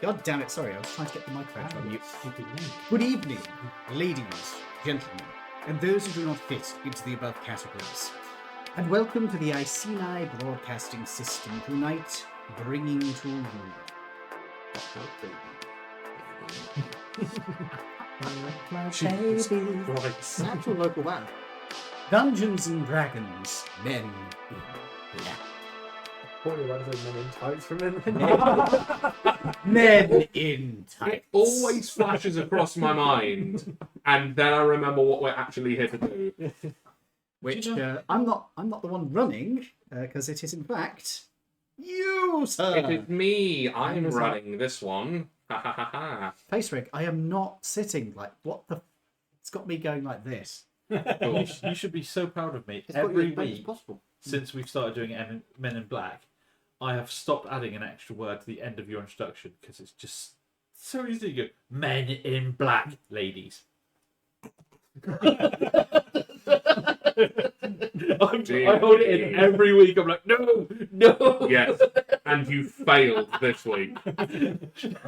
God damn it, sorry, I was trying to get the microphone on mute. Stupid name. Good evening, ladies, gentlemen, and those who do not fit into the above categories. And welcome to the Iceni Broadcasting System tonight, bringing to you... Jesus Christ. An actual local band. Dungeons and Dragons, Men in Black. Probably one of those men in tights from in Men in Tights. It always flashes across my mind, and then I remember what we're actually here to do. Which I'm not the one running, because it is in fact you, sir. It is me. I'm running this one. Ha ha ha ha. Face Rick, I am not sitting like what the. It's got me going like this. Cool. You should be so proud of me. It's got you Every as big as week possible. since we've started doing Men in Black, I have stopped adding an extra word to the end of your introduction because it's just so easy to go, Men in Black, ladies. I hold it in every week. I'm like, no. Yes, and you failed this week.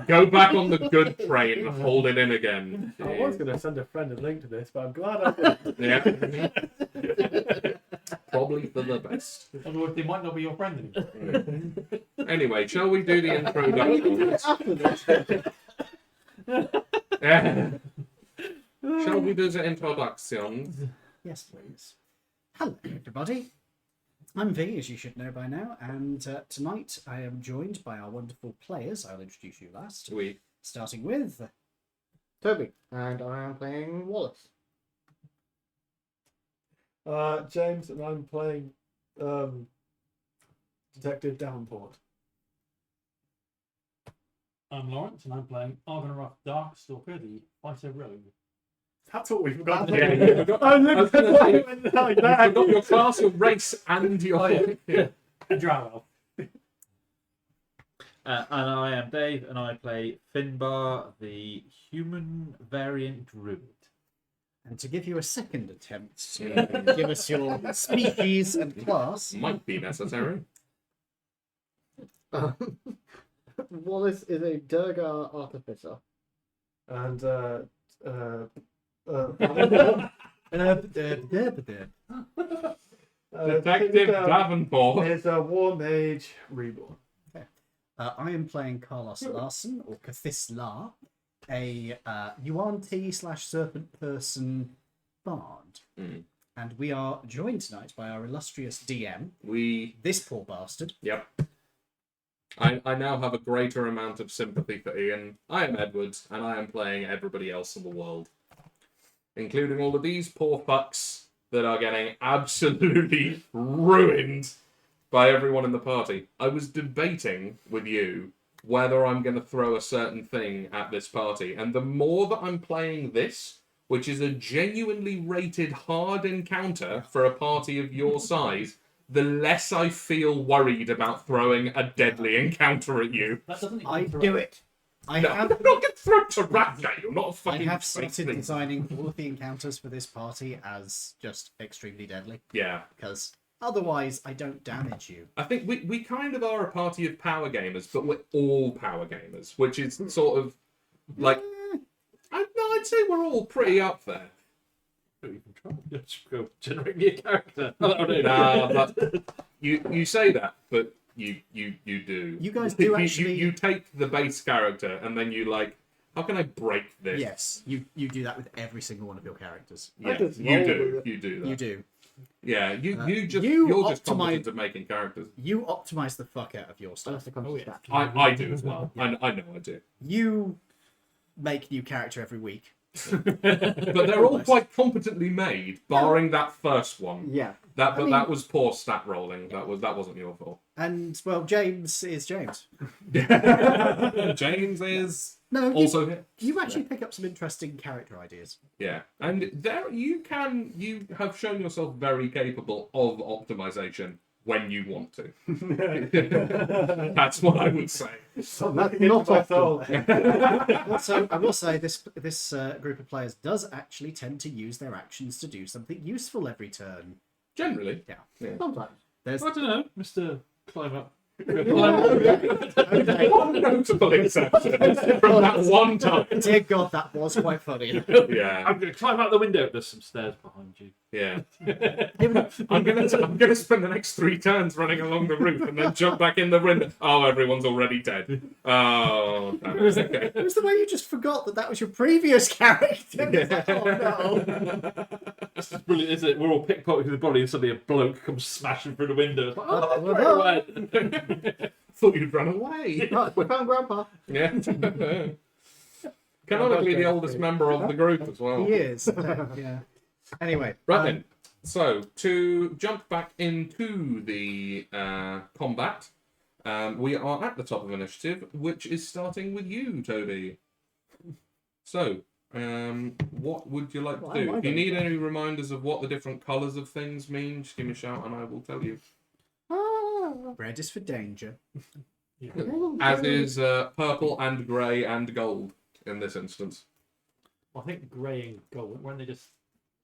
Go back on the good train and hold it in again. I was going to send a friend a link to this, but I'm glad I didn't. Yeah. Probably for the best. Otherwise, they might not be your friend anymore. Anyway, shall we do the introduction? After this. Shall we do the introduction? Yes, please. Hello, everybody. I'm V, as you should know by now, and tonight I am joined by our wonderful players. I'll introduce you last. Sweet. Starting with Toby. And I am playing Wallace. James, and I'm playing Detective Davenport. I'm Lawrence, and I'm playing Argonaroth Darkstalker, the fighter rogue. That's what we forgot. Yeah, you forgot, I I was looked gonna at say, it like you that. forgot your class, your race, and your... Yeah. Drow. And I am Dave, and I play Finbar, the human variant druid. and to give you a second attempt to give us your species and class. Might be necessary. Wallace is a Durgar artificer. And Detective Davenport. is a War Mage Reborn. I am playing Carlos Larson, or Cathislar, a Yuan-Ti/serpent person bard. Mm. And we are joined tonight by our illustrious DM, We... this poor bastard. Yep. I now have a greater amount of sympathy for Ian. I am Edward, and I am playing everybody else in the world. Including all of these poor fucks that are getting absolutely ruined by everyone in the party. I was debating with you whether I'm going to throw a certain thing at this party, and the more that I'm playing this, which is a genuinely rated hard encounter for a party of your size, the less I feel worried about throwing a deadly encounter at you. That doesn't even I do it. I No, have I'm not going to throw a rat at you. I'm not a I fucking have space started thing. designing all of the encounters for this party as just extremely deadly, Yeah. because otherwise I don't damage you. I think we kind of are a party of power gamers, but we're all power gamers, which is sort of like... I'd say we're all pretty up there. Don't even try. Just go generate me a character. Nah, but you say that, but you do. You guys do actually- You take the base character and then you like, how can I break this? Yes, you do that with every single one of your characters. Yeah, I just you roll do. with it. You do that. You do. Yeah, you're just optimize- competent at making characters. You optimize the fuck out of your stuff. Unless it comes Oh, to yeah. stats. I do as well. I know I do. You make new character every week. But they're all quite competently made, barring that first one. Yeah. That mean- that was poor stat rolling. That wasn't your fault. And, well, James is James. James is No, also here. you actually pick up some interesting character ideas. Yeah, and there you have shown yourself very capable of optimization when you want to. That's what I would say. Stop That's looking into not my often. soul. Also, I will say this group of players does actually tend to use their actions to do something useful every turn. Generally, Yeah. Sometimes. There's I don't know, Mr. Climber. One notable exception from that one time. Dear God, that was quite funny. Yeah, I'm going to climb out the window. There's some stairs behind you. yeah. I'm gonna spend the next 3 turns running along the roof and then jump back in the window. Oh, everyone's already dead. Oh, damn it. Okay. It was the way you just forgot that was your previous character. It's like, oh no. This is brilliant, isn't it? We're all pickpocketing the body and suddenly a bloke comes smashing through the window. It's like, oh, Well, great way. Thought you'd run away. Right, we found Grandpa. Yeah. Canonically the oldest member of the group as well. He is. Yeah. Anyway. Right then. So, to jump back into the combat, we are at the top of initiative, which is starting with you, Toby. So, what would you like to do? If you need any reminders of what the different colours of things mean, just give me a shout and I will tell you. Red is for danger. As is purple and grey and gold in this instance. I think grey and gold, weren't they just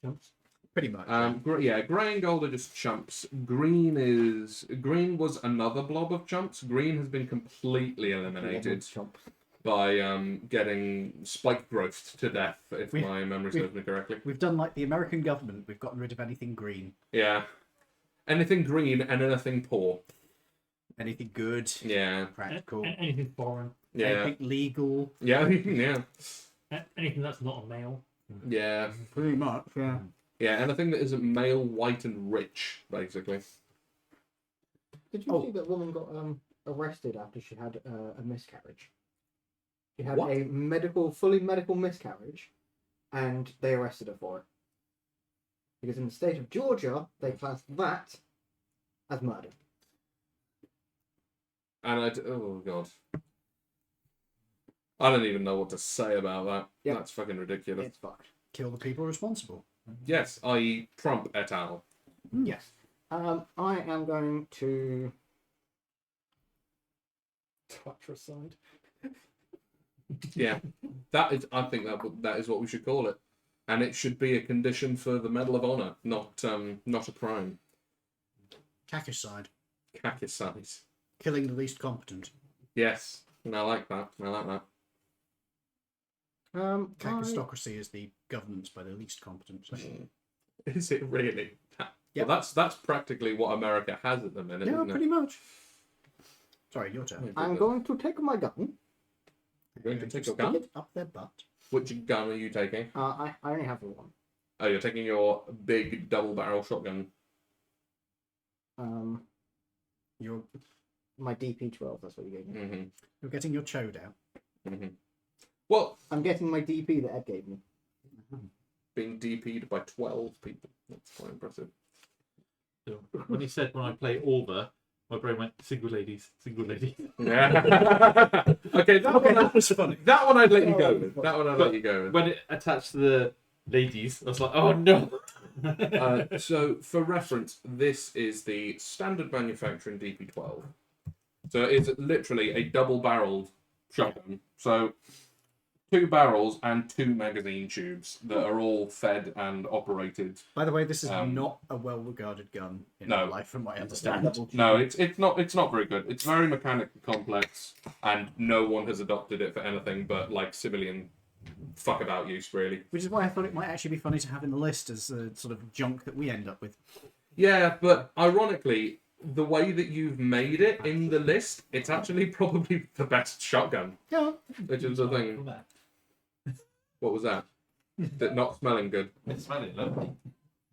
jumps? Pretty much. Grey and gold are just chumps. Green was another blob of chumps. Green has been completely eliminated by getting spike growth to death, if my memory serves me correctly. We've done like the American government. We've gotten rid of anything green. Yeah. Anything green and anything poor. Anything good. Yeah. Practical. Anything foreign. Yeah. Anything legal. Yeah. Yeah. Anything that's not a male. Yeah. Pretty much, yeah. Yeah, anything that isn't male, white, and rich, basically. Did you see that woman got arrested after she had a miscarriage? She had a fully medical miscarriage, and they arrested her for it. Because in the state of Georgia, they classed that as murder. And oh god. I don't even know what to say about that. Yep. That's fucking ridiculous. It's fucked. Kill the people responsible. Yes, i.e. Trump et al. Yes. I am going to Patricide. Yeah. I think that is what we should call it. And it should be a condition for the Medal of Honor, not a crime. Kakicide. Kakicide. Killing the least competent. Yes. And I like that. Kakistocracy is the governance by the least competent. So. Is it really? Yeah. Well, that's practically what America has at the minute, Yeah, isn't pretty it? much. Sorry, your turn. I'm going to take my gun. You're going to take your Stick gun? it up their butt. Which gun are you taking? I only have the one. Oh, you're taking your big double-barrel shotgun. You're My DP-12, that's what you gave me. Mm-hmm. you're getting your chode out. Mm-hmm. Well, I'm getting my DP that Ed gave me. being DP'd by 12 people. That's quite impressive. So, when he said when I play Orva, my brain went single ladies, single ladies. Yeah. Okay, That was funny. that one I'd let you go with. That one I'd let you go with. When it attached to the ladies, I was like, oh no. So, for reference, this is the standard manufacturing DP-12. So it's literally a double-barreled shotgun. So 2 barrels and 2 magazine tubes that are all fed and operated. By the way, this is not a well-regarded gun in No. real life, from what I understand. No, it's not very good. It's very mechanically complex, and no one has adopted it for anything but like civilian fuck about use, really. Which is why I thought it might actually be funny to have in the list as a sort of junk that we end up with. Yeah, but ironically, the way that you've made it in the list, it's actually probably the best shotgun. Yeah. Which is the thing. What was that? That not smelling good. It's smelling lovely.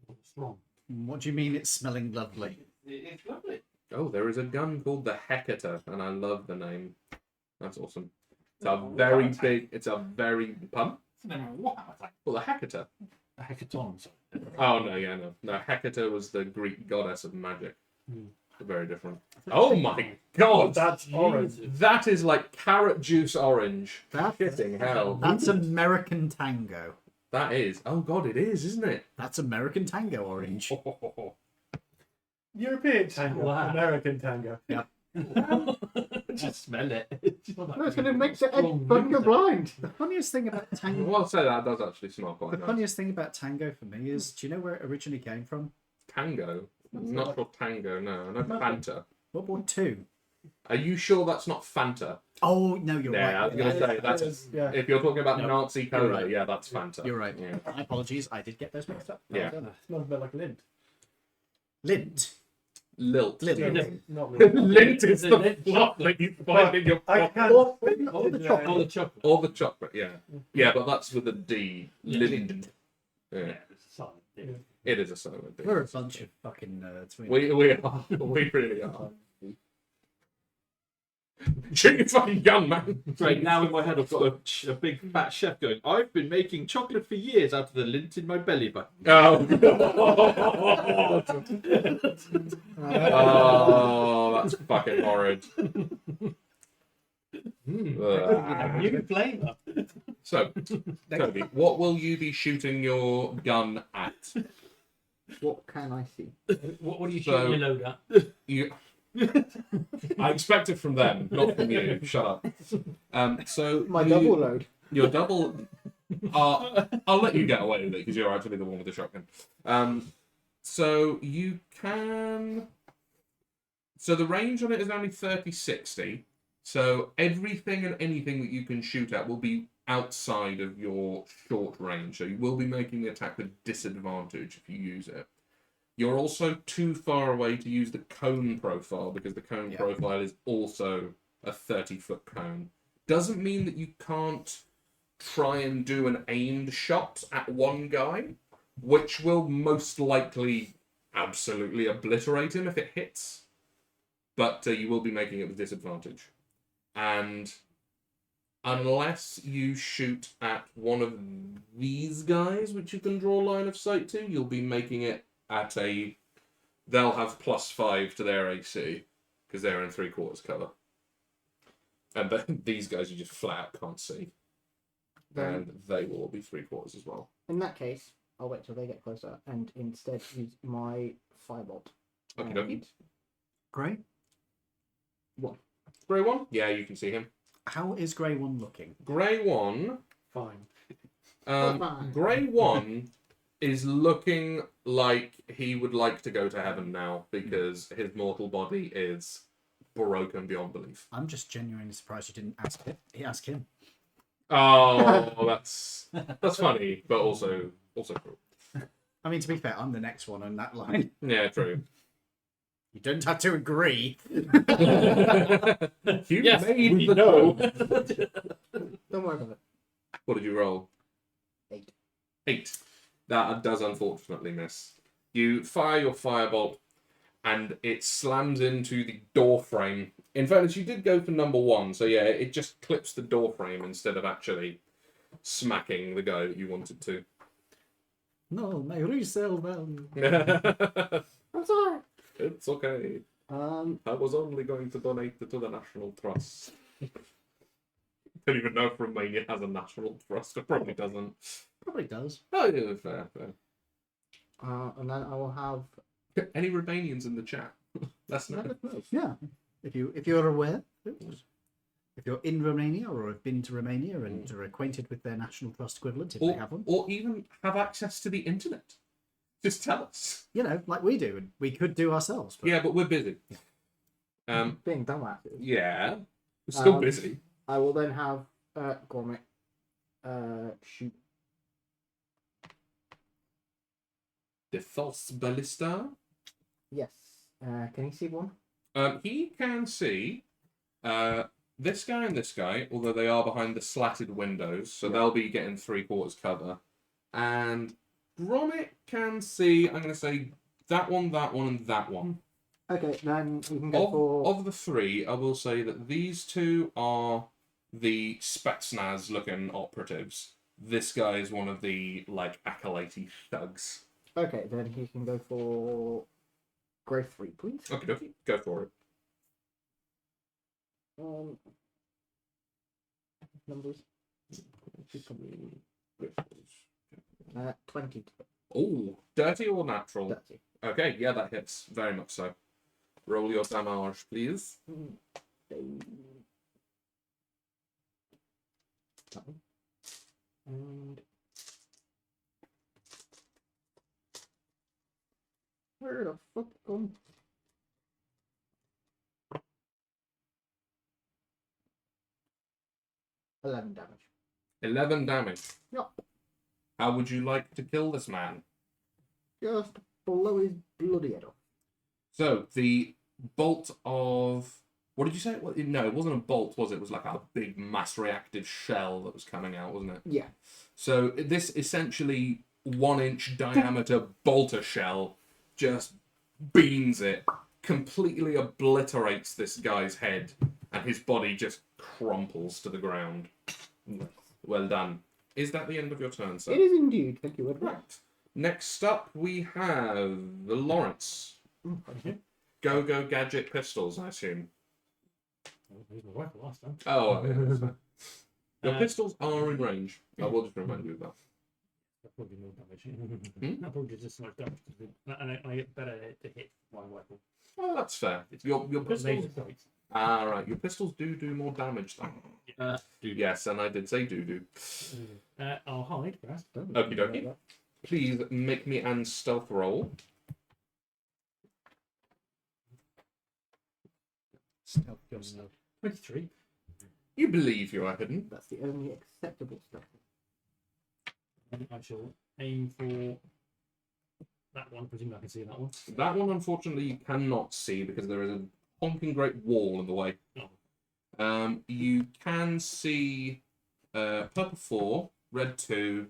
What's wrong? What do you mean it's smelling lovely? It's lovely. Oh, there is a gun called the Hecate, and I love the name. That's awesome. It's a very big. It's a very pun. Well, the Hecate. A hackathon. Sorry. Oh no, yeah, no. No, Hecate was the Greek goddess of magic. Hmm. Very different. Oh my god, That's orange. that is like carrot juice orange. That- Shitting hell. That's American Tango. That is. Oh god, it is, isn't it? That's American Tango orange. European tango. Wow. American tango. Just smell it. That's going to make the Ed go blind. The funniest thing about Tango... Well, I'll say that does actually smell quite The nice. funniest thing about Tango for me is, do you know where it originally came from? Tango. Not for tango, no. I know Fanta. World War II. Are you sure that's not Fanta? Oh no, you're Yeah, I right. was going to say, that's, Yeah. if you're talking about No, Nazi you're cola, right. yeah, that's Fanta. You're right. Yeah. My apologies. I did get those mixed up. Yeah. It smells a bit like lint. Lint. Lilt. Lilt. No, Lint. not lint. Lint is The the lint fluff chocolate. that you find in your I pocket. can't. All Yeah, the chocolate. All the chocolate. Or the chocolate, yeah. Yeah, but that's with a D. Yeah. Lint. Yeah, Yeah. it's a solid. Yeah. It is a silent D. We're a bunch of fucking nerds. We are. We really are. Shoot your fucking gun, man. Right, now in my head I've got a big fat chef going, I've been making chocolate for years out of the lint in my belly button. Oh. Oh, that's fucking horrid. A new flavour. So, Toby, what will you be shooting your gun at? What can I see? What do you So- shoot your load at? You. I expect it from them, not from you. Shut up. So My you- double load. Your double. I'll let you get away with it because you're actually the one with the shotgun. So you can. So the range on it is only 30-60. So everything and anything that you can shoot at will be outside of your short range. So you will be making the attack with disadvantage if you use it. You're also too far away to use the cone profile because the cone Yeah. profile is also a 30-foot cone. Doesn't mean that you can't try and do an aimed shot at one guy, which will most likely absolutely obliterate him if it hits. But you will be making it with disadvantage. And unless you shoot at one of these guys, which you can draw line of sight to, you'll be making it at a... They'll have +5 to their AC, because they're in 3/4 cover. And then these guys you just flat out can't see. Then, And they will all be 3/4 as well. in that case, I'll wait till they get closer and instead use my firebolt. Okie dokie. Grey? Grey one? Yeah, you can see him. How is Grey One looking? Grey one... Fine. Fine. Grey one is looking like he would like to go to heaven now because his mortal body is broken beyond belief. I'm just genuinely surprised you didn't ask him. Oh, that's funny, but also cruel. I mean, to be fair, I'm the next one on that line. Yeah, true. You don't have to agree. You Yes, made we the know. Don't worry about it. What did you roll? 8. 8. That does unfortunately miss. You fire your firebolt, and it slams into the door frame. In fairness, you did go for number 1, so yeah, it just clips the door frame instead of actually smacking the guy that you wanted to. No, my resale value. I'm sorry. It's okay. I was only going to donate it to the National Trust. Don't even know if Romania has a National Trust. It probably doesn't. Probably does. Oh, yeah, fair. And then I will have. Any Romanians in the chat? Let's know. Yeah. If you're aware, if you're in Romania or have been to Romania and are acquainted with their National Trust equivalent, if they have one, Or even have access to the internet. Just tell us. you know, like we do, and we could do ourselves. But Yeah, but we're busy. Being dumbasses. Yeah. We're still Um, busy. I will then have Gormit shoot. The false ballista. Yes. Can he see one? He can see this guy and this guy, although they are behind the slatted windows, so they'll be getting 3/4 cover. And Gromit can see, I'm going to say, that one, and that one. Okay, then we can go for. Of the 3, I will say that these 2 are the Spetsnaz looking operatives. This guy is one of the, like, acolyte thugs. Okay, then he can go for. Grade 3, please. Okie dokie, go for it. Numbers. 20. Oh, dirty or natural? 30. Okay, yeah, that hits. Very much so. Roll your damage, please. And where the fuck gone? 11 damage. 11 damage. Yep. How would you like to kill this man? Just blow his bloody head off. So, the bolt of... What did you say? No, it wasn't a bolt, was it? It was like a big mass reactive shell that was coming out, wasn't it? Yeah. So, this essentially 1-inch diameter bolter shell just beams it, completely obliterates this guy's head, and his body just crumples to the ground. Well done. Is that the end of your turn, sir? It is indeed. Thank you, Edward. Right. Next up, we have Lawrence. Thank you. Go gadget pistols, I assume. I used my rifle last time. Oh, yeah, that's fine. Your Uh, pistols are in range. I will just remind you of that. That'll probably be more damage. Hmm? That'll probably just as much damage. And I get better to hit my rifle. Oh, that's fair. Your But pistols. laser sights. Ah, right. Your pistols do more damage, though. Yes, and I did say do. I'll hide first. Okie dokie. Please make me an stealth roll. Stealth yourself. 23. You believe you are hidden. That's the only acceptable stuff. And I shall aim for that one. Presumably I can see that one. That one, unfortunately, you cannot see because there is a honking great wall in the way. Oh. You can see purple 4, red 2,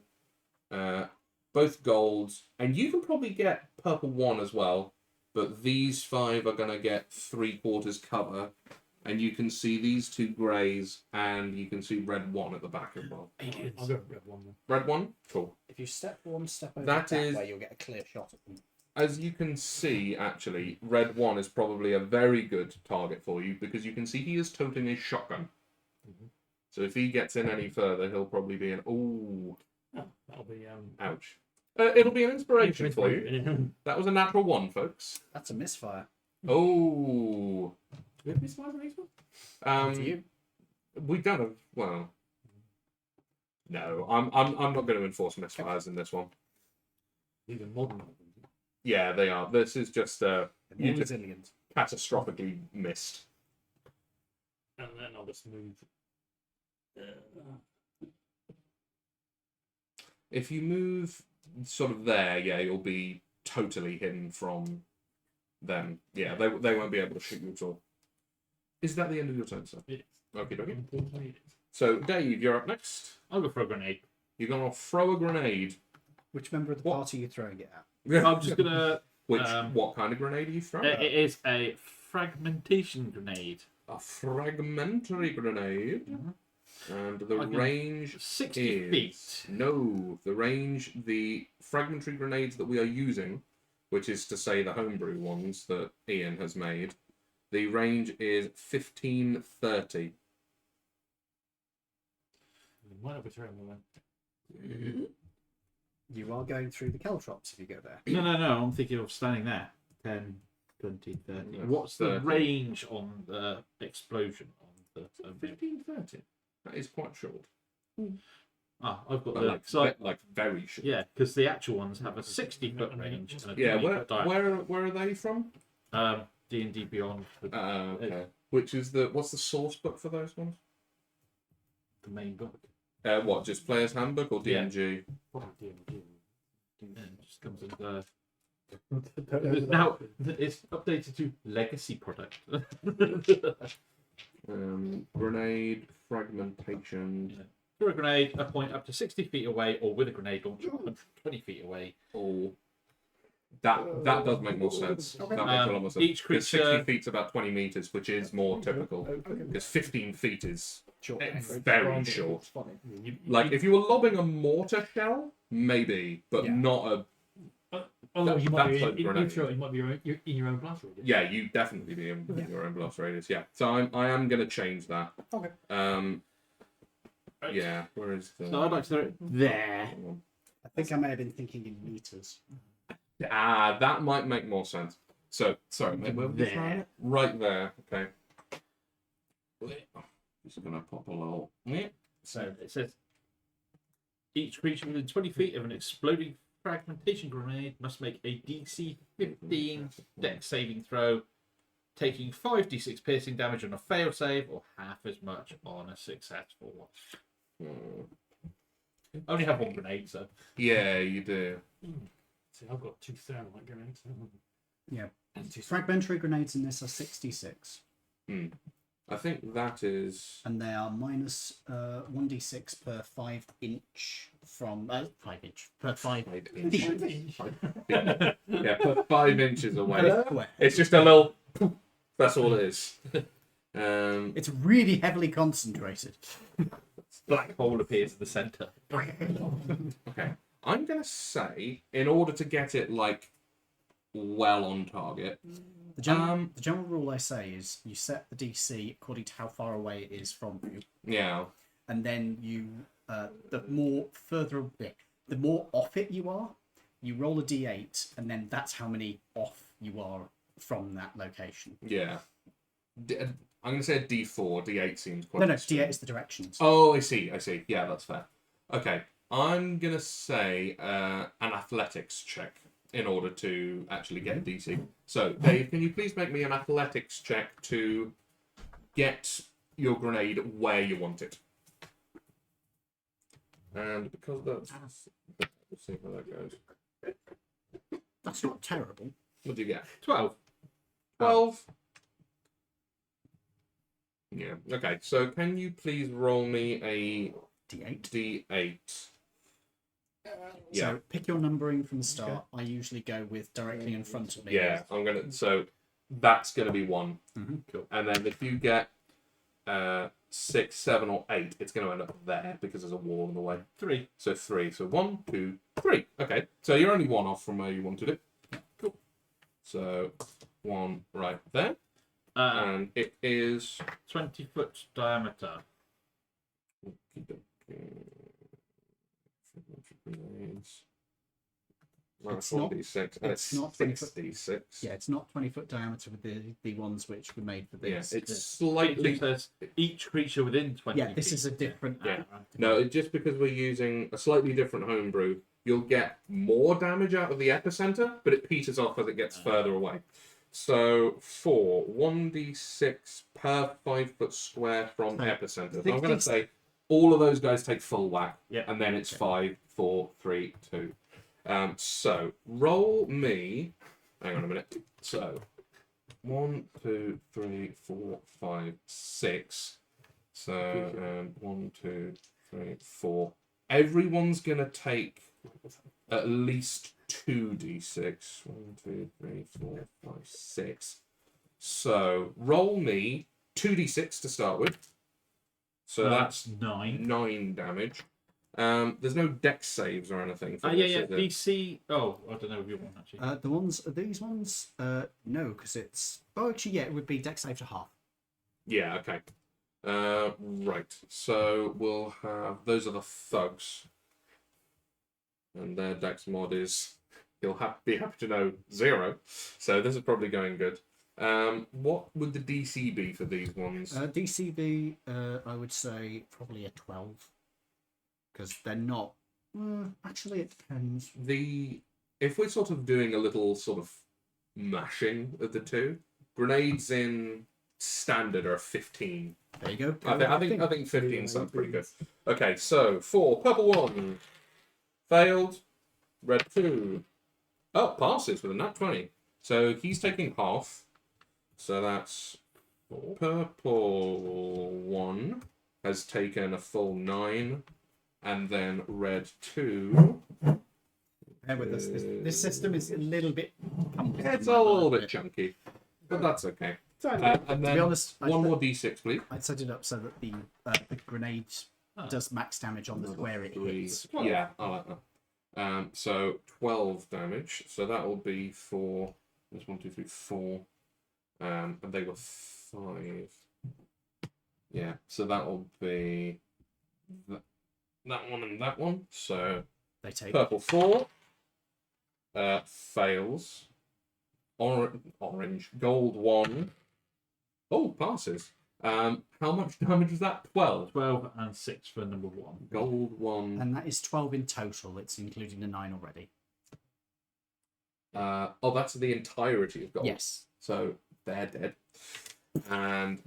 both golds, and you can probably get purple 1 as well, but these 5 are going to get 3/4 cover, and you can see these 2 greys, and you can see red 1 at the back as well. I'll go for red one then. Red 1? Cool. If you step one step over That that is- way, you'll get a clear shot at them. As you can see, actually, red 1 is probably a very good target for you, because you can see he is toting a shotgun. Mhm. So if he gets in any further, he'll probably be an... Ooh, Oh, that'll be ouch. It'll be an inspiration for you. you. That was a natural 1, folks. That's a misfire. Oh. Do we have misfires on these ones? To you. We don't have... Well... No, I'm not going to enforce misfires in this one. Even modern ones. Yeah, they are. This is just They're You more just- resilient. catastrophically missed. And then I'll just move. If you move sort of there, yeah, you'll be totally hidden from them. Yeah, they won't be able to shoot you at all. Is that the end of your turn, sir? It is. Okay, okay. Unfortunately, it is. So, Dave, you're up next. I'll go for a grenade. You're going to throw a grenade. Which member of the What? party are you throwing it at? I'm just gonna. Which, um, what kind of grenade are you throwing? It is a fragmentation grenade. A fragmentary grenade. Mhm. And the I can- range 60 is... feet. No, the range, the fragmentary grenades that we are using, which is to say the homebrew ones that Ian has made, the range is 1530. You might have a turn then. You are going through the caltrops if you go there. No. I'm thinking of standing there. 10, 20, 30. Yeah, What's the 30. range on the explosion on the? 1530. That is quite short. Ah, I've got But the. like, So like very short. yeah, because the actual ones have a 60-foot range and a Yeah, 20-foot diameter. where are they from? D&D Beyond, the Okay. Which is what's the source book for those ones? main book. What, just Player's Handbook or Yeah. D&G? Probably D&D. Yeah, it just comes with the. Don't know that. Now it's updated to legacy product. Grenade fragmentation. Throw a grenade, a point up to 60 feet away, or with a grenade launcher 120 feet away. Oh, that does make more sense. Okay. That makes a lot more sense. Each Because creature- 60 feet's about 20 meters, which is more typical. Because 15 feet is Short It's range. very short. It's funny. Like if you were lobbing a mortar shell, maybe, but Yeah. not a. Although That- you might be that's like in grenade. throw, you might be you're in your own blast radius. Yeah, you definitely be in Yeah. your own blast radius. Yeah, so I am going to change that. Okay. Right. Yeah, where is the? So I'd like to throw it there. I think I may have been thinking in meters. Ah, that might make more sense. So, sorry, mate, where were you throwing it? Right there. Okay. Just gonna pop a little. Yeah. So it says each creature within 20 feet of an exploding fragmentation grenade must make a DC 15 dex saving throw, taking 5d6 piercing damage on a fail save or half as much on a successful one. I only have one grenade, so. Yeah, you do. See, I've got 2 thermite grenades. Yeah. And 2 Fragmentary grenades in this are 66, I think that is. and they are minus 1d6 per 5 inch from 5 inch per 5 feet. Yeah, put 5 inches away. Square. It's just a little. That's all it is. It's really heavily concentrated. Black hole appears in the centre. Okay. I'm gonna say, in order to get it like well on target. The general rule I say is you set the DC according to how far away it is from you, Yeah. and then you the more off it you are, you roll a d8, and then that's how many off you are from that location. Yeah. I'm gonna say a D4. D8 seems quite. No, extreme. d8 is the directions. Oh, I see. Yeah, that's fair. Okay, I'm gonna say an athletics check in order to actually get a DC. So, Dave, can you please make me an athletics check to get your grenade where you want it? And because that's, we'll see how that goes. That's not terrible. What do you get? 12. 12. Yeah. Okay. So, can you please roll me a d8. D8? So pick your numbering from the start. I usually go with directly in front of me. Yeah, I'm gonna. So that's gonna be 1. Cool. And then if you get 6, 7, or 8, it's gonna end up there because there's a wall in the way. 3. So 3. So 1, 2, 3. Okay. So you're only 1 off from where you wanted it. Cool. So 1 right there, and it is 20-foot diameter. It's not- D6, and it's not 6d6. Yeah, it's not 20-foot diameter with the ones which were made for Yeah, this. it's slightly. It says each creature within 20 Yeah, this feet. is a different. Yeah. No, just because we're using a slightly different homebrew, you'll get more damage out of the epicenter, but it peters off as it gets further away. So, 1d6 per 5-foot square from epicenter. So I'm going to say all of those guys take full whack, Yeah. and then it's 5, 4, 3, 2. So, roll me. Hang on a minute. So, 1, 2, 3, 4, 5, 6. So, 1, 2, 3, 4. Everyone's going to take at least 2d6. 1, 2, 3, 4, 5, 6. So, roll me 2d6 to start with. So that's 9 damage. There's no dex saves or anything. For this, yeah. is there? DC. Oh, I don't know if you want actually. These ones, no, because it's. Oh, actually, yeah, it would be dex save to half. Yeah, okay. Right. So we'll have. Those are the thugs. And their dex mod is. You'll be happy to know 0. So this is probably going good. What would the DC be for these ones? DCB, I would say probably a 12. Because they're not. Actually, it depends. If we're sort of doing a little sort of mashing of the two, grenades in standard are 15. There you go. I think 15 sounds pretty good. Okay, so 4, purple 1, failed, red 2. Oh, passes with a nat 20. So he's taking half. So that's purple 1 has taken a full 9. And then red 2. Bear with us. This system is a little bit. It's a little bit chunky, but that's okay. And then To be honest, one more d6, please. I'd set it up so that the grenade does max damage on the square it 3. hits. Yeah, I like that. So 12 damage. So that will be for. There's 1, 2, 3, 4. And they were 5. Yeah, so that will be. That one and that one. So They take. purple 4 fails. Orange. Gold 1. Oh, passes. How much damage was that? 12. 12 and 6 for number 1. Gold 1. And that is 12 in total. It's including the 9 already. That's the entirety of gold. Yes. So they're dead. And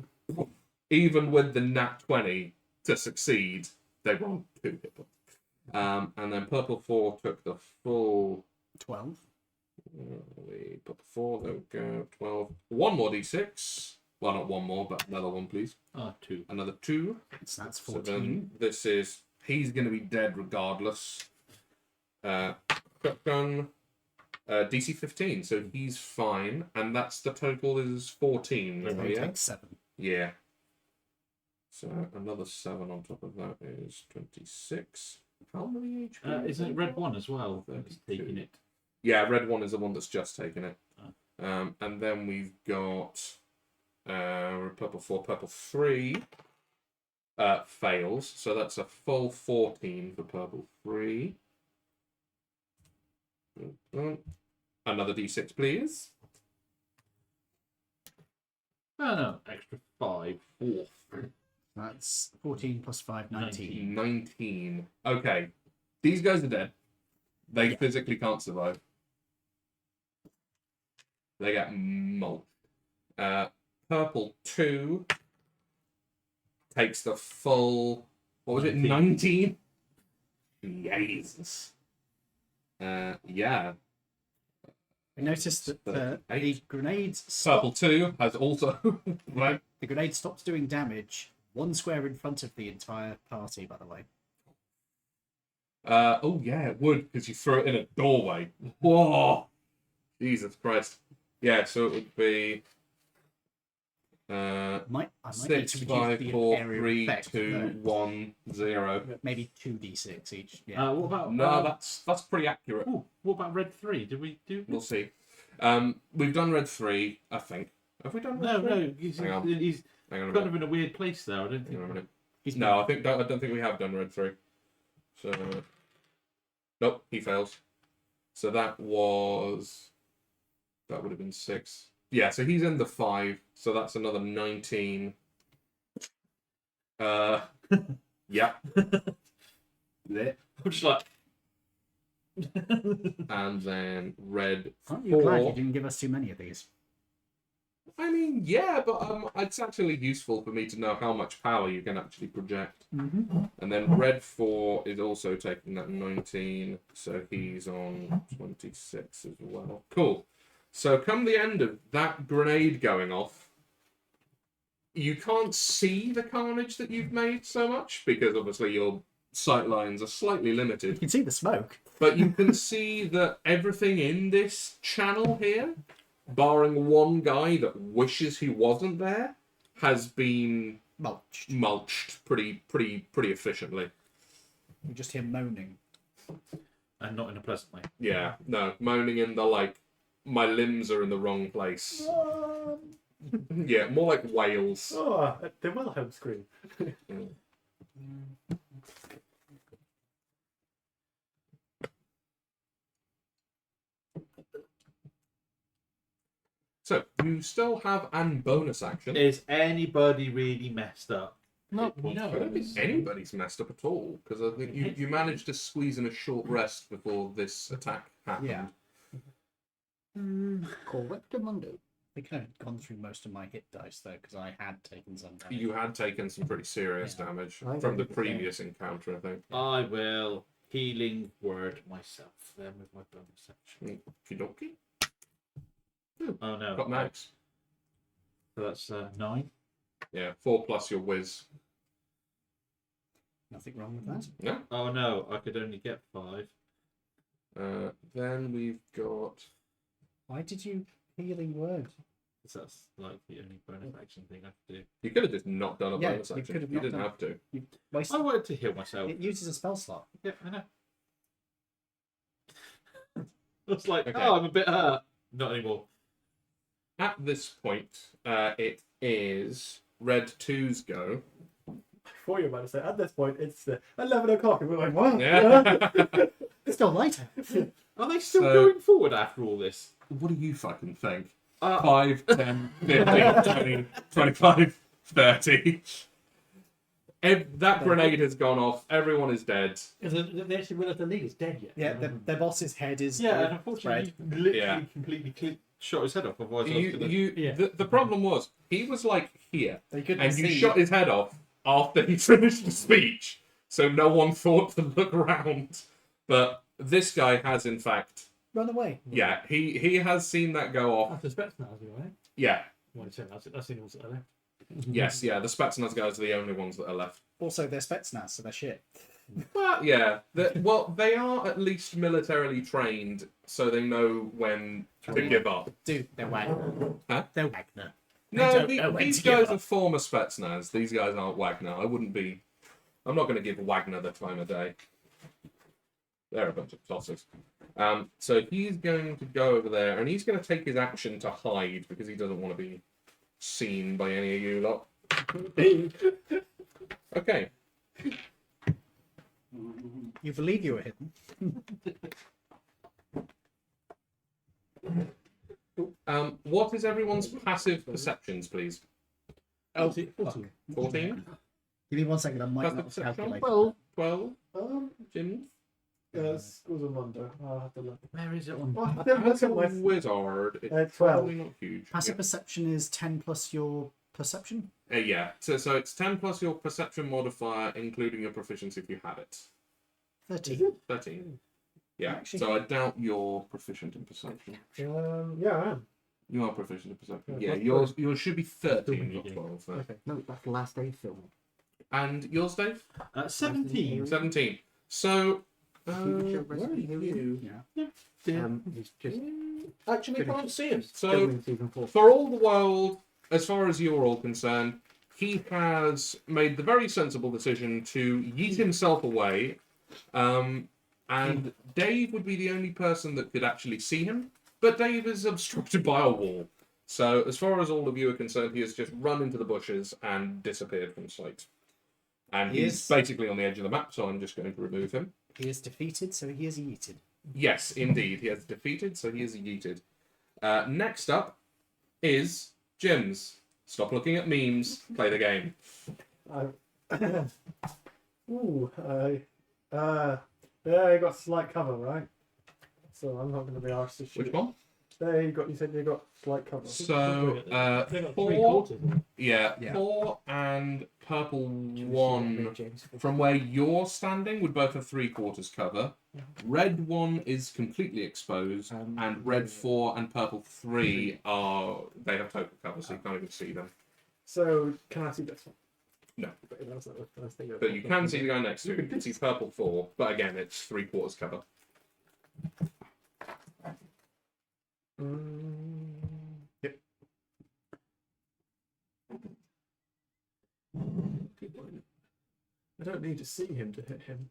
even with the nat 20 to succeed, They were on 2 hit points. And then purple 4 took the full 12. We put the 4, there we go, 12. One more d6. Well, not one more, but another one, please. 2. Another 2. So that's So 14. then this is, he's going to be dead regardless. Shotgun, DC 15, so he's fine. And that's the total is 14. So he Yeah? takes 7. Yeah. So another 7 on top of that is 26. How many HP? Isn't it red 1 as well? That's 32. taking it. Yeah, red 1 is the one that's just taken it. Oh. And then we've got purple 4, purple 3 fails. So that's a full 14 for purple 3. Another d6, please. Oh no, extra 5. 4. That's 14 plus 5, 19. 19. Okay. These guys are dead. They physically can't survive. They get mulched. Purple 2 takes the full... What was it? 19? Jesus. Yeah. I noticed that the 38. grenades Purple stopped. 2 has also... right. The grenade stops doing damage 1 square in front of the entire party, by the way. Oh, yeah, it would, because you throw it in a doorway. Whoa! Jesus Christ. Yeah, so it would be... I might need 6, to reduce 5, the 4, area 3, effect. 2, 1, 0. Maybe 2d6 each. Yeah. What about... No, that's pretty accurate. Ooh, what about red 3? Did we do... We'll see. We've done red 3, I think. Have we done red 3? No, he's Hang on. he's Hang on a kind minute. of in a weird place there. I don't Hang think... on a minute. He's No, I don't think we have done red 3. So... Nope, he fails. So that would have been 6. Yeah, so he's in the 5, so that's another 19. Yeah. I'm just like... And then red Aren't you glad you 4. didn't give us too many of these? I mean, yeah, but it's actually useful for me to know how much power you can actually project. Mm-hmm. And then red 4 is also taking that 19, so he's on 26 as well. Cool. So come the end of that grenade going off, you can't see the carnage that you've made so much, because obviously your sight lines are slightly You limited. can see the smoke. But you can see that everything in this channel here, barring one guy that wishes he wasn't there, has been mulched pretty efficiently. You just hear moaning. And not in a pleasant way. Yeah, no, moaning in the like, my limbs are in the wrong place. Yeah, more like wails. Oh, the Wilhelm scream. So you still have an bonus action. Is anybody really messed up? No. I don't think anybody's messed up at all, because I think you managed to squeeze in a short rest before this attack happened. Yeah. Correctamundo. They kind of gone through most of my hit dice though, because I had taken some damage. You had taken some pretty serious Yeah. damage I from the think- previous encounter, I think. I will healing word myself then with my bonus action. Kidoki? Oh no. Got max. So that's 9. Yeah, 4 plus your whiz. Nothing wrong with that. Yeah. Oh no, I could only get 5. Then we've got... Why did you healing word? Because that's like the only bonus action thing I could do. You could have just not done a Yeah, bonus you action. could have You not didn't done- have to. You I wasted. wanted to heal myself. It uses a spell slot. Yeah, I know. I was like, Okay. oh, I'm a bit hurt. Not anymore. At this point, it is Red 2's go. Before you're about to say, at this point, it's 11 o'clock, and we're like, what? Yeah. It's still lighter. Are they still So- going forward after all this? What do you fucking think? Uh, 5, 10, 15, 20, 25, 30. That grenade has gone off. Everyone is dead. Because they actually realised the lead is dead yet. Yeah, their boss's head is yeah, and unfortunately, spread. you literally Yeah. completely shot his head off. Otherwise, I was gonna... Yeah. The problem was, he was like here, They couldn't and you see. shot his head off after he finished the speech. so no one thought to look around. But this guy has, in fact, Run away. yeah, he has seen that go off. After Spetsnaz, right? Yeah, Well, that's the ones that are left. yes, yeah. The Spetsnaz guys are the only ones that are left. Also, they're Spetsnaz, so they're shit. But yeah, well, they are at least militarily trained, so they know when to give up. Dude, they're Wagner. Huh? They're Wagner. No, don't know when these to give guys up. are former Spetsnaz. These guys aren't Wagner. I'm not going to give Wagner the time of day. They're a bunch of tossers. So he's going to go over there, and he's going to take his action to hide because he doesn't want to be seen by any of you lot. Okay. You believe you were hidden? What is everyone's passive perceptions, please? Oh, 14? Give me 1 second, I might Passive not have perception? calculated. 12? Jim? Schools of Wonder. I'll have to look. Where is it on? Oh, I don't look at my. Wizard. It's 12. probably not huge. Passive perception is 10 plus your perception? Yeah. So it's 10 plus your perception modifier, including your proficiency if you have it. 13. 13. Yeah. Actually- So I doubt you're proficient in perception. Yeah, I am. You are proficient in perception. Yeah, Yeah, plus yours should be 13, not 12. There. Okay. No, that's the last aid film. And yours, Dave? 17. 17. So, You can show where are Resident Evil. you? Yeah. He's just Actually, can't see him. So, filming season 4. for all the world, as far as you're all concerned, he has made the very sensible decision to yeet himself away. And Dave would be the only person that could actually see him, but Dave is obstructed by a wall. So, as far as all of you are concerned, he has just run into the bushes and disappeared from sight. And He he's is- basically on the edge of the map, so I'm just going to remove him. He is defeated, so he is yeeted. Yes, indeed. He has defeated, so he is yeeted. Next up is Jim's. Stop looking at memes, play the game. There you got slight cover, right? So I'm not going to be asked to shoot. Which one? There you got. You said you got slight cover. So, They got 4, 3/4. yeah, Yeah. 4 and purple 1 James. from where you're standing would both have 3/4 cover. Red 1 is completely exposed, and red 4 and purple 3 they have total cover, so you can't even see them. So can I see this one? No. That's not the first thing. But you can see the guy next to it. You can see purple 4, but again, it's 3/4 cover. Yep. I don't need to see him to hit him.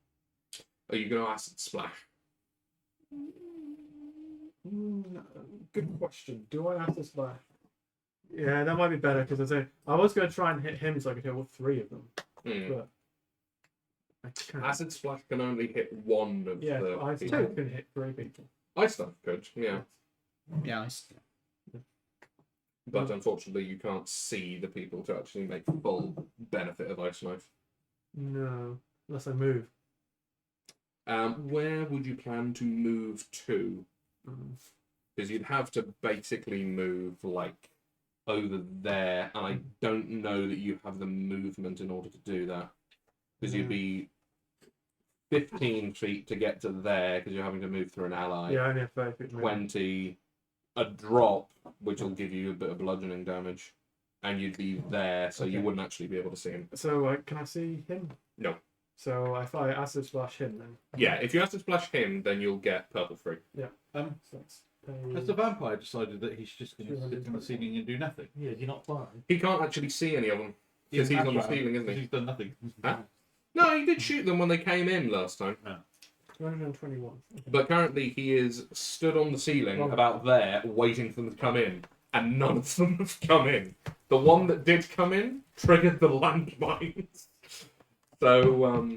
Are you going to acid splash? Good question. Do I have to splash? Yeah, that might be better because I was going to try and hit him so I could hit all 3 of them, Hmm. but I can't. Acid splash can only hit one of Yeah, the I people. can hit 3 people. Ice stuff could, yeah. Yeah, nice. But unfortunately, you can't see the people to actually make full benefit of Ice Knife. No, unless I move. Where would you plan to move to? Because you'd have to basically move like over there, and I don't know that you have the movement in order to do that. Because you'd be 15 feet to get to there, because you're having to move through an ally. Yeah, I only have 30 feet. movement. 20, a drop, which will give you a bit of bludgeoning damage, and you'd be there, so you Okay. wouldn't actually be able to see him. So can I see him? No. So if I acid splash him, then Yeah, if you have to splash him, then you'll get purple free. so that's Has the vampire decided that he's just going to sit in the ceiling and do nothing? Yeah, you're not flying. He can't actually see any of them, because he's on the ceiling, isn't he? He's done nothing. Huh? No, he did shoot them when they came in last time. 221. But currently he is stood on the ceiling about there, waiting for them to come in, and none of them have come in. The one that did come in triggered the landmines. So,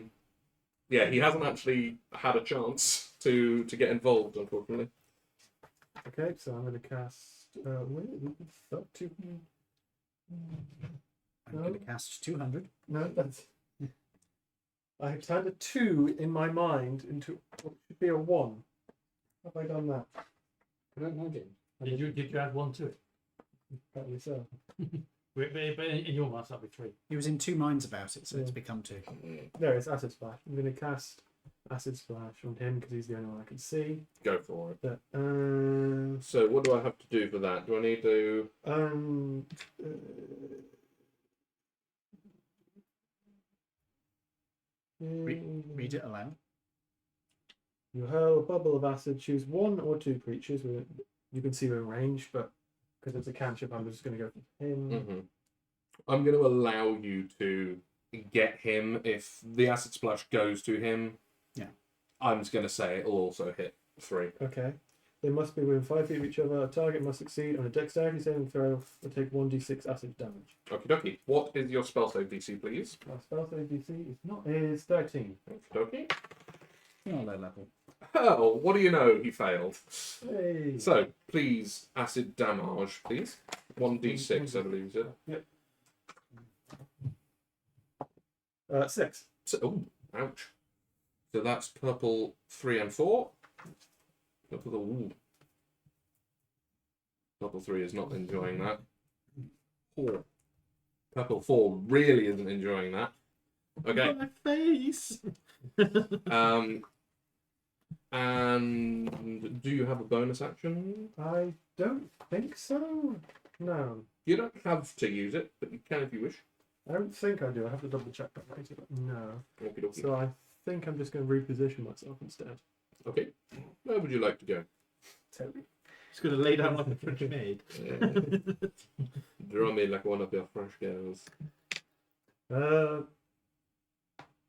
yeah, he hasn't actually had a chance to get involved, unfortunately. Okay, so I'm going to cast. Wait, 2. I'm going to cast 200. No, that's. I have turned a 2 in my mind into what should be a 1. Have I done that? I don't know, James. Did you add 1 to it? Apparently so. But in your mask, that'll be 3. He was in 2 minds about it, so it's Yeah. become 2. There, it's Acid Splash. I'm going to cast Acid Splash on him because he's the only one I can see. Go for it. But, So what do I have to do for that? Do I need to... Read it aloud. You hurl a bubble of acid, choose 1 or 2 creatures with you can see within range, but because it's a cantrip, I'm just going to go for him. Mm-hmm. I'm going to allow you to get him if the acid splash goes to him. Yeah. I'm just going to say it'll also hit 3. Okay. They must be within 5 feet of each other. A target must succeed on a dexterity saving throw or take 1d6 acid damage. Okie dokie. What is your spell save DC, please? My spell save DC is 13. Okie dokie. You're on low level. Oh, what do you know? He failed. Hey. So, please, acid damage, please. 1d6, I believe, is it? Yep. 6. So, oh, ouch. So that's purple 3 and 4. Purple 3 is not enjoying that. 4. Purple 4 really isn't enjoying that. Okay. My face. And do you have a bonus action? I don't think so. No. You don't have to use it, but you can if you wish. I don't think I do. I have to double check that later, but no. Okie dokie. So I think I'm just going to reposition myself instead. Okay. Where would you like to go? Totally. He's going to lay down like a French maid. Draw me like one of your French girls.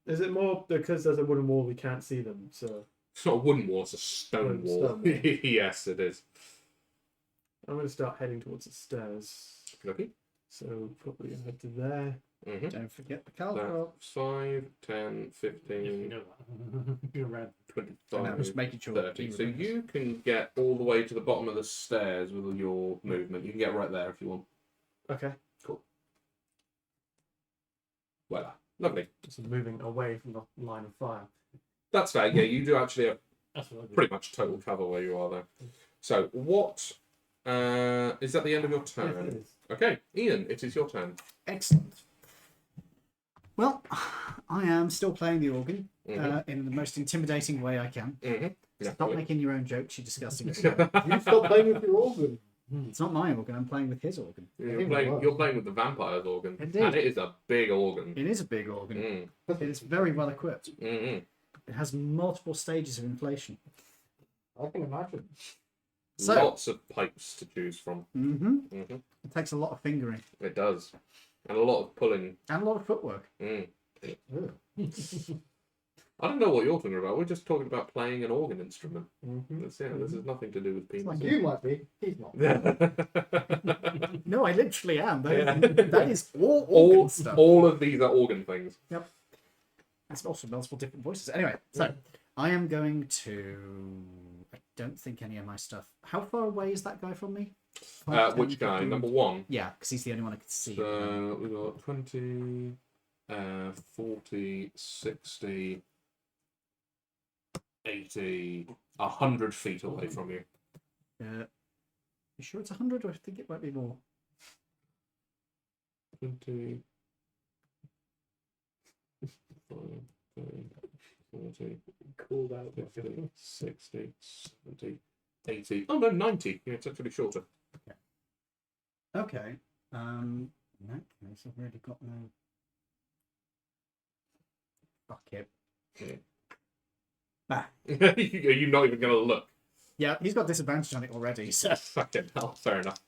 Is it more because there's a wooden wall we can't see them? So It's not a wooden wall, it's a stone Stone wall. wall. Yes, it is. I'm going to start heading towards the stairs. Okay. So probably gonna head to there. Mm-hmm. Don't forget the Calcro. That's 5, 10, Yes, you 15, know that. You're around. And I was 25, making sure. 30. he So remembers. you can get all the way to the bottom of the stairs with your movement. You can get right there if you want. Okay. Voila. Lovely. So moving away from the line of fire. That's fair. Yeah, you do actually have That's what I do. pretty much total cover where you are there. So what... is that the end of your turn? Yes, it is. Okay, Ian, it is your turn. Excellent. Well, I am still playing the organ Mm-hmm. in the most intimidating way I can. Mm-hmm. Stop making your own jokes, you disgusting. You stop playing with your organ. It's not my organ, I'm playing with his organ. You're playing with the vampire's organ. Indeed. And it is a big organ. It is a big organ. Mm. It is very well equipped. Mm-hmm. It has multiple stages of inflation. I can imagine. So, Lots of pipes to choose from. it Mm-hmm. takes a lot of fingering It does. And a lot of pulling. and a lot of footwork. Mm. Ugh. I don't know what you're talking about. We're just talking about playing an organ instrument. Mhm. This has nothing to do with penis. You might be. He's not. No, I literally am. That, Yeah. that is all organ all, stuff. all of these are organ things. It's also multiple different voices. Anyway, so I am going to. I don't think any of my stuff. How far away is that guy from me? 5, 10, Which guy? 15? Number 1. Yeah, because he's the only one I can see. So we've got 20, 40, 60, 80, 100 feet away from you. You sure it's 100, or I think it might be more? 20, 30, 40, Called out. 50, 60, 70, 80. Oh no, 90. Yeah, it's actually shorter. Okay. In that case, I've already got no. Fuck it. Yeah. Bah. Are you not even going to look? Yeah, he's got disadvantage on it already. So Fucking hell, fair enough.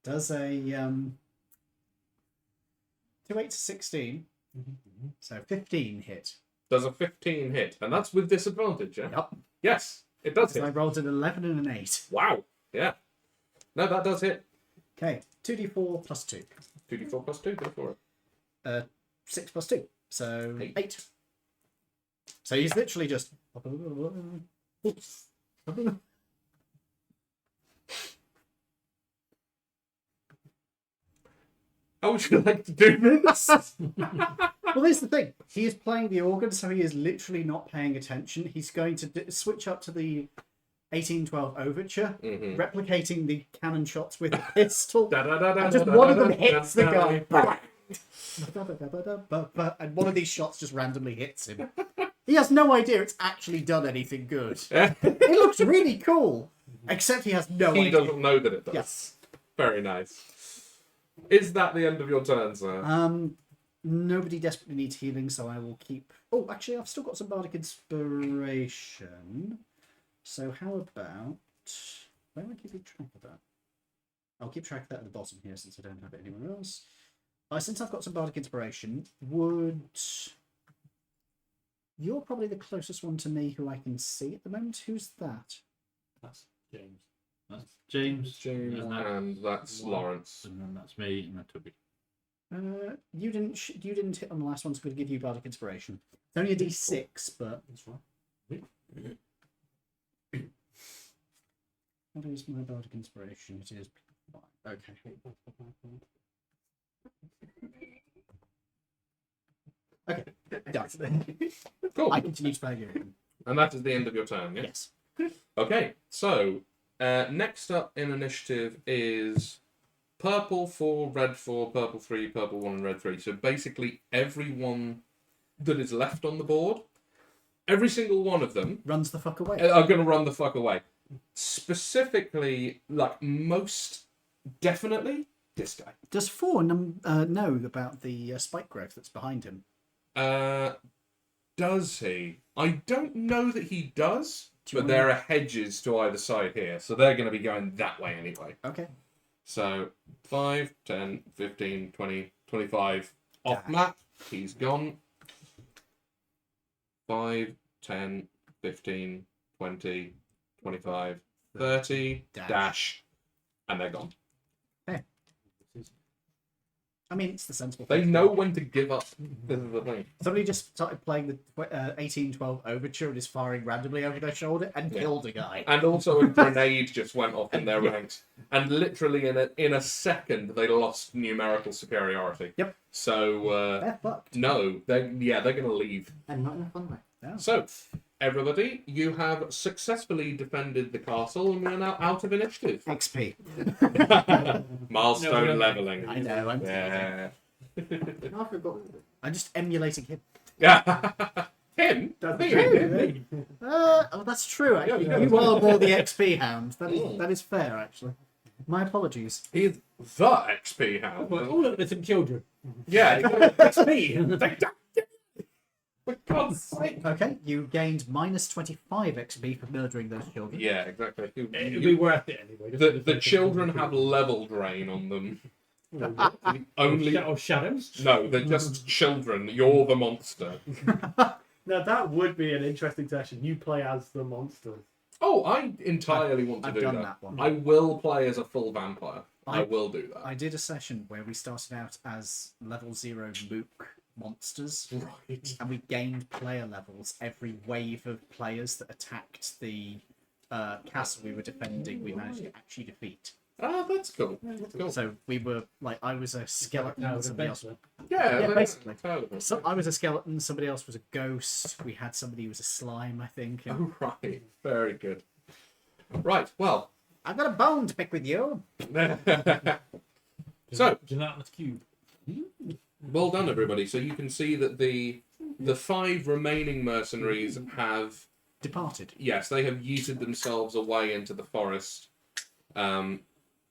does a 2, 8 to 16. So 15 hit. Does a 15 hit? And that's with disadvantage, yeah? Yep. Yes, it does So I hit. rolled an 11 and an 8. Wow. Yeah. No, that does hit. Okay, 2d4 plus 2. 2d4 plus 2, go for it. 6 plus 2. So Eight. 8. So he's literally just. How would you like to do this? Well, there's the thing. He is playing the organ, so he is literally not paying attention. He's going to switch up to the 1812 Overture, Mhm. replicating the cannon shots with a pistol. Da-da-da-da, And just one of them da-da-da-da, hits the guy. da-da-da. And one of these shots just randomly hits him. He has no idea it's actually done anything good. It looks really cool. Except he has no He idea. doesn't know that it does. Yes. Very nice. Is that the end of your turn, sir? Nobody desperately needs healing, so I will keep... Oh, actually, I've still got some Bardic Inspiration. So how about... Where am I keeping track of that? I'll keep track of that at the bottom here, since I don't have it anywhere else. Since I've got some Bardic Inspiration, would... You're probably the closest one to me who I can see at the moment. Who's that? That's James. That's James. James, and that's Lawrence. And then that's me, and that Toby. You didn't hit on the last one, so I'm going to give you Bardic Inspiration. It's only a D6, but... That's right. What is my Bardic Inspiration? It is... Okay. Okay, done. Cool. I continue to play you. And that is the end of your turn, yeah? Yes. Okay, so next up in initiative is purple 4, red 4, purple 3, purple 1, and red 3. So basically everyone that is left on the board, every single one of them Runs the fuck away. are going to run the fuck away. Specifically, like most definitely, this guy. Does 4 know about the spike growth that's behind him? Does he? I don't know that he does, Do you but wanna- there are hedges to either side here, so they're going to be going that way anyway. Okay. So 5, 10, 15, 20, 25 off Dash. map. He's gone. 5, 10, 15, 20, 25, 30, Dash. and they're gone. I mean, it's the sensible They thing. know when to give up. This is the thing. Somebody just started playing the 1812 Overture and is firing randomly over their shoulder and Yeah. killed a guy. And also a grenade just went off in their ranks. And literally in a second, they lost numerical superiority. Yep. So, They're fucked. no, they're going to leave. And not in a fun way. Yeah. So, everybody, you have successfully defended the castle and we're now out of initiative. XP. Milestone No, leveling. I know. Yeah. I forgot. I'm just emulating him. Him? That's Me? true. Oh, that's true. Actually, Yeah, you are more the XP hound. That is fair. Actually, my apologies. He's the XP hound. Well, all of them children. Yeah. That's me. For God's sake. Okay, you gained minus 25 XP for murdering those children. Yeah, exactly. It'd be worth it anyway. just for The children have level drain on them. Only shadows. no, they're just children. You're the monster. Now that would be an interesting session. You play as the monster. Oh, I entirely want to I've do done that. that one. I will play as a full vampire. I I- will do that. I did a session where we started out as level 0 Mook monsters, Right. and we gained player levels every wave of players that attacked the castle we were defending. We managed to actually defeat. Ah, that's cool. That's cool. So we were like, I was a skeleton, No, and somebody else. Yeah, Yeah, that's basically. totally. So I was a skeleton. Somebody else was a ghost. We had somebody who was a slime, I think. and Oh, right. Very good. Right. Well. I've got a bone to pick with you. So, Gelatinous cube. well done, everybody. So you can see that the 5 remaining mercenaries have, Departed. yes, they have yeeted themselves away into the forest,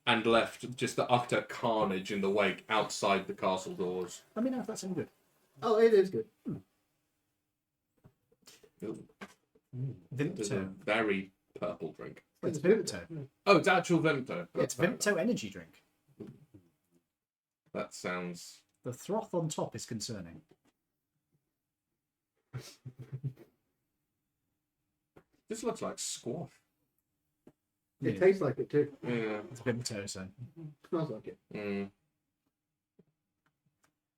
and left just the utter carnage in the wake outside the castle doors. Let me know if that's any good. Oh, it is good. It's a Vimto. very purple drink. It's Vimto. Oh, it's actual Vimto. It's Vimto energy drink. That sounds. The froth on top is concerning. This looks like squash. It Yeah. tastes like it too. Yeah. It's Vimto, so. Smells like it. Mm.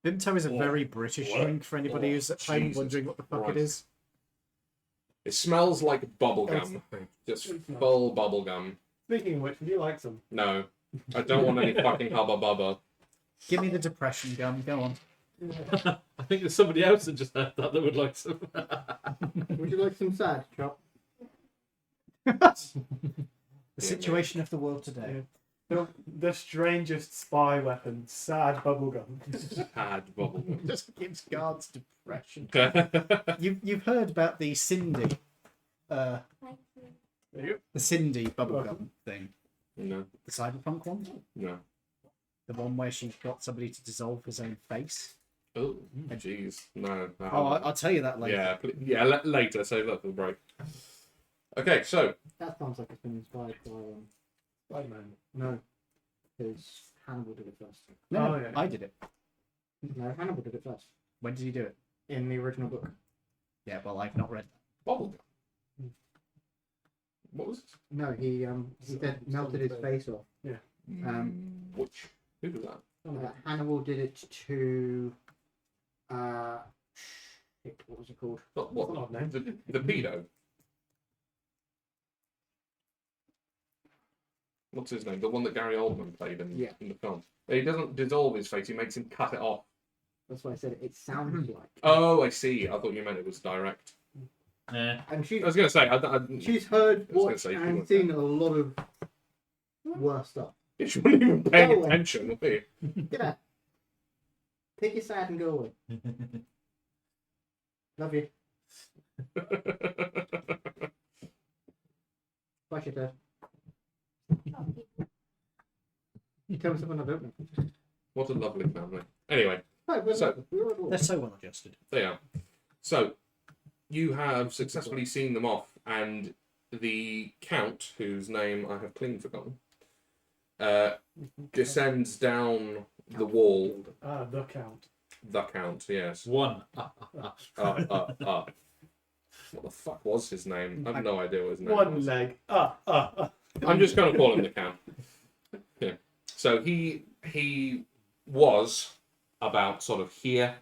Vimto is a Oh, very British what? drink for anybody Oh, who's at home Jesus wondering what the fuck Christ. it is. It smells like bubblegum. Just full bubblegum. Speaking of which, would you like some? No. I don't want any fucking hubba bubba. Give me the depression gum. Go on. I think there's somebody else that just had that would like some. Would you like some sad chop? The situation of the world today. The strangest spy weapon, sad bubblegum. Had bubble. Just gives guards depression. gum. You've heard about the Cindy, There you the Cindy bubblegum thing, No, the cyberpunk one, no. the one where she got somebody to dissolve his own face. Oh, jeez. No. I Oh, haven't. I'll tell you that later. Yeah, later. Save that for the break. Okay, so That sounds like it's been inspired by Spider-Man. no, because Hannibal did it first. No, Oh, yeah. I did it. No, Hannibal did it first When did you do it? in the original book. Yeah, well, I've not read that. bubblegum. What was it? No, he said melted his face off. Which? Who did that? Hannibal did it to shit, what was it called? What? That's an odd name. The pedo. What's his name? The one that Gary Oldman played in the film. He doesn't dissolve his face. He makes him cut it off. That's what I said. It sounds like. Oh, I see. I thought you meant it was direct. Yeah. And I was going to say. she's heard, I was gonna watched, say, she and was seen a lot of worse stuff. She wasn't even paying Go away. attention. Was Get out. Take your side and go away. Love you. he? Brush your teeth. Tell me something I don't know. What a lovely family. Anyway, Right, we're So- we're all- They're so well adjusted. they are. So, you have successfully seen them off, and the Count, whose name I have clean forgotten, descends down the wall. The Count. The Count, yes. One. What the fuck was his name? I have no idea what his name One was. leg. I'm just going to call him the Count. Yeah. So he was about sort of here,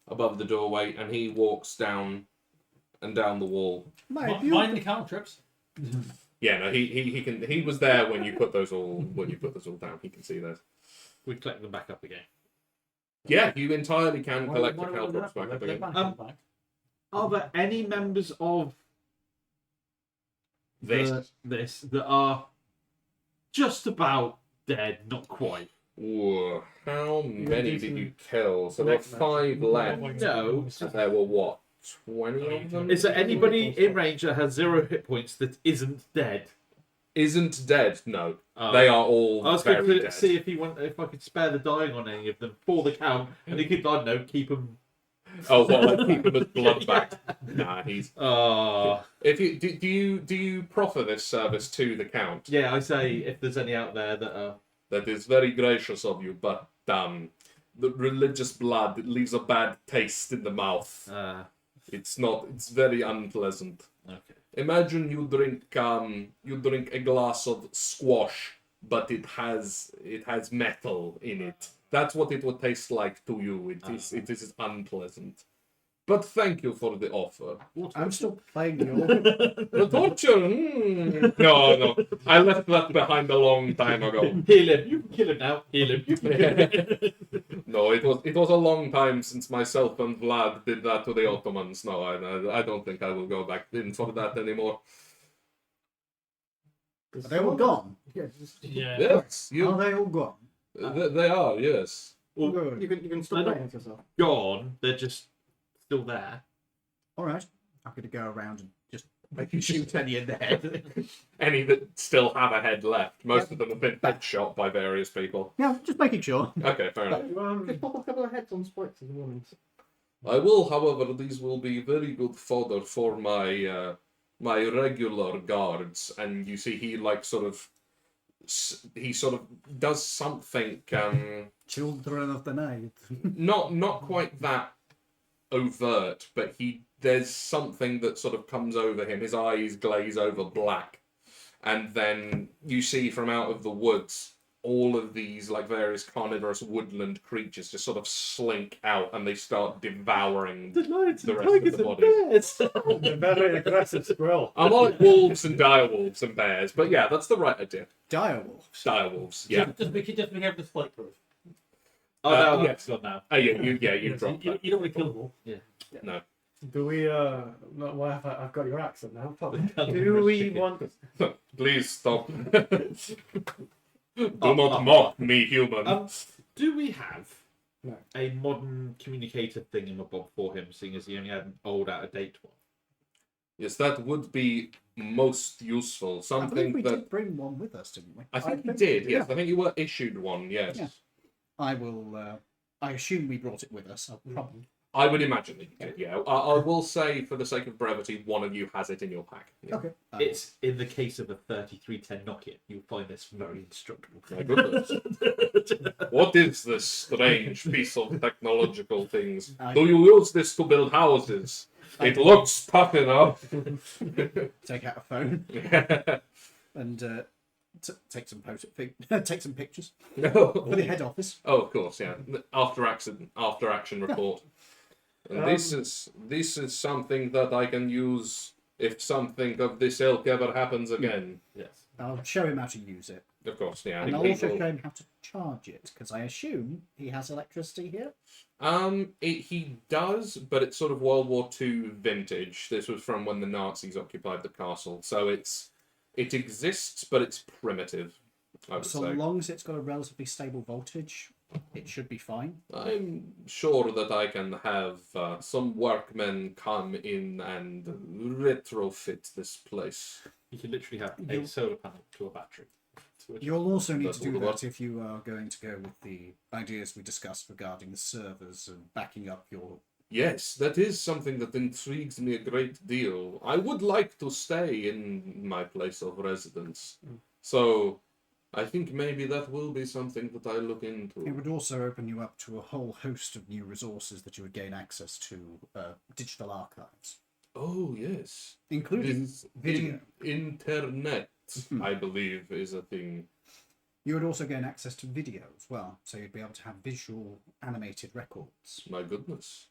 above the doorway, and he walks down and down the wall. Mind the cantrips. Yeah, no, he was there when you put those all down. He can see those. We collect them back up again. Yeah, you entirely can Why- collect why the don't we do caltrops that? back up They're again. back. Are there any members of This. this that are just about dead, not quite? Ooh, how many did you kill? So there were Next match. 5 left. No. And there were what? 20 of them? Is there anybody in range that has 0 hit points that isn't dead? Isn't dead? No. Oh. They are all I was very going to dead. see if I could spare the dying on any of them for the count, and he could, I don't know, keep them. Oh, well, like keep him as blood back. Nah, he's. Oh, If you do you proffer this service to the Count? yeah. I say if there's any out there that are. That is very gracious of you, but the religious blood leaves a bad taste in the mouth. It's not. It's very unpleasant. Okay. Imagine you drink a glass of squash, but it has metal in it. That's what it would taste like to you. It is unpleasant. But thank you for the offer. I'm still playing your. The torture. No. I left that behind a long time ago. Heal him. You can kill him now. Heal him. You can kill him. No, it was a long time since myself and Vlad did that to the Ottomans. No, I don't think I will go back in for that anymore. Are they all gone? Yeah, Yeah. Yes, Are they all gone? they are. Yes. Well, you can stop They're not- writing to yourself. gone. They're just still there. All right. I'm going to go around and just Make you shoot any in the head. Any that still have a head left. Most of them have been headshot by various people. yeah, just making sure. Okay, fair enough. Just pop a couple of heads on spikes as warnings. I will, however, these will be very good fodder for my my regular guards. And you see, he sort of does something. Children of the night. Not quite that overt, but there's something that sort of comes over him. His eyes glaze over black, and then you see from out of the woods all of these various carnivorous woodland creatures just sort of slink out, and they start devouring The lions the and rest of tigers the and bodies. bears. The very aggressive squirrel. I'm like wolves and direwolves and bears, but yeah, that's the right idea. Direwolves. Direwolves, yeah. Just make everything spike proof. Oh no, yeah. that's gone now. Oh yeah, you dropped You that. don't want to kill them all. No. Do we? No, why have I've got your accent now. The Do we chicken. want? Please stop. Do not mock me, human. Do we have No. a modern communicator thingamabob for him, seeing as he only had an old, out-of-date one? Yes, that would be most useful. I believe Something we that did bring one with us, didn't we? I think you think did. we Yes, did. I think you were issued one. Yes, Yeah. I will. I assume we brought it with us. I'll probably. I would imagine that you did. Yeah, I will say for the sake of brevity, one of you has it in your pack. Yeah. Okay. It's in the case of a 3310 Nokia. You'll find this very instructable. My goodness. What is this strange piece of technological things? Do you use this to build houses? It looks tough enough. Take out a phone and take some take some pictures for the head office. Oh, of course, yeah. After action report. And this is something that I can use if something of this ilk ever happens again. Yes. I'll show him how to use it, Of course, yeah. and I'll he also will- show him how to charge it because I assume he has electricity here. He does, but it's sort of World War II vintage. This was from when the Nazis occupied the castle, so it exists, but it's primitive. I would So say. long as it's got a relatively stable voltage, it should be fine. I'm sure that I can have some workmen come in and retrofit this place. You can literally have a solar panel to a battery. You'll also need That's to do all the that work. if you are going to go with the ideas we discussed regarding the servers and backing up your. Yes, that is something that intrigues me a great deal. I would like to stay in my place of residence. So I think maybe that will be something that I look into. It would also open you up to a whole host of new resources that you would gain access to, digital archives, Oh, yes. including This video. internet, I believe, is a thing. You would also gain access to video as well, so you'd be able to have visual animated records. My goodness.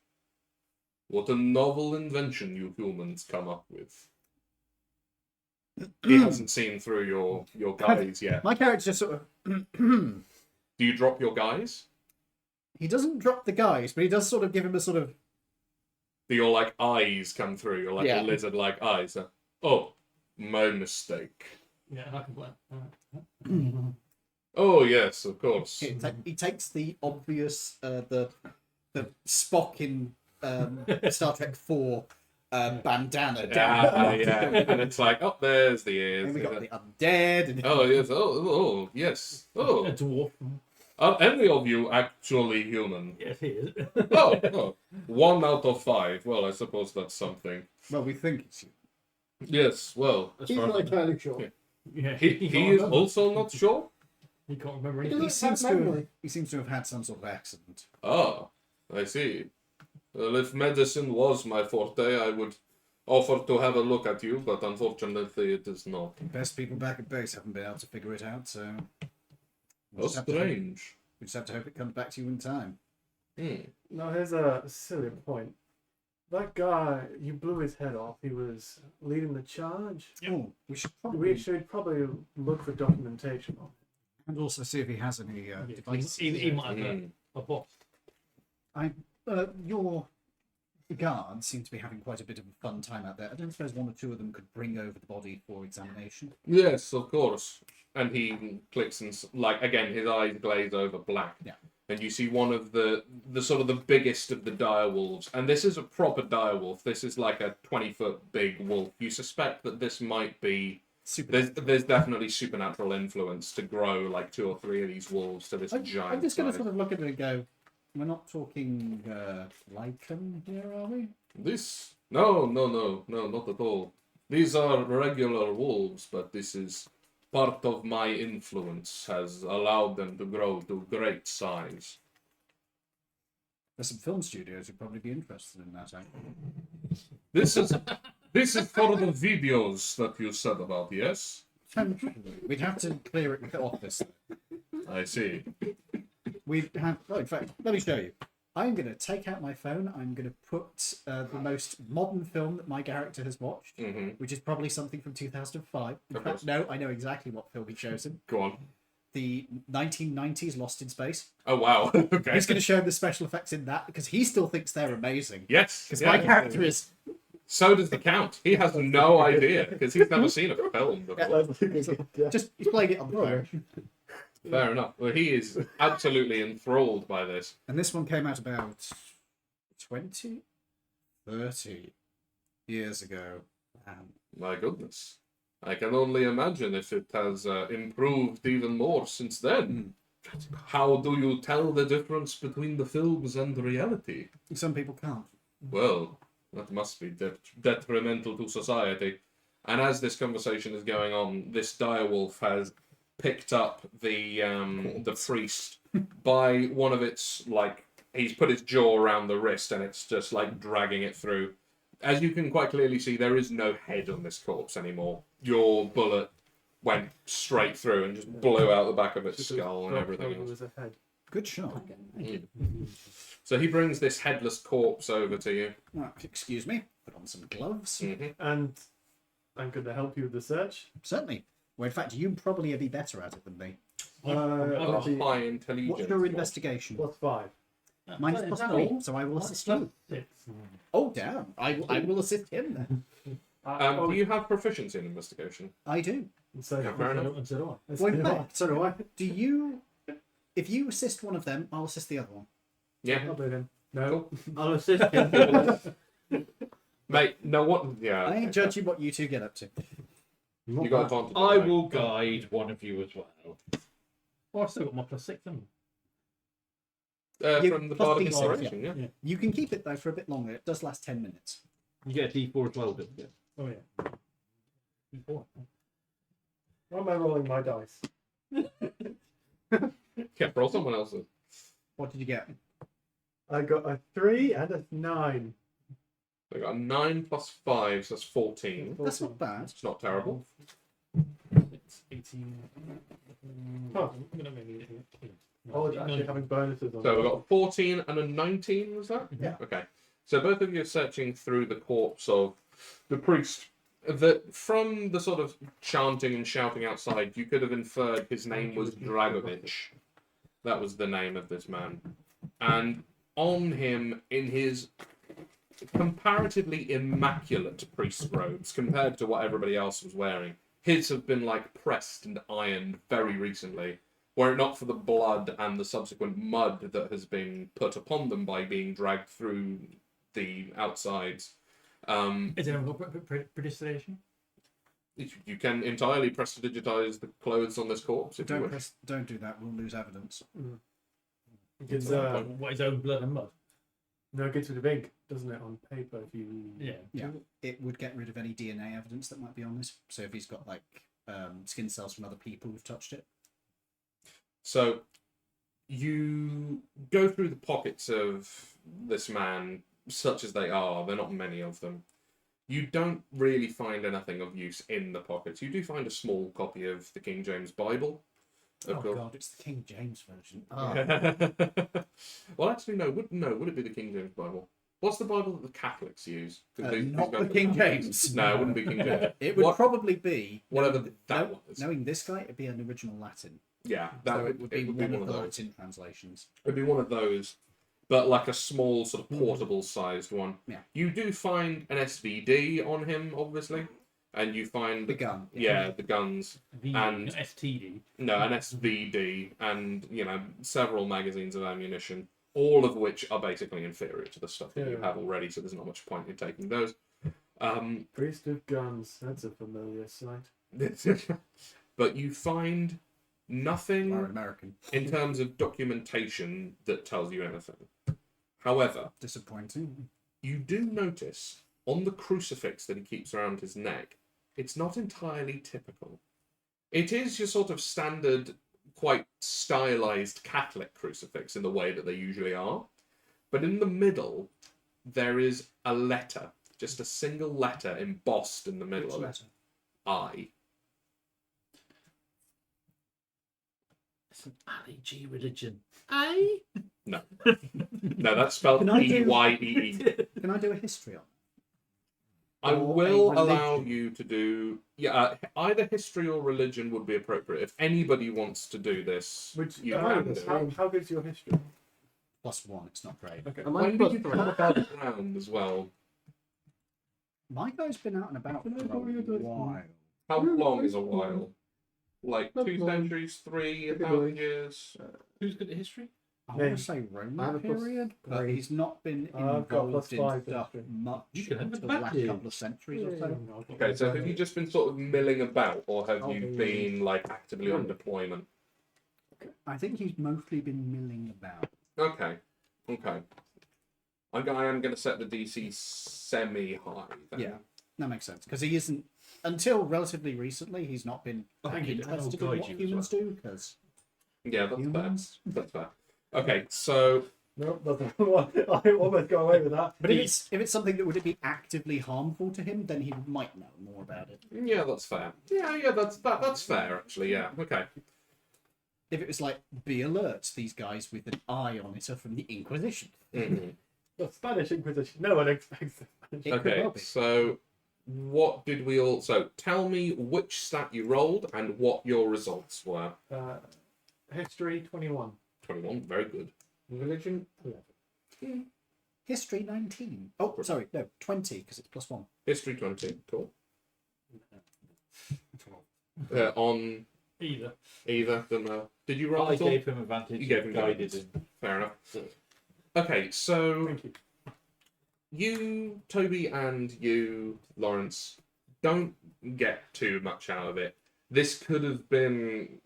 What a novel invention you humans come up with. He hasn't seen through your guys yet. My character just sort of. Do you drop your guys? He doesn't drop the guys, but he does sort of give him a sort of. Do your like eyes come through? Your like Yeah. lizard like eyes. Oh, my mistake. Yeah, I can play. Oh yes, of course. He takes the obvious, the Spock in Star Trek 4 bandana down. Yeah. And it's like, oh, there's the ears. And we got the undead. And Oh yes. Oh yes. A Oh, dwarf. are any of you actually human? Yes, he is. Oh, 1 out of 5. Well, I suppose that's something. well, we think it's you. Yes. Well, As He's far not as entirely sure. yeah, he can't is remember. also not sure. He can't remember He anything. doesn't- He seems to have had some sort of accident. Ah, I see. Well, if medicine was my forte, I would offer to have a look at you, but unfortunately it is not. Best people back at base haven't been able to figure it out, so How strange. we just have to hope it comes back to you in time. No, here's a silly point. That guy, you blew his head off. He was leading the charge. Oh, we should We probably should probably look for documentation on it. and also see if he has any Yeah, devices. he might have Hmm. a boss. Your guards seem to be having quite a bit of a fun time out there. I don't suppose one or two of them could bring over the body for examination. Yes, of course. And he clicks and like again, his eyes glaze over black. Yeah. And you see one of the sort of the biggest of the dire wolves, and this is a proper dire wolf. This is like a 20-foot big wolf. You suspect that this might be Super. there's definitely supernatural influence to grow like 2 or 3 of these wolves to this giant. I'm just going to size. sort of look at it and go, we're not talking lichen here, are we? This no, not at all. These are regular wolves, but this is part of my influence has allowed them to grow to great size. There's some film studios who'd probably be interested in that. This is for the videos that you said about, yes? We'd have to clear it with the office. I see. We'd have. Oh, in fact, let me show you. I'm going to take out my phone. I'm going to put the most modern film that my character has watched, Mm-hmm. which is probably something from 2005. In Of fact, course. no, I know exactly what film he chose him. Go on. the 1990s Lost in Space. Oh wow. Okay. He's going to show the special effects in that because he still thinks they're amazing. Yes. Because yeah. my character is. So does the Count. He has no idea because he's never seen a film before. Just he's playing it on the phone. Fair enough. Well, he is absolutely enthralled by this. And this one came out about 20, 30 years ago. My goodness. I can only imagine if it has improved even more since then. How do you tell the difference between the films and reality? Some people can't. Well, that must be detrimental to society. And as this conversation is going on, this direwolf has picked up the priest by one of its, like, he's put his jaw around the wrist and it's just like dragging it through. As you can quite clearly see, there is no head on this corpse anymore. Your bullet went straight through and just blew out the back of its skull and everything else. Good shot. So he brings this headless corpse over to you. Excuse me. Put on some gloves. And I'm going to help you with the search. Certainly. Well, in fact, you'd probably be better at it than me. Got a high intelligence. What's your investigation? Plus 5. Mine is plus 3, so I will assist you. 6. Oh, damn. I will assist him then. Do you have proficiency in investigation? I do. So, Yeah, fair enough. And so do I. Well, in fact, so do I. Do you... If you assist one of them, I'll assist the other one. Yeah. I'll do him. No. I'll assist him. Mate, no what? Yeah. I ain't judging what you two get up to. You got advantage. I will guide one of you as well. Oh, I've still got my plus 6, haven't You- From the plus Bardic D6, Inspiration, yeah. I? Yeah. You can keep it, though, for a bit longer. It does last 10 minutes. You get a D4 as well, don't you? Oh, yeah. D4. Why am I rolling my dice? Yeah, roll someone else's. What did you get? I got a 3 and a 9. So I got a 9 plus 5, so that's 14. That's not bad. It's not terrible. It's 18. Huh. I'm going to maybe... Oh, it's actually having bonuses on So we've it. got a 14 and a 19, was that? Yeah. Okay. So both of you are searching through the corpse of the priest. That from the sort of chanting and shouting outside, you could have inferred his name was Dragovich. That was the name of this man. And on him, in his comparatively immaculate priest robes, compared to what everybody else was wearing, his have been like pressed and ironed very recently. Were it not for the blood and the subsequent mud that has been put upon them by being dragged through the outsides. Is it a predestination? You can entirely prestidigitize the clothes on this corpse if you wish. Don't do that. We'll lose evidence. It's, What, his own blood and mud? no, it gets rid of ink, doesn't it, on paper if you... Yeah. Yeah. It would get rid of any DNA evidence that might be on this. So if he's got, like, skin cells from other people who've touched it. So you go through the pockets of this man, such as they are. There are not many of them. You don't really find anything of use in the pockets. You do find a small copy of the King James Bible. Oh, Of course. God, it's the King James version. Oh. Well, actually, no. Would it be the King James Bible? What's the Bible that the Catholics use? 'Cause these Not guys the are King Catholics. James. No, it wouldn't be King James. It would What- probably be... whatever that was. Knowing this guy, it'd be an original Latin. Yeah, So it would be one of the Latin translations. It'd be one of those, but like a small sort of portable-sized one. Yeah. You do find an SVD on him, obviously, and you find The gun. yeah, the guns. The And- STD. No, an SVD, and several magazines of ammunition, all of which are basically inferior to the stuff that you Yeah. have already. So there's not much point in taking those. Priest of Guns, that's a familiar sight. But you find nothing Are American. in terms of documentation that tells you anything. However, Disappointing. you do notice on the crucifix that he keeps around his neck, it's not entirely typical. It is your sort of standard, quite stylized Catholic crucifix in the way that they usually are. But in the middle, there is a letter, just a single letter embossed in the middle Which of letter? it. I. It's an Ali G religion. I? No. No, that's spelled Can I do- E-Y-E-E. Can I do a history on I Or will a allow religion. you to do either history or religion would be appropriate. If anybody wants to do this, Which you I can do know it. how good's your history? +1. It's not great. Okay. Am I When did plus you three? come about around as well? My guy's been out and about for Can I a borrow your dice? while. How long is a while? Like Not 2 long. centuries, 3, Could be 1,000 long. years? Who's good at history? I Me. want to say I have Roman a period, but +3. he's not been I've got involved in +5 stuff history. much You can have until the last advantage. couple of centuries or so. Okay, so have you just been sort of milling about, or have Oh, you yeah. been like actively on Really? deployment? I think he's mostly been milling about. Okay, okay. I am going to set the DC semi-high then. Yeah. That makes sense because he isn't until relatively recently. He's not been I think interested it'll in guide what you as humans do because Yeah, that's fair. humans. That's fair. Okay, so Nope, doesn't. I almost got away with that. But if it's something that would be actively harmful to him, then he might know more about it. yeah, that's fair. Yeah, that's fair actually. Yeah, okay. If it was like, be alert, these guys with an eye on it are from the Inquisition. Mhm. The Spanish Inquisition. No one expects the Spanish. It could Okay, well be. so what did we all? So tell me which stat you rolled and what your results were. History 21. 21, very good. Religion 11. History 19. Oh, sorry, no, 20 because it's +1. History 20, cool. 12. On Either. either, don't know. Did you roll I at all? gave him advantage. You gave him guided guidance. him. Fair enough. Okay, so Thank you. you, Toby, and you, Lawrence, don't get too much out of it. This could have been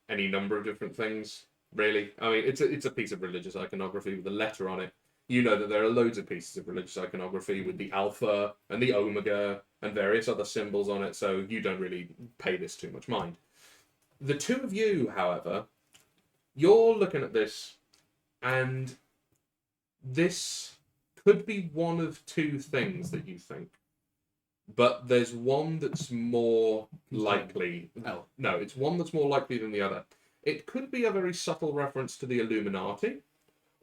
any number of different things, really. I mean, it's a piece of religious iconography with a letter on it. You know that there are loads of pieces of religious iconography with the alpha and the omega and various other symbols on it, so you don't really pay this too much mind. The two of you, however, you're looking at this, and this could be one of two things that you think. But there's one that's more likely. Oh. No, it's one that's more likely than the other. It could be a very subtle reference to the Illuminati,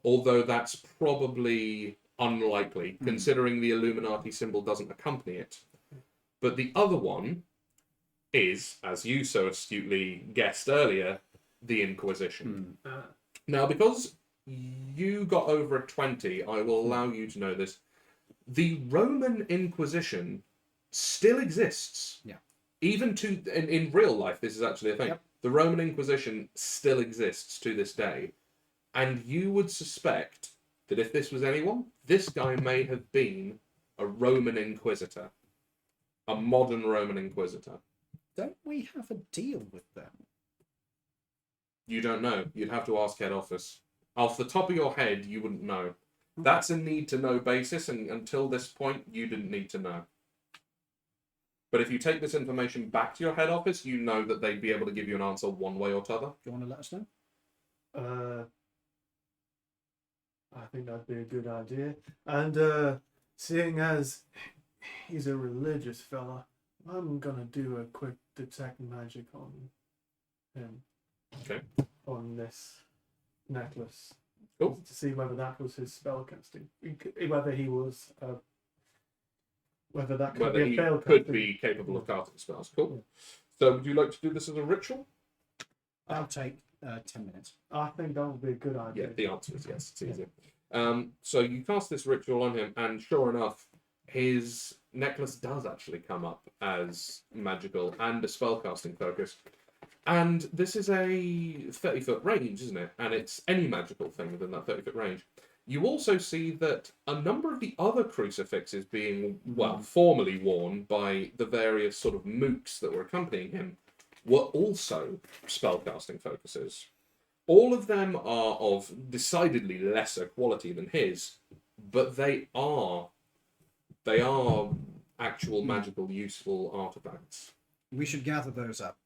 although that's probably unlikely, considering the Illuminati symbol doesn't accompany it. But the other one is, as you so astutely guessed earlier, the Inquisition. Now, because you got over a 20, I will allow you to know this. The Roman Inquisition still exists. Yeah. Even in real life, this is actually a thing. Yep. The Roman Inquisition still exists to this day. And you would suspect that if this was anyone, this guy may have been a Roman Inquisitor. A modern Roman Inquisitor. Don't we have a deal with them? You don't know. You'd have to ask head office. Off the top of your head, you wouldn't know. That's a need-to-know basis, and until this point, you didn't need to know. But if you take this information back to your head office, you know that they'd be able to give you an answer one way or t'other. Do you want to let us know? I think that'd be a good idea. And seeing as he's a religious fella, I'm gonna do a quick detect magic on him. Okay. On this necklace. Cool. To see whether that was his spell casting. Whether he was whether that could Whether be he a failed could casting. be capable of casting spells. Cool. So would you like to do this as a ritual? I'll take 10 minutes. I think that would be a good idea. Yeah, the answer is yes. It's easier. So you cast this ritual on him, and sure enough, his necklace does actually come up as magical and a spellcasting focus. And this is a 30-foot range, isn't it? And it's any magical thing within that 30-foot range. You also see that a number of the other crucifixes being, well, formerly worn by the various sort of mooks that were accompanying him were also spellcasting focuses. All of them are of decidedly lesser quality than his, but they are actual magical, useful artifacts. We should gather those up.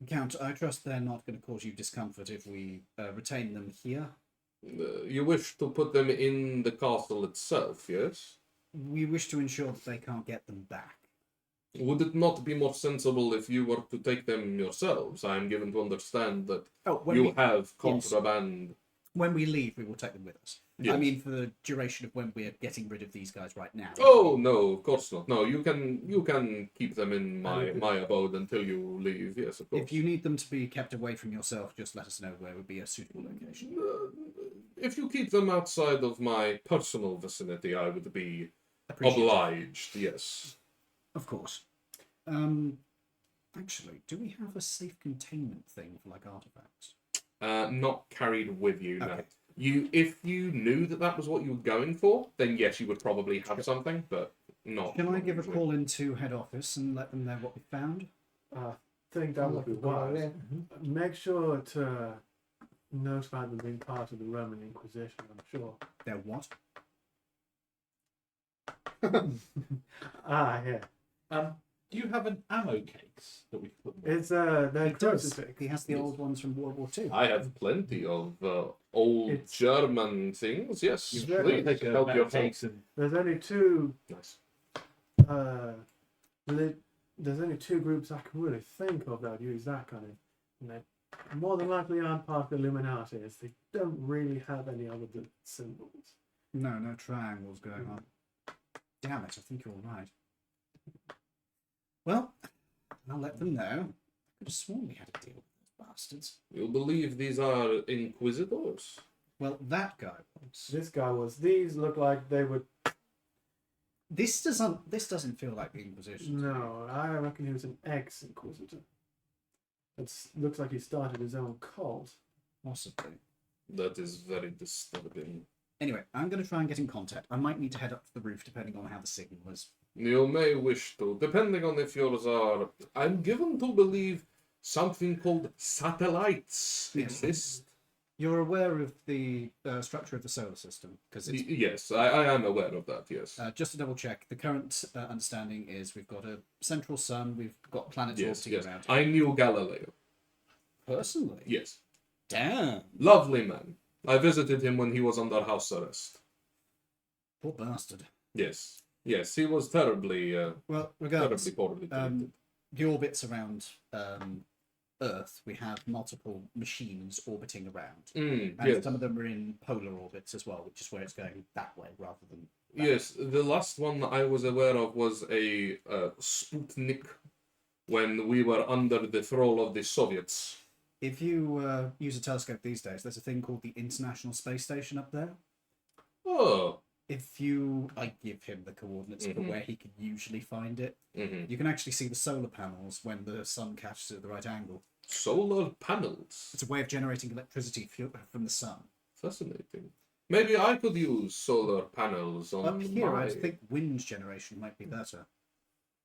Count, I trust they're not going to cause you discomfort if we retain them here. You wish to put them in the castle itself, yes? We wish to ensure that they can't get them back. Would it not be more sensible if you were to take them yourselves? I am given to understand that Oh, you have contraband. When we leave, we will take them with us. Yes. I mean, for the duration of when we're getting rid of these guys right now. Oh no, of course not. No, you can keep them in my abode until you leave. Yes, of course. If you need them to be kept away from yourself, just let us know where would be a suitable location. If you keep them outside of my personal vicinity, I would be Appreciate it. obliged. Yes. Of course. Actually, do we have a safe containment thing for like artifacts? Not carried with you. No. Okay. If you knew that was what you were going for, then yes, you would probably have something, but not. Can I not give a usually. call into head office and let them know what we found? I think that would be wise. Make sure to notify them being part of the Roman Inquisition, I'm sure. They're what? Yeah. Do you have an ammo case that we can put them in? It's they're He does. crucifix. He has the old ones from World War II. I have plenty of old It's- German things. Yes, You Yeah, please take a help metal yourself. case and There's only two Nice. there's only two groups I can really think of that would use that kind of, and they more than likely aren't part of the Illuminati, as they don't really have any other symbols. No triangles going on. Damn it, I think you're right. Well, I'll let them know. I could have sworn we had a deal with those bastards. You believe these are inquisitors? Well, that guy was. This guy was. These look like they would. This doesn't feel like the Inquisition. No, I reckon he was an ex-inquisitor. It looks like he started his own cult. Possibly. That is very disturbing. Anyway, I'm going to try and get in contact. I might need to head up to the roof depending on how the signal is. You may wish to, depending on if yours are. I'm given to believe something called satellites Yes. exist. You're aware of the structure of the solar system? Because it's Yes, I am aware of that, yes. just to double check, the current understanding is we've got a central sun, we've got planets Yes, orbiting yes. around. I knew Galileo. Personally? Yes. Damn. Lovely man. I visited him when he was under house arrest. Poor bastard. Yes. Yes, he was terribly, Well, regardless, terribly poorly treated. the orbits around Earth, we have multiple machines orbiting around. And Yes. some of them are in polar orbits as well, which is where it's going that way rather than that. Yes, the last one I was aware of was a Sputnik when we were under the thrall of the Soviets. If you use a telescope these days, there's a thing called the International Space Station up there. Oh. I give him the coordinates for where he can usually find it. Mm-hmm. You can actually see the solar panels when the sun catches it at the right angle. Solar panels. It's a way of generating electricity from the sun. Fascinating. Maybe I could use solar panels on Up here, my... I think wind generation might be better.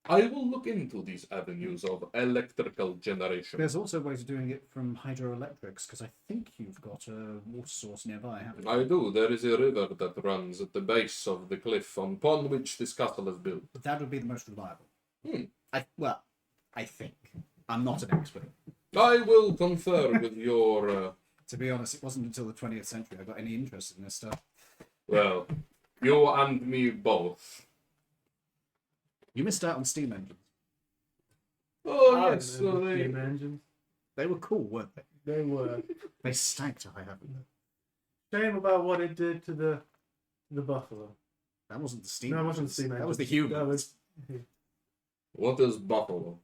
I will look into these avenues of electrical generation. There's also ways of doing it from hydroelectrics, because I think you've got a water source nearby, haven't you? I do. There is a river that runs at the base of the cliff upon which this castle is built. That would be the most reliable. Hmm. I think. I'm not an expert. I will confer with your... To be honest, it wasn't until the 20th century I got any interest in this stuff. Well, you and me both. You missed out on steam engines. Oh, I yes. remember So they... steam engines. They were cool, weren't they? They were. They stank to high heaven. Shame about what it did to the buffalo. That wasn't the steam No, it engines. wasn't steam That was the engines. human. That was. What is buffalo?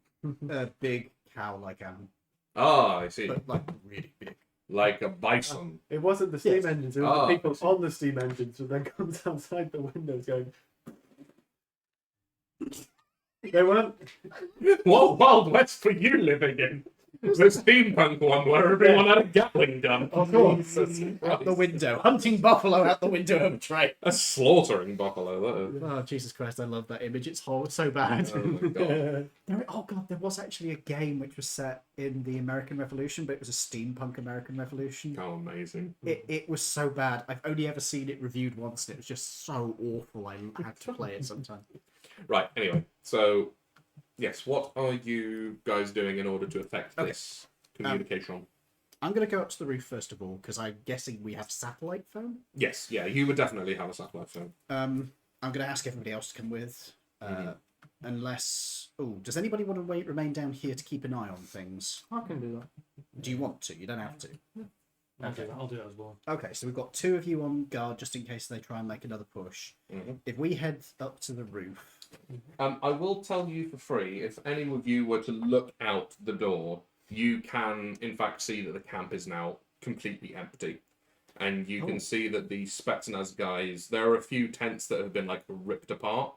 A big cow-like animal, Ah, I see. but like really big. Like a bison. It wasn't the steam Yes. engines. It was Ah, the people I see. on the steam engines who then comes outside the windows going. They weren't. What Wild West were you living in? The steampunk one where everyone had a Gatling gun. Of course. Out the window, hunting buffalo out the window of a train. That's slaughtering buffalo, that is. Oh Jesus Christ! I love that image. It's so bad. Oh my god. Oh god, there was actually a game which was set in the American Revolution, but it was a steampunk American Revolution. How amazing. It was so bad. I've only ever seen it reviewed once, and it was just so awful. I had to play it sometime. Right, anyway, so, yes, what are you guys doing in order to affect Okay. this communication? I'm going to go up to the roof first of all, because I'm guessing we have satellite phone. Yes, yeah, you would definitely have a satellite phone. I'm going to ask everybody else to come with, unless... Oh, does anybody want to remain down here to keep an eye on things? I can do that. Do you want to? You don't have to. I'll do that as well. Okay, so we've got 2 of you on guard just in case they try and make another push. Mhm. If we head up to the roof, I will tell you for free, if any of you were to look out the door, you can in fact see that the camp is now completely empty. And you can see that the Spetsnaz guys, there are a few tents that have been like ripped apart.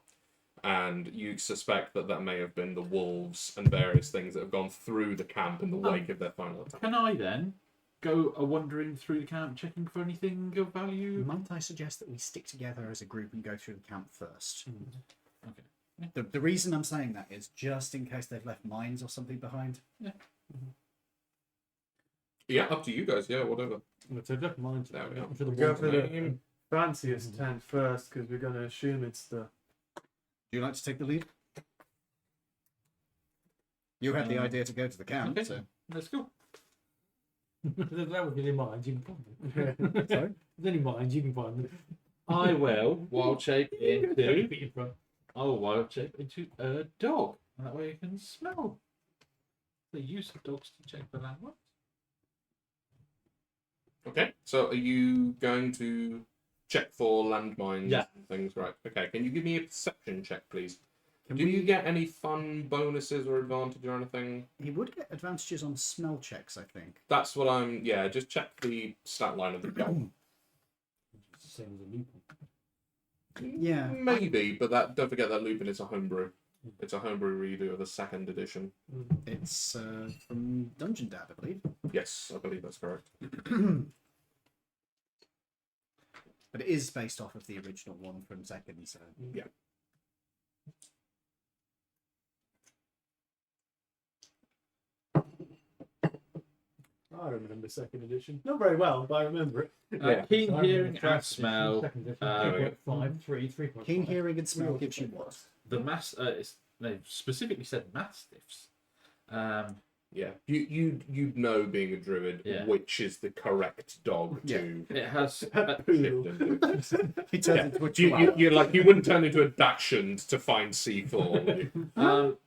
And you suspect that that may have been the wolves and various things that have gone through the camp in the wake of their final attack. Can I then go wandering through the camp, checking for anything of value? might I suggest that we stick together as a group and go through the camp first? Okay. The reason I'm saying that is just in case they've left mines or something behind. Yeah, up to you guys. Yeah, whatever. So never mind. There we go. I'm sure the Go wolves for are- the fanciest tent first, because we're going to assume it's the. Do you like to take the lead? You had the idea to go to the camp, Okay. so. Let's go. That would be in mind. You can find them. Sorry? With any mind, you can find them. I will wild shape into. Feet in front. I will wild shape into a dog, and that way you can smell the use of dogs to check for landmarks. Okay, so are you going to check for landmines Yeah. and things? Right, okay. Can you give me a perception check, please? Can Do we... you get any fun bonuses or advantage or anything? He would get advantages on smell checks, I think. That's what I'm... Yeah, just check the stat line of the dog. It's the same as a lupin. Yeah. Maybe, but that don't forget that Lupin is a homebrew. It's a homebrew redo of the 2nd edition. It's from Dungeon Dad, I believe. Yes, I believe that's correct. But it is based off of the original one from 2nd, so. Yeah. I remember 2nd edition. Not very well, but I remember it. Keen So I hearing remember and first edition, smell. second edition, there we go. 3.5, 3.5. Keen hearing and smell gives you what? The they specifically said mastiffs. Yeah, you'd know being a druid Yeah. which is the correct dog Yeah. to It has. shift into. He turns Yeah. into a You chihuahua. like you wouldn't turn into a dachshund to find C4. would you?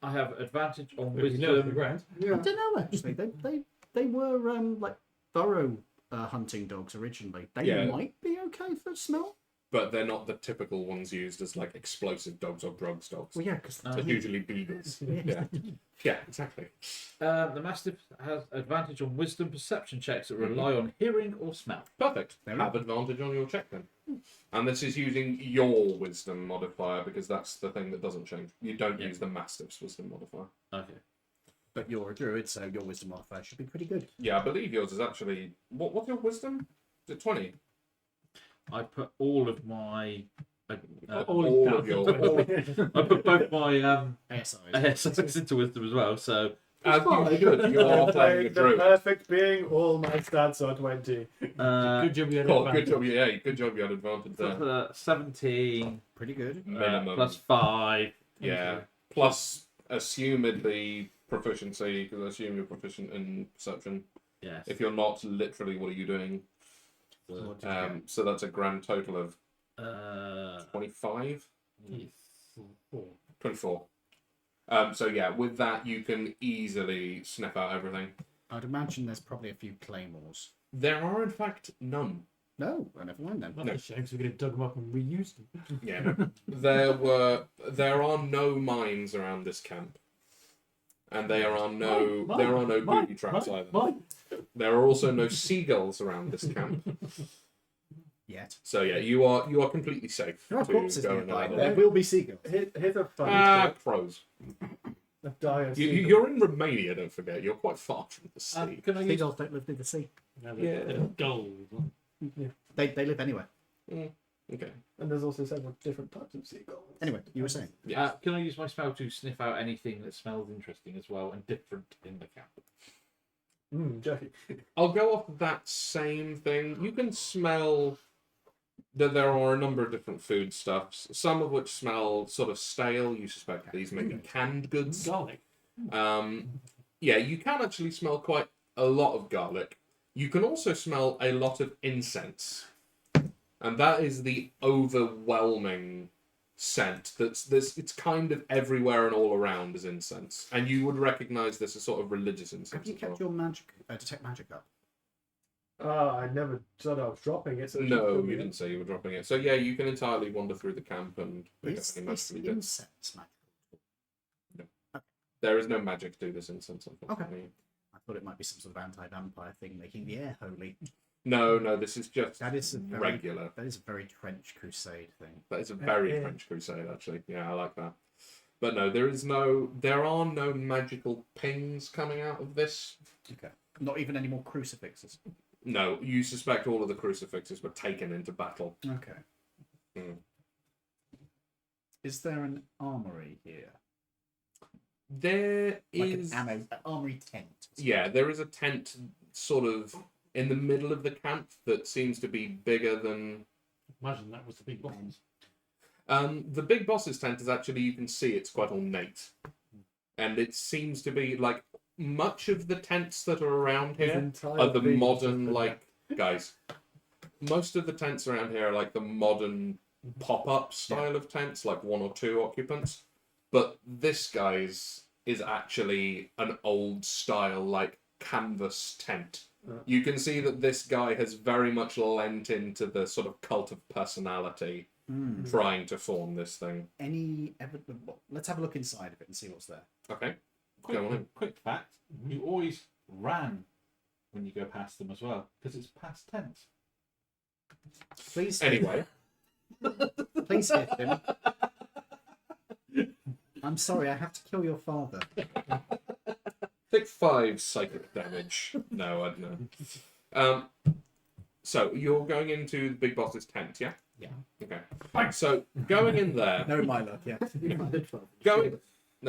I have advantage on If you know the wisdom. ground. I don't know, actually. They were like burrow hunting dogs originally. They Yeah. might be okay for smell. But they're not the typical ones used as like explosive dogs or drugs dogs. Well, yeah, because They're usually beagles. Yeah, yeah, exactly. The mastiff has advantage on wisdom perception checks that rely on hearing or smell. Perfect. There we Have advantage on your check then. And this is using your wisdom modifier because that's the thing that doesn't change. You don't Yeah. use the mastiff's wisdom modifier. Okay. but you're a druid, so your wisdom modifier should be pretty good. Yeah, I believe yours is actually what's your wisdom? Is it 20? I put all of my. All of your I put both my ASIs. ASX into wisdom as well, so as you should. You are playing a the druid. perfect being, all my stats are 20. Good job you had Oh, advantage. good job! Yeah, good job. You had advantage that's there. 17 Pretty good. Minimum. plus 5. Yeah. Plus, assumedly proficiency, because I assume you're proficient in perception. Yes. If you're not, literally, what are you doing? What did you get? So that's a grand total of 25? Yes. 24. So yeah, with that, you can easily sniff out everything. I'd imagine there's probably a few claymores. There are, in fact, none. No, well, never mind then. That's a shame, because we could have dug them up and reused them. Yeah, no. There are no mines around this camp. And there are no booby traps either. Mine. There are also no seagulls around this camp. Yet. So yeah, you are completely safe. There are to corpses go nearby. and There will be seagulls. Here's a funny tip. crows. A dire seagull. You're in Romania, don't forget. You're quite far from the sea. Can I use Seagulls don't live near the sea. Yeah. Gold. They live anywhere. Okay. And there's also several different types of seagulls. Anyway, you were saying. Yeah. can I use my spell to sniff out anything that smells interesting as well and different in the camp? Jackie. I'll go off that same thing. You can smell that there are a number of different foodstuffs, some of which smell sort of stale. You suspect these may be canned goods. Garlic. Yeah, you can actually smell quite a lot of garlic. You can also smell a lot of incense. And that is the overwhelming scent. It's kind of everywhere and all around as incense. And you would recognise this as sort of religious incense Have you as well. kept your magic detect magic up? I never said I was dropping it. So she No, filled you me didn't in. say you were dropping it. So yeah, you can entirely wander through the camp and pick up Is any this magical bits. incense magical? There is no magic to this incense, unfortunately. I thought it might be some sort of anti-vampire thing, making the air holy. No, this is just That is a very regular. That is a very trench crusade thing. That is a very Yeah. French crusade, actually. Yeah, I like that. But no, there are no magical pings coming out of this. Okay. Not even any more crucifixes. No, you suspect all of the crucifixes were taken into battle. Okay. Hmm. Is there an armory here? There Like is, an armory tent? yeah, there is a tent sort of in the middle of the camp that seems to be bigger than. Imagine that was the big boss. The big boss's tent is actually, you can see it's quite ornate, and it seems to be like much of the tents that are around His here entire are the thing is modern just a- like guys. Most of the tents around here are like the modern pop-up style of tents, like 1 or 2 occupants. But this guy's is actually an old style like canvas tent. You can see that this guy has very much lent into the sort of cult of personality, trying to form this thing. Let's have a look inside of it and see what's there. Okay, go on in. Quick fact: you always ran when you go past them as well because it's past tense. Please. Anyway, Please hit him. I'm sorry, I have to kill your father. take 5 psychic damage. No, I don't know. So you're going into the big boss's tent, yeah? Yeah. Okay. So going in there. No, my luck. Yeah.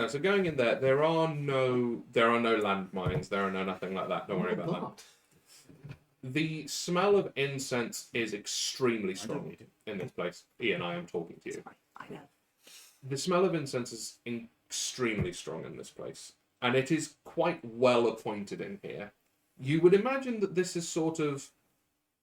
So going in there, there are no landmines. There are no nothing like that. Don't worry about that. The smell of incense is extremely strong in this place. Ian, I am talking to you. I know. The smell of incense is extremely strong in this place, and it is quite well appointed in here. You would imagine that this is sort of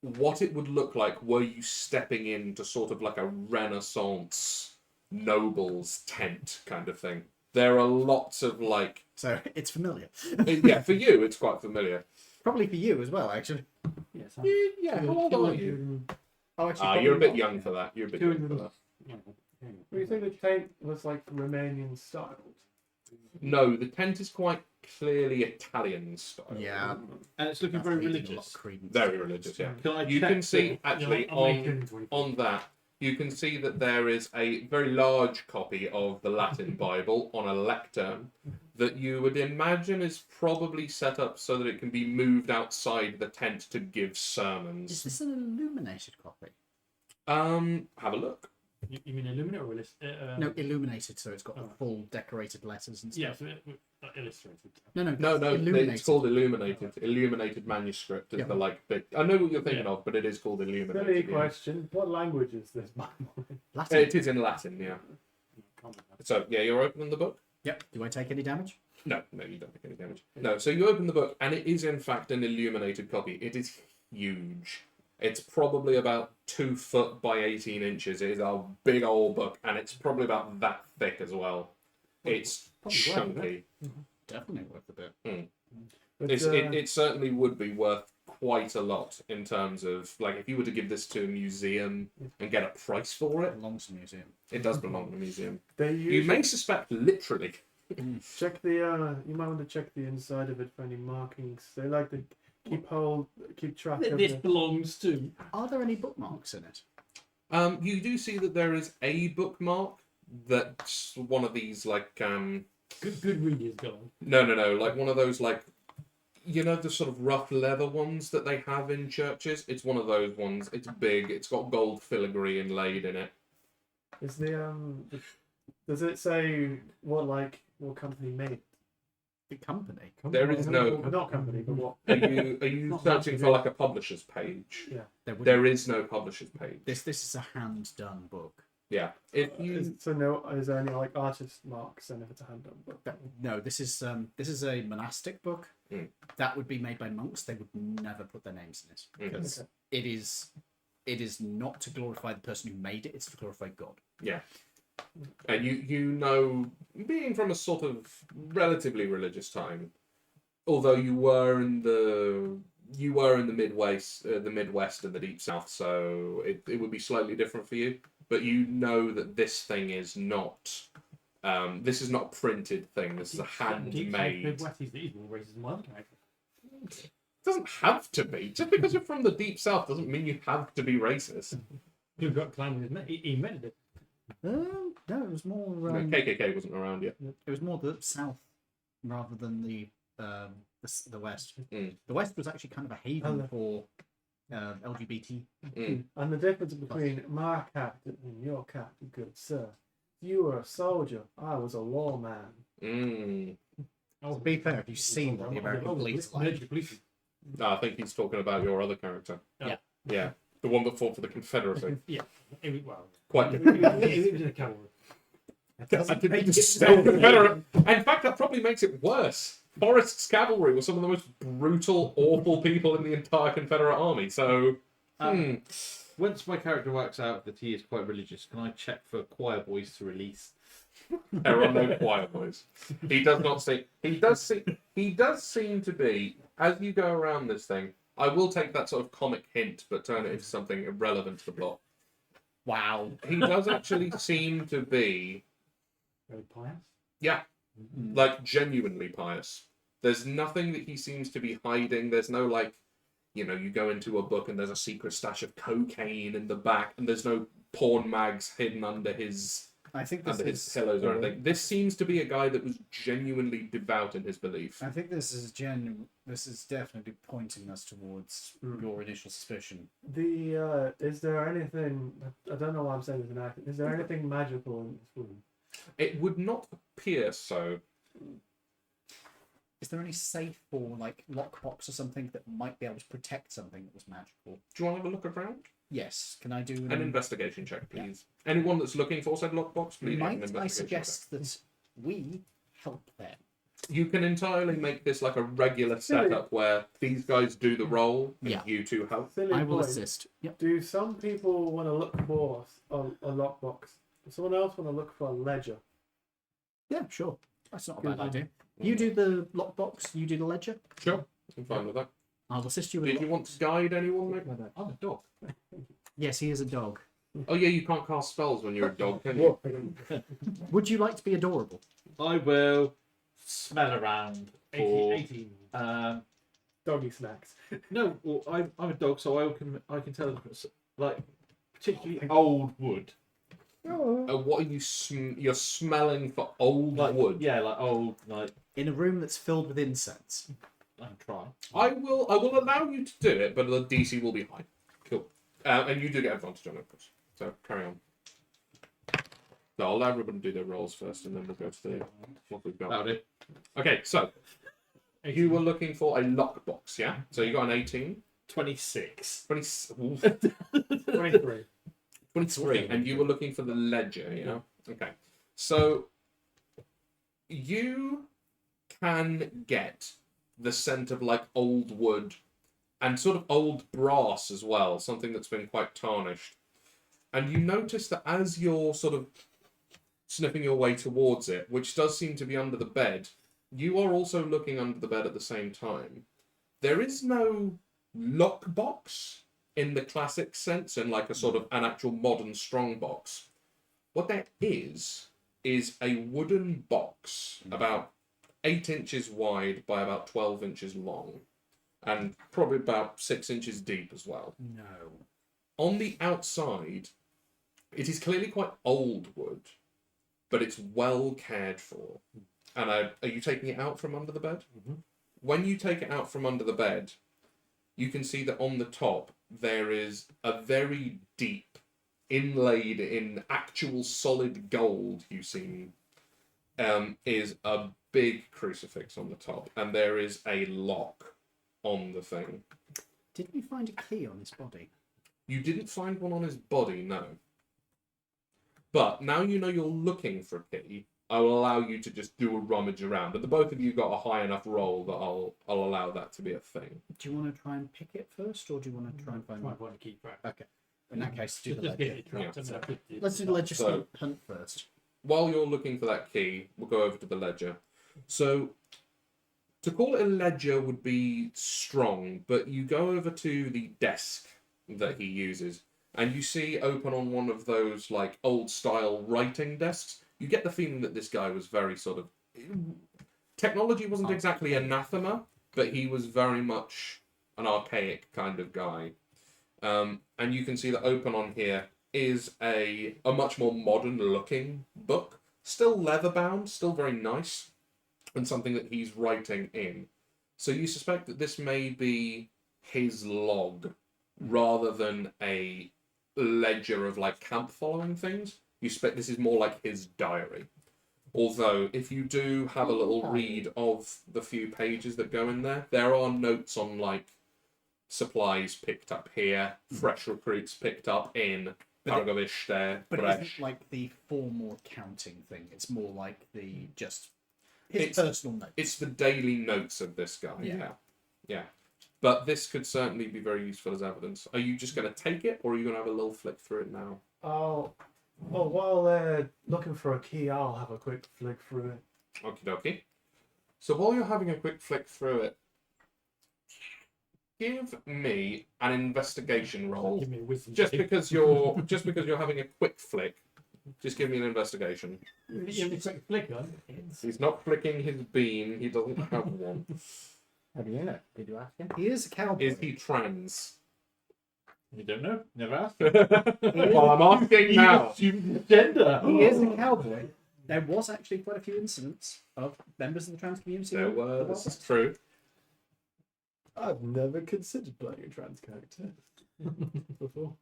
what it would look like were you stepping into sort of like a Renaissance noble's tent kind of thing. There are lots of like... So it's familiar. Yeah, for you, it's quite familiar. Probably for you as well, actually. Yes. Yeah, how old are you? Oh, actually, You're a bit probably young not. for that. You're a bit Two young for hundred. that. Do you think the tent was like Romanian styled? No, the tent is quite clearly Italian style. Yeah. And it's looking That's very leading a lot religious. of credence. Very religious, yeah. Can I You check can see, that- actually, I'm making 20. on that, you can see that there is a very large copy of the Latin Bible on a lectern that you would imagine is probably set up so that it can be moved outside the tent to give Is sermons. this an illuminated copy? Have a look. You mean illuminate or No, illuminated, so it's got the Oh. full decorated letters and stuff. Yeah, so illustrated. No, No, illuminated. it's called illuminated. Illuminated manuscript is Yeah. the like big. I know what you're thinking of, but it is called Silly illuminated. Yeah. question. What language is this Bible? Latin. It is in Latin, yeah. So yeah, you're opening the book. Yep. Do I take any damage? No, you don't take any damage. No, so you open the book, and it is in fact an illuminated copy. It is huge. It's probably about 2 foot by 18 inches. It is a big old book, and it's probably about that thick as well. It's Probably worth chunky. Definitely worth a bit. But, It certainly would be worth quite a lot in terms of, like, if you were to give this to a museum and get a price for It it, belongs to the museum. it does belong to a museum. they You usually may suspect literally. check the. You might want to check the inside of it for any markings. They like to keep track of This it. belongs to. Are there any bookmarks in it? You do see that there is a bookmark that's one of these, like, Good readers go on. No, like one of those, like, you know, the sort of rough leather ones that they have in churches? It's one of those ones. It's big. It's got gold filigree inlaid in it. Is does it say what company made it? The company. There is no... Not company, but what? Are you Not searching that for, like, a publisher's page? There is no publisher's page. This is a hand done book. Yeah. If you... Is there any like artist marks and if it's a hand done book? No, this is a monastic book. Mm. That would be made by monks. They would never put their names in it because Okay. it is not to glorify the person who made it. It's to glorify God. Yeah. And you know, being from a sort of relatively religious time, although you were in the you were in the Midwest and the Deep South, so it would be slightly different for you. But you know that this thing is not. This is not a printed thing. This is a handmade. Midwest is more racist than my other character. It doesn't have to be. Just because you're from the Deep South doesn't mean you have to be racist. You've got clan he invented it. No, it was more. No, KKK wasn't around yet. It was more the south rather than the west. Mm. The west was actually kind of a haven for LGBT. Mm. And the difference between my captain and your captain, good sir, you were a soldier, I was a lawman. Mm. To be fair, have you seen what the American police are like? No, I think he's talking about your other character. Yeah. Yeah. The one that fought for the Confederacy. Yeah. Well, Quite it was in a cavalry. I didn't mean to say Confederate. In fact, that probably makes it worse. Forrest's cavalry were some of the most brutal, awful people in the entire Confederate army. So, Once my character works out that he is quite religious, can I check for choir boys to release? there are no choir boys. He does not seem. He does seem to be. As you go around this thing, I will take that sort of comic hint, but turn it into something irrelevant to the plot. Wow. He does actually seem to be. Very pious. Yeah. Like, genuinely pious. There's nothing that he seems to be hiding. There's no, like, you know, you go into a book and there's a secret stash of cocaine in the back, and there's no porn mags hidden under his I think this is pillows or anything. This seems to be a guy that was genuinely devout in his belief. I think this is definitely pointing us towards your initial suspicion. Is there anything, I don't know why I'm saying this in accent, is there anything magical in this room? It would not appear so. Is there any safe or like lockbox or something that might be able to protect something that was magical? Do you want to have a look around? Yes. Can I do An investigation check, please. Anyone that's looking for said lockbox, please. make an Might I investigation suggest that we help them? check. You can entirely make this like a regular setup where these guys do the role and Yeah. you two help. Silly I will point. assist. Yep. Do some people want to look for a lockbox? Does someone else want to look for a ledger? Yeah, sure. That's not a Good bad idea. Mm. You do the lockbox. You do the ledger. Sure, I'm fine with that. I'll assist you with. Did you want to guide anyone, mate? I'm a dog. Yes, he is a dog. Oh yeah, you can't cast spells when you're a dog, can you? Would you like to be adorable? I will smell around for. 18. Doggy snacks. No, well, I'm a dog, so I can tell like particularly old wood. What are you? You're smelling for old Like wood. Yeah, like old, like In a room that's filled with incense. I can try. I will allow you to do it, but the DC will be high. Cool. And you do get advantage on it, of course. So carry on. So I'll allow everyone to do their rolls first, and then we'll go to the what we've got. That'll do. Okay, so you were looking for a lockbox, yeah? So you got an 18, 26. 20, 23. 23, and you were looking for the ledger, yeah? Okay. So you can get the scent of like old wood and sort of old brass as well, something that's been quite tarnished. And you notice that as you're sort of sniffing your way towards it, which does seem to be under the bed, you are also looking under the bed at the same time. There is no lockbox in the classic sense, in like a sort of an actual modern strongbox. What there is a wooden box about 8 inches wide by about 12 inches long, and probably about 6 inches deep as well. No. On the outside, it is clearly quite old wood, but it's well cared for. And are you taking it out from under the bed? Mm-hmm. When you take it out from under the bed, you can see that on the top there is a very deep, inlaid in actual solid gold, you see, is a big crucifix on the top, and there is a lock on the thing. Did we find a key on his body? You didn't find one on his body, no. But now you know you're looking for a key, I will allow you to just do a rummage around. And the both of you got a high enough roll that I'll allow that to be a thing. Do you want to try and pick it first, or do you want to try and find one? Try and keep track. Okay. In that case, do Just the get ledger. it tracked. Yeah. And then I put it- Let's do the ledger So- hunt first. While you're looking for that key, we'll go over to the ledger. So, To call it a ledger would be strong, but you go over to the desk that he uses, and you see open on one of those like old style writing desks. You get the feeling that this guy was very sort of technology wasn't exactly anathema, but he was very much an archaic kind of guy. And you can see that open on here is a much more modern looking book, still leather bound, still very nice, and something that he's writing in. So you suspect that this may be his log rather than a ledger of like camp following things. You suspect this is more like his diary. Although, if you do have a little read of the few pages that go in there, there are notes on like supplies picked up here, fresh recruits picked up in Paragovish there. But it isn't like the formal counting thing. It's more like the just his personal notes. It's the daily notes of this guy. Yeah. But this could certainly be very useful as evidence. Are you just going to take it, or are you going to have a little flick through it now? Oh, well, while they're looking for a key, I'll have a quick flick through it. Okie dokie. So while you're having a quick flick through it, give me an investigation roll. Give me a wisdom Just save. because you're having a quick flick, just give me an investigation. You only quick flick on. He's not flicking his beam. He doesn't have one. How do you know? Did you ask him? He is a cowboy. Is he trans? You don't know. Never asked. Well, I'm asking now. Assume gender. He is a cowboy. There was actually quite a few incidents of members of the trans community. There were. This is true. I've never considered playing a trans character before.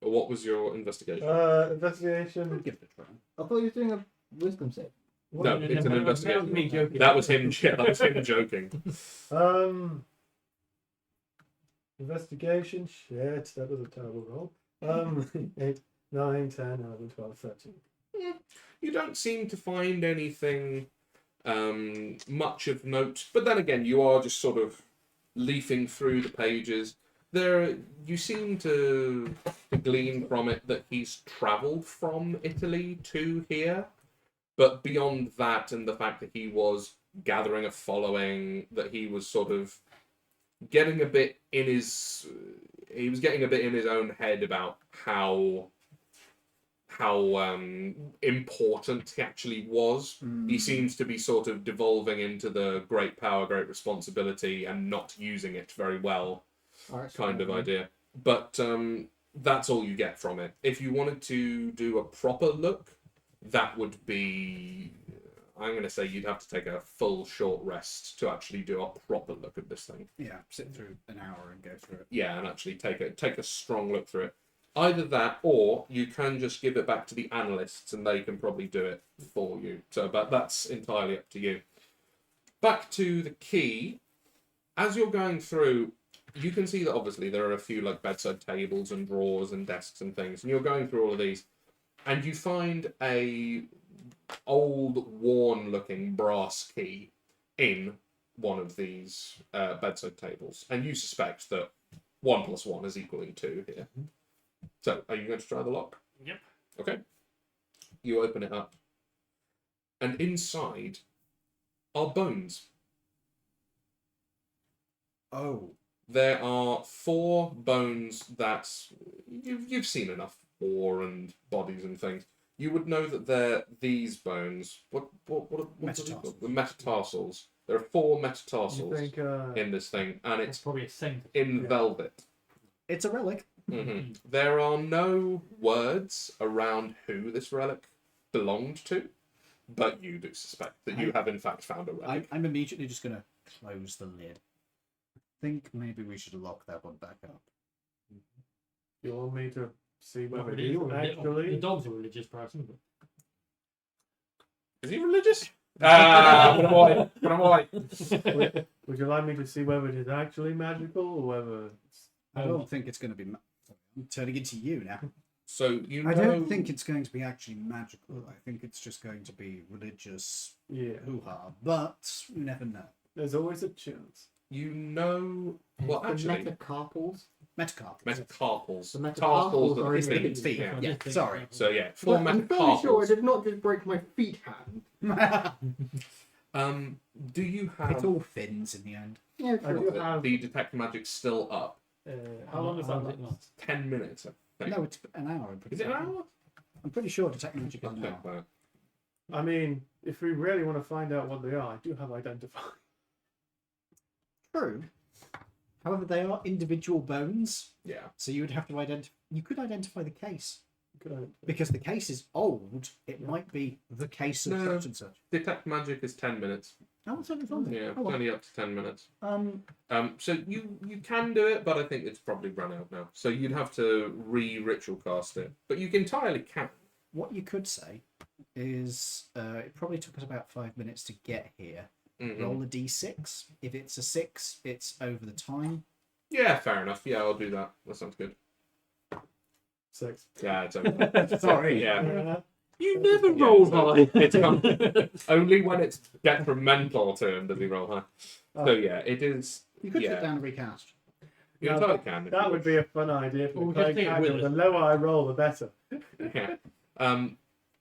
But what was your investigation? Investigation. Give it a try. I thought you were doing a wisdom save. No, it's an investigation. That was me joking. That was him. Yeah, that was him joking. Investigation. Shit, that was a terrible roll. 8, 9, 10, 11, 12, 13. You don't seem to find anything much of note, but then again, you are just sort of leafing through the pages. You seem to glean from it that he's travelled from Italy to here, but beyond that, and the fact that he was gathering a following, that he was sort of getting a bit in his own head about how important he actually was. He seems to be sort of devolving into the great power, great responsibility, and not using it very well kind of idea. But that's all you get from it. If you wanted to do a proper look, that would be... I'm going to say you'd have to take a full short rest to actually do a proper look at this thing. Yeah, sit through an hour and go through it. Yeah, and actually take a strong look through it. Either that, or you can just give it back to the analysts, and they can probably do it for you. So, but that's entirely up to you. Back to the key. As you're going through, you can see that obviously there are a few like bedside tables and drawers and desks and things, and you're going through all of these, and you find a old, worn-looking brass key in one of these bedside tables, and you suspect that 1 + 1 is equaling 2 here. So, are you going to try the lock? Yep. Okay. You open it up, and inside are bones. Oh. There are 4 bones that you've seen enough war and bodies and things. You would know that they're these bones. What are they called? The metatarsals. There are 4 metatarsals You think, in this thing, and It's it's probably a saint. in velvet. It's a relic. There are no words around who this relic belonged to, but you do suspect that you have in fact found a relic. I'm immediately just going to close the lid. I think maybe we should lock that one back up. you want me to see Not whether it really, is the actually? dog's a religious person. But... Is he religious? Put him away. Would you like me to see whether it is actually magical or whether it's... I don't think it's going to be... I'm turning into you now. So you know... I don't think it's going to be actually magical. I think it's just going to be religious Yeah, hoo-ha. But you never know. there's always a chance. You know... Well, The actually... metacarpals. Metacarpals. Metacarpals. The metacarpals Tarsals are of in the the feet. feet. Yeah. Yeah, sorry. So yeah, 4 But I'm fairly sure I metacarpals. did not just break my feet hand. Do you It's have all fins in the end. Yeah, I do have. the detect magic still up? How long does that does last? it last? 10 minutes, I think. No, it's an hour. I'm pretty Is it an sure. hour? I'm pretty sure detect magic is I'll an check hour. that. I mean, if we really want to find out what they are, I do have identify. True. However, they are individual bones, Yeah. so you would have to identify. You could identify the case Good. because the case is old. It Yeah. might be the case of No. such and such. Detect magic is 10 minutes. Oh, it's only longer. Yeah, Oh, it's well. only up to 10 minutes. Um, So you can do it, but I think it's probably run out now. So you'd have to re-ritual cast it. But you entirely can. what you could say is it probably took us about 5 minutes to get here. Mhm. Roll a d6. If it's a 6, it's over the time. Yeah, fair enough. Yeah, I'll do that. That sounds good. 6. Yeah, it's over. Sorry. Yeah. You never Yeah, roll so high. it's only when it's detrimental to him does he roll high. Oh. So yeah, it is. You could Yeah. sit down and recast. You No, entirely can. if That you would wish. be a fun idea for Well, the we just playing take it with character. us. The lower I roll, the better. Yeah.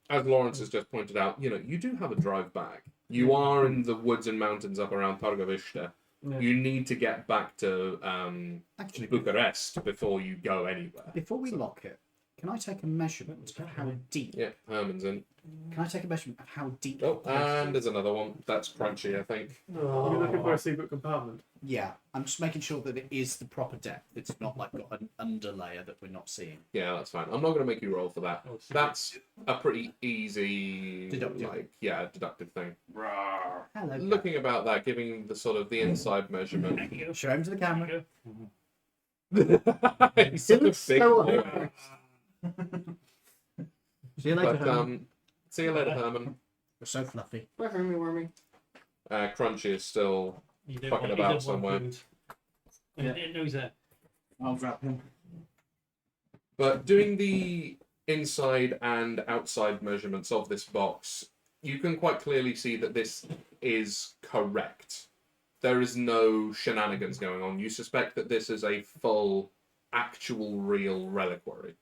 As Lawrence has just pointed out, you do have a drive back. You are in the woods and mountains up around Targovishta. Yeah. You need to get back to Actually, Bucharest before you go anywhere. before we lock it, can I take a measurement of how deep? Yeah, Herman's in. Can I take a measurement of how deep? Oh, and there's another one. That's crunchy, I think. You're looking for a secret compartment. Yeah, I'm just making sure that it is the proper depth. It's not like got an underlayer that we're not seeing. Yeah, that's fine. I'm not going to make you roll for that. Oh, sorry. That's a pretty easy, Deductive. deductive thing. Hello. Looking about that, giving the sort of the inside measurement. Kat. Show him to the camera. He's such a looks big so boy. hungry. See you later, But Herman. see you later, Herman. You're so fluffy. Bye, Hermy Wormy. Crunchy is still You don't fucking want- you about don't want somewhere. food. And it knows that. I'll grab him. But doing the inside and outside measurements of this box, you can quite clearly see that this is correct. There is no shenanigans going on. You suspect that this is a full, actual, real reliquary.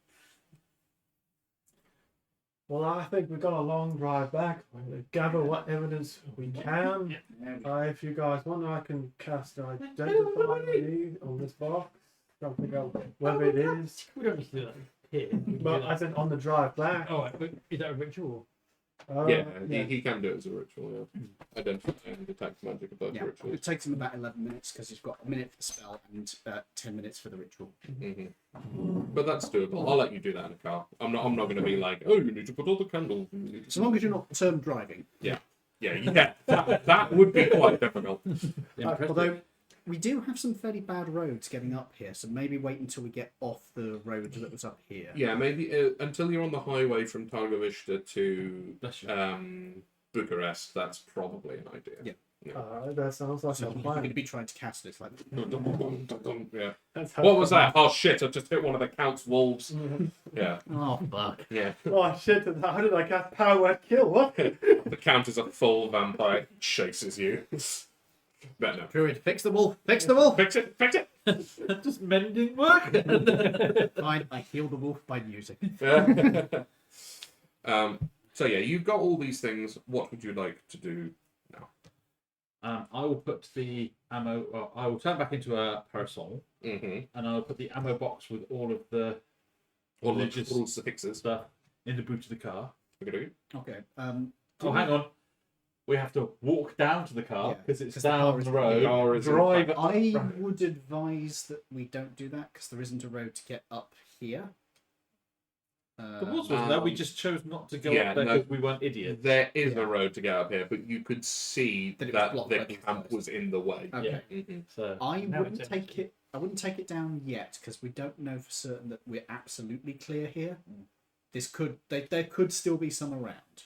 Well, I think we've got a long drive back. We're going to gather what evidence we can. If you guys want, I can cast Identify Me on this box. Try to figure out whether it is. We don't need to do that here. We can do But that. I think on the drive back. Oh, right, but is that a ritual? Yeah, he can do it as a ritual, yeah. Identify and detect magic are both Yeah, rituals. it takes him about 11 minutes because he's got a minute for the spell and 10 minutes for the ritual. But that's doable. I'll let you do that in a car. I'm not going to be like, oh, you need to put all the candles. So long as you're not driving. Yeah, that would be quite difficult. Although we do have some fairly bad roads getting up here, so maybe wait until we get off the road that was up here. Yeah, maybe until you're on the highway from Targovishta to Bless you. Bucharest, that's probably an idea. Yeah. That sounds like So a you're going to plan. be trying to cast it like Yeah. That's how What was that? Oh shit! I just hit one of the Count's wolves. Yeah. oh fuck. Yeah. Oh shit, how did I cast Power Word Kill? What? The Count is a full vampire. Chases you. But no. Druid, fix the wolf, fix the wolf! Fix it! Fix it! Just mending work. Fine, I heal the wolf by music. So yeah, you've got all these things. What would you like to do now? I will put the ammo. Well, I will turn back into a parasol, Mm-hmm. and I will put the ammo box with all of the All the religious crucifixes. stuff in the boot of the car. Okay. Okay. Oh, hang on. We have to walk down to the car Yeah, because it's 'cause the down car is- the road. the car is in drive fact- up. I would advise that we don't do that because there isn't a road to get up here. There was, wasn't there? We just chose not to go yeah, up there no. because we weren't idiots. There is Yeah. a road to get up here, but you could see That it was that blocked the by the camp forest. was in the way. Okay. Mm-hmm. So I Now wouldn't it's take empty. it. I wouldn't take it down yet because we don't know for certain that we're absolutely clear here. This could there could still be some around.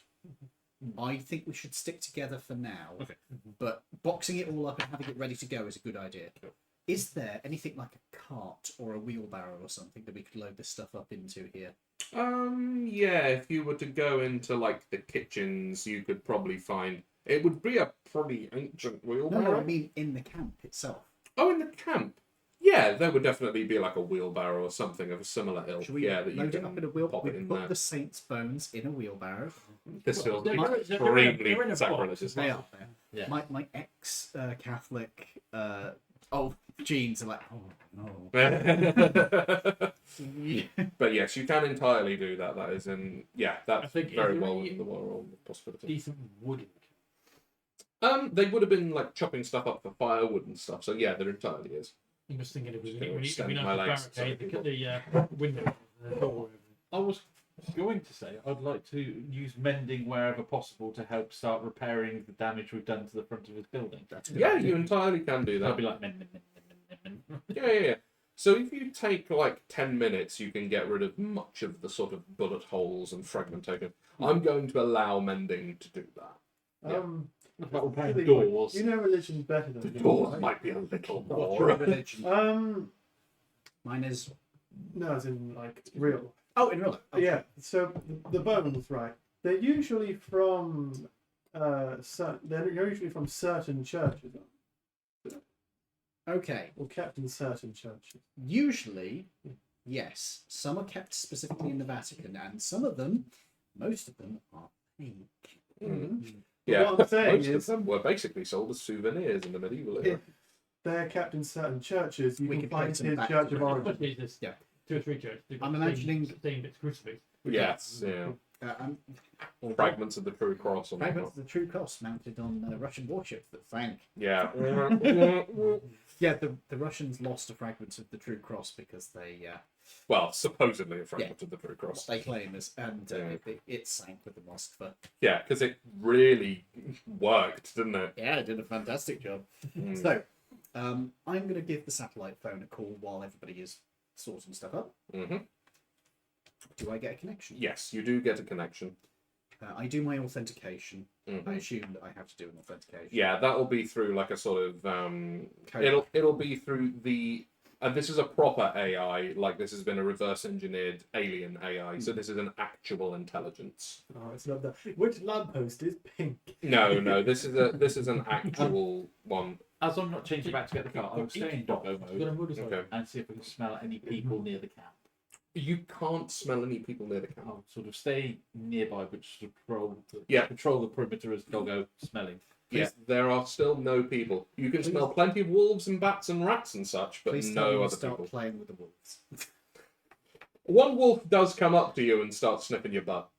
I think we should stick together for now. Okay. But boxing it all up and having it ready to go is a good idea. Sure. Is there anything like a cart or a wheelbarrow or something that we could load this stuff up into here? Yeah, if you were to go into like the kitchens, you could probably find it would be a pretty ancient wheelbarrow. No, I mean in the camp itself. Oh, in the camp. Yeah, there would definitely be like a wheelbarrow or something of a similar ilk. Should we Yeah, that you load it can up in a wheelbarrow? pop it We in put there. the saint's bones in a wheelbarrow. This feels They're- they're in a extremely box. sacrilegious. They are there. Yeah. My ex Catholic genes are like, oh no. But yes, you can entirely do that. That is that's I think very is there well any within the world of possibility. decent wooden. They would have been like chopping stuff up for firewood and stuff. So yeah, there entirely is. I'm just thinking it was Just gonna we extend need my to legs so barricade people- the window, the door. I was going to say I'd like to use mending wherever possible to help start repairing the damage we've done to the front of his building. That's a good Yeah, idea. you entirely can do I'll that. be like mend. Yeah. So if you take like 10 minutes, you can get rid of much of the sort of bullet holes and fragmentation. I'm going to allow mending to do that. Yeah. What about repairing Really, doors? You know religion's better than The me, doors right? might be a little What's your more. religion? Mine is. No, as in like real. Oh, in real life. Okay. Yeah. So the bones, right? They're usually from certain churches, Okay. or kept in certain churches. Usually, yes. Some are kept specifically in the Vatican, and some of them, most of them, are fake. Mm. But Yeah, what I'm saying most is- of them were basically sold as souvenirs in the medieval era. If they're kept in certain churches, you We can could find trace them his back church to of the- origin. Especially this Yeah. 2 or 3 churches. they've got I'm the imagining- same bits crucifix. Yes, yeah. Fragments of the true cross on Fragments of the true cross mounted on Russian warships that sank. Yeah. Yeah, the Russians lost a fragment of the true cross because they, Well, supposedly a fragment of the true what cross. they claim is, and Yeah. it sank with the Moskva. Yeah, because it really worked, didn't it? Yeah, it did a fantastic job. Mm. So, I'm going to give the satellite phone a call while everybody is sorting stuff up. Hmm. Do I get a connection? Yes, you do get a connection. I do my authentication. Mhm. I assume that I have to do an authentication. Yeah, that'll be through like a sort of Code. it'll be through the and this is a proper AI, like this has been a reverse engineered alien AI, so this is an actual intelligence. Oh, it's not that. Which lamppost is pink? No, this is an actual one. As I'm not changing back to get the car, I will stay in doggo You've got a mode motorcycle. Okay. and see if I can smell any people near the camp. You can't smell any people near the camp. I'll sort of stay nearby, but just Yeah. patrol the perimeter as doggo smelling. Yeah, there are still no people. You can smell plenty of wolves and bats and rats and such, but Please tell me no you other start people. playing with the wolves. One wolf does come up to you and start sniffing your butt.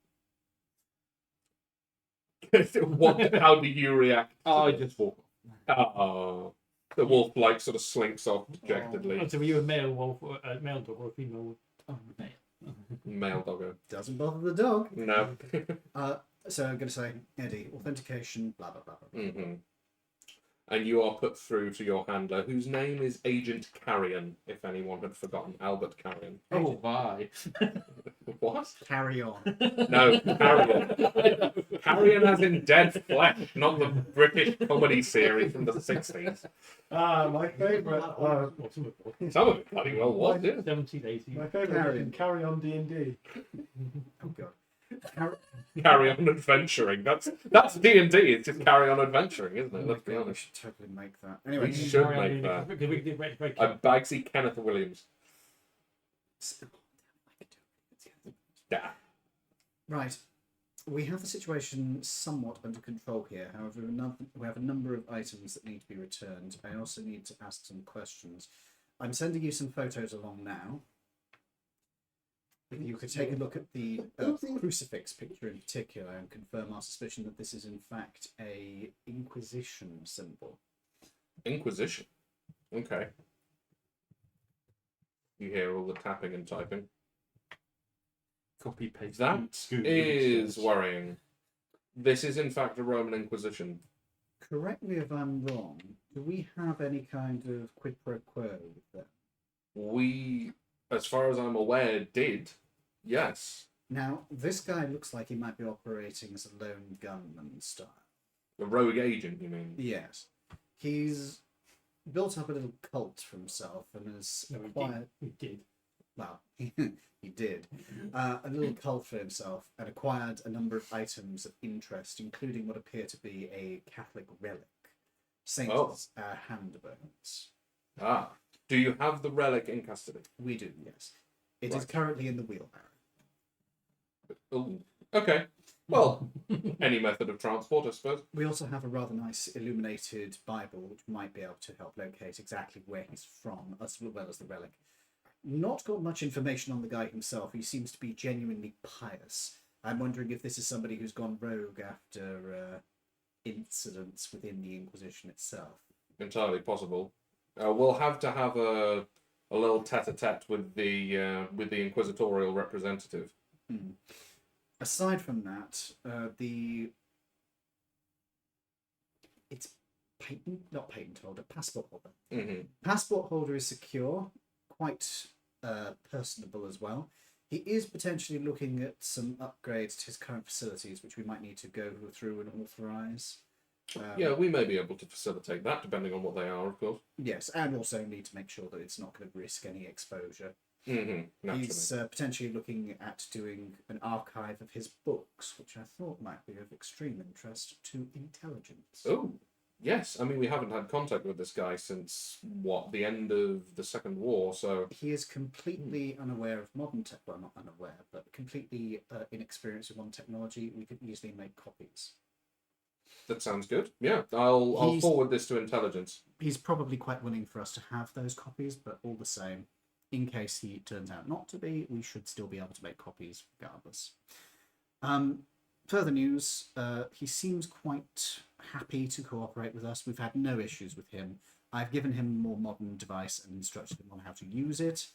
How do you react? I just walk. Oh, the wolf like sort of slinks off dejectedly. Oh, so were you a male wolf, or a male dog, or a female wolf? Oh, mate. Male doggo. Doesn't bother the dog. No. So I'm going to say, Eddie, authentication, blah, blah, blah, blah. Hmm. And you are put through to your handler, whose name is Agent Carrion, if anyone had forgotten. Albert Carrion. Oh, bye. What? Carry on. No, Carrion. Carrion as in dead flesh, not the British comedy series from the 60s. My favourite. Some of it bloody well was, yeah. 70s, 80s. My favourite is Carry On D&D. Oh, God. Carry on adventuring. That's D&D. It's just carry on adventuring, isn't Oh it? my Let's be God, we honest. should totally make that. Anyway, We should make that. Because we did break A Bagsy Kenneth Williams. Yeah. Right. We have the situation somewhat under control here. However, we have a number of items that need to be returned. I also need to ask some questions. I'm sending you some photos along now. If you could take a look at the crucifix picture in particular and confirm our suspicion that this is in fact a Inquisition symbol. Inquisition. Okay. You hear all the tapping and typing. Copy paste. That Scoot, is search. worrying. This is in fact a Roman Inquisition. Correct me if I'm wrong. Do we have any kind of quid pro quo with that? We, as far as I'm aware, did. Yes. Now, this guy looks like he might be operating as a lone gunman style. A rogue agent, you mean? Yes. He's built up a little cult for himself and has No, acquired... we did. Well, he did. A little cult for himself and acquired a number of items of interest, including what appear to be a Catholic relic. Saint's hand bones. Ah. Do you have the relic in custody? We do, yes. It is Right. currently in the wheelbarrow. Ooh, okay. Well, any method of transport, I suppose. We also have a rather nice illuminated Bible, which might be able to help locate exactly where he's from, as well as the relic. Not got much information on the guy himself. He seems to be genuinely pious. I'm wondering if this is somebody who's gone rogue after incidents within the Inquisition itself. Entirely possible. We'll have to have a little tete-a-tete with the inquisitorial representative. Hmm. Aside from that, it's not patent holder, passport holder. Mm-hmm. Passport holder is secure, quite personable as well. He is potentially looking at some upgrades to his current facilities, which we might need to go through and authorize. Yeah, we may be able to facilitate that, depending on what they are, of course. Yes, and also need to make sure that it's not going to risk any exposure. Mm-hmm. Naturally. He's potentially looking at doing an archive of his books, which I thought might be of extreme interest to intelligence. Oh, yes. I mean, we haven't had contact with this guy since, the end of the Second War, so... He is completely unaware of modern tech. Well, not unaware, but completely inexperienced with modern technology. We could easily make copies. That sounds good. Yeah, I'll forward this to intelligence. He's probably quite willing for us to have those copies, but all the same, in case he turns out not to be, we should still be able to make copies regardless. Further news, he seems quite happy to cooperate with us. We've had no issues with him. I've given him a more modern device and instructed him on how to use it.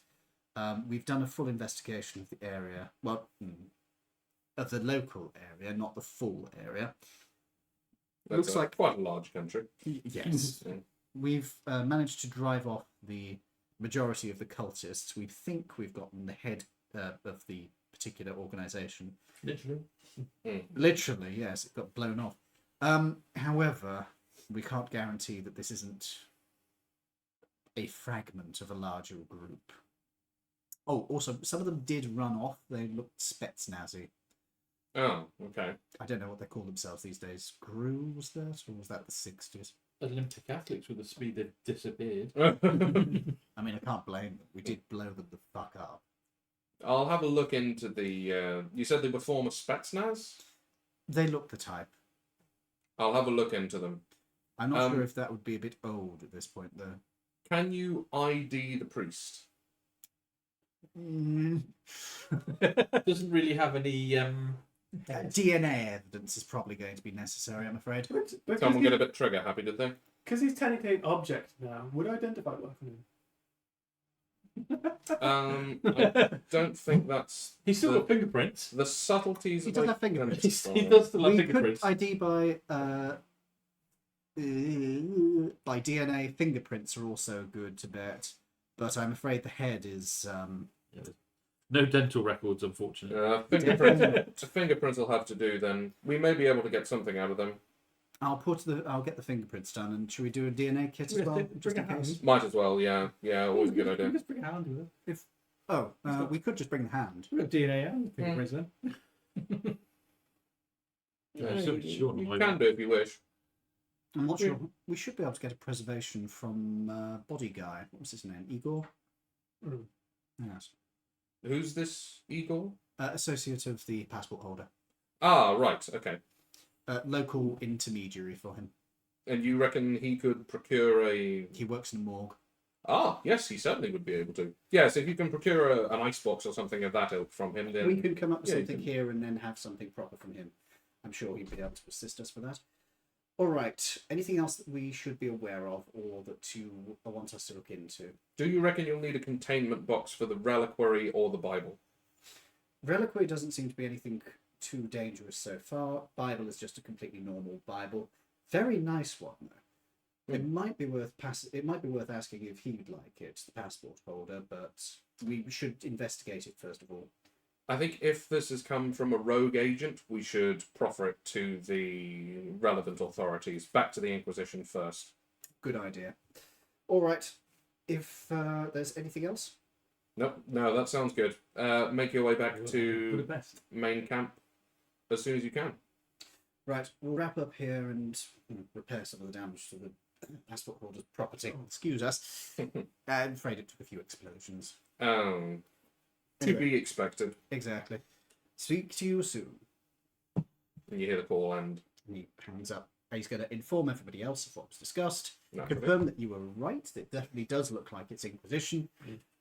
We've done a full investigation of the area, of the local area, not the full area. That's Looks like quite a large country. Yes. Yeah. We've managed to drive off the majority of the cultists. We think we've gotten the head of the particular organisation. Literally. Literally, yes, it got blown off. However, we can't guarantee that this isn't a fragment of a larger group. Oh, also, some of them did run off. They looked Spetsnazi. Oh, okay. I don't know what they call themselves these days. GRU was that, or was that the 60s? Olympic athletes with the speed they've disappeared. I mean, I can't blame them. We did blow them the fuck up. I'll have a look into the... you said they were former Spetsnaz? They look the type. I'll have a look into them. I'm not sure if that would be a bit old at this point, though. Can you ID the priest? Doesn't really have any DNA evidence is probably going to be necessary, I'm afraid. But Someone get a bit trigger happy, did they? because he's technically an object now, would identify work for him? I don't think that's He's still got fingerprints. the subtleties He of does have fingerprints. He does still have We could fingerprints. ID by DNA. Fingerprints are also good to bet, but I'm afraid the head is. No dental records, unfortunately. Fingerprints will have to do then. We may be able to get something out of them. I'll get the fingerprints done, and should we do a DNA kit as Yeah, well, bring just a in case? hand. Might as well, yeah. Yeah, always a good You idea. can just bring a hand with it. We could just bring the hand. We've got DNA and fingerprints then. Yeah, you sure, you why can not? do if you wish. I'm not sure. We should be able to get a preservation from Body Guy. What was his name? Igor? Mm. Yes. Who's this Igor? Associate of the passport holder. Ah, right, okay. Local intermediary for him. And you reckon he could procure a... He works in a morgue. Ah, yes, he certainly would be able to. Yes, if you can procure an icebox or something of that ilk from him, then... We can come up with Yeah, you something can- here and then have something proper from him. I'm sure he'd be able to assist us with that. All right. Anything else that we should be aware of or that you want us to look into? Do you reckon you'll need a containment box for the reliquary or the Bible? Reliquary doesn't seem to be anything too dangerous so far. Bible is just a completely normal Bible. Very nice one though. It might be worth asking if he'd like it, the passport holder, but we should investigate it first of all. I think if this has come from a rogue agent, we should proffer it to the relevant authorities. Back to the Inquisition first. Good idea. All right. If there's anything else, No, that sounds good. Make your way back For the to best. main camp as soon as you can. right, we'll wrap up here and repair some of the damage to the passport holder's property. Excuse us. I'm afraid it took a few explosions. To Anyway. be expected. Exactly. Speak to you soon. And you hear the call and And he hangs up. He's going to inform everybody else of what was discussed. naturally. Confirm that you were right. That it definitely does look like it's Inquisition,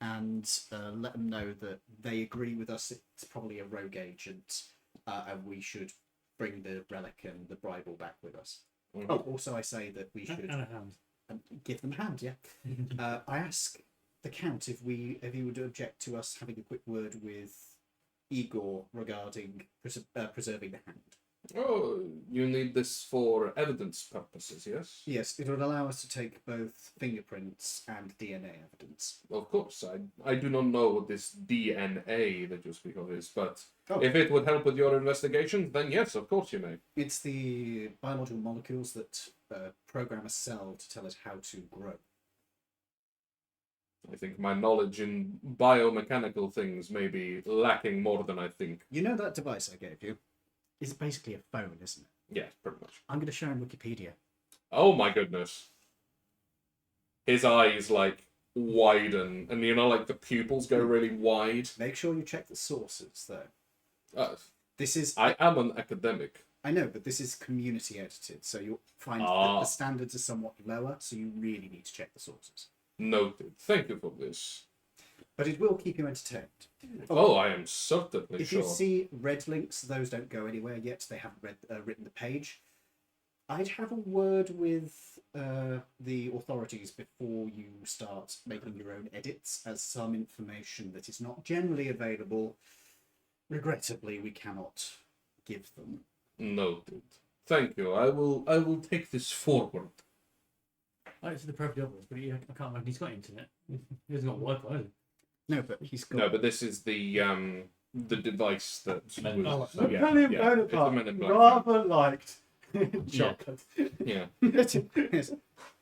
and let them know that they agree with us. It's probably a rogue agent, and we should bring the relic and the Bible back with us. Mhm. Oh, also I say that we should And a hand. give them a hand. Yeah. I ask the Count if he would object to us having a quick word with Igor regarding preserving the hand. Oh, you need this for evidence purposes, yes? Yes, it would allow us to take both fingerprints and DNA evidence. Of course. I do not know what this DNA that you speak of is, but Oh. if it would help with your investigation, then yes, of course you may. It's the biological molecules that program a cell to tell us how to grow. I think my knowledge in biomechanical things may be lacking more than I think. You know that device I gave you? It's basically a phone, isn't it? Yes, pretty much. I'm going to share on Wikipedia. Oh my goodness. His eyes, like, widen, and you know, like, the pupils go really wide. Make sure you check the sources, though. This is... I am an academic. I know, but this is community edited, so you'll find that the standards are somewhat lower, so you really need to check the sources. Noted. Thank you for this. But it will keep you entertained. Oh, I am certainly If sure. you see red links, those don't go anywhere yet. They haven't written the page. I'd have a word with the authorities before you start making your own edits, as some information that is not generally available, regrettably, we cannot give them. Noted. Thank you. I will take this forward. It's the perfect opposite, but I can't imagine he's got internet. He hasn't got Wi-Fi, has he? No, but he's got... No, but this is the device that Men- was, The yeah, Men in yeah, Black it's the Men in Black. rather liked chocolate. Yeah. Yes.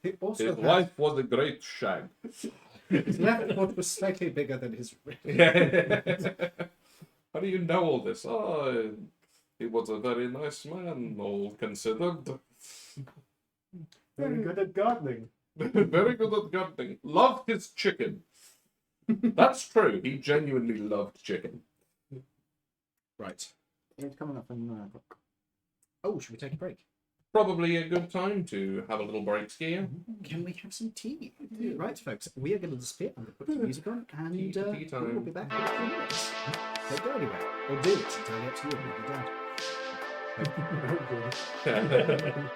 He also His had... wife was a great shag. His left foot was slightly bigger than his right. Yeah. How do you know all this? Oh, he was a very nice man, all considered. Very good at gardening. Very good at gardening. Loved his chicken. That's true. He genuinely loved chicken. Right. It's coming up in Oh, should we take a break? Probably a good time to have a little break here. Can we have some tea? Right, folks, we are going to disappear. I'm going to put some music on, and Tea time. we'll be back in a few minutes. Don't go anywhere. Or do. It's entirely up to you. You're dad.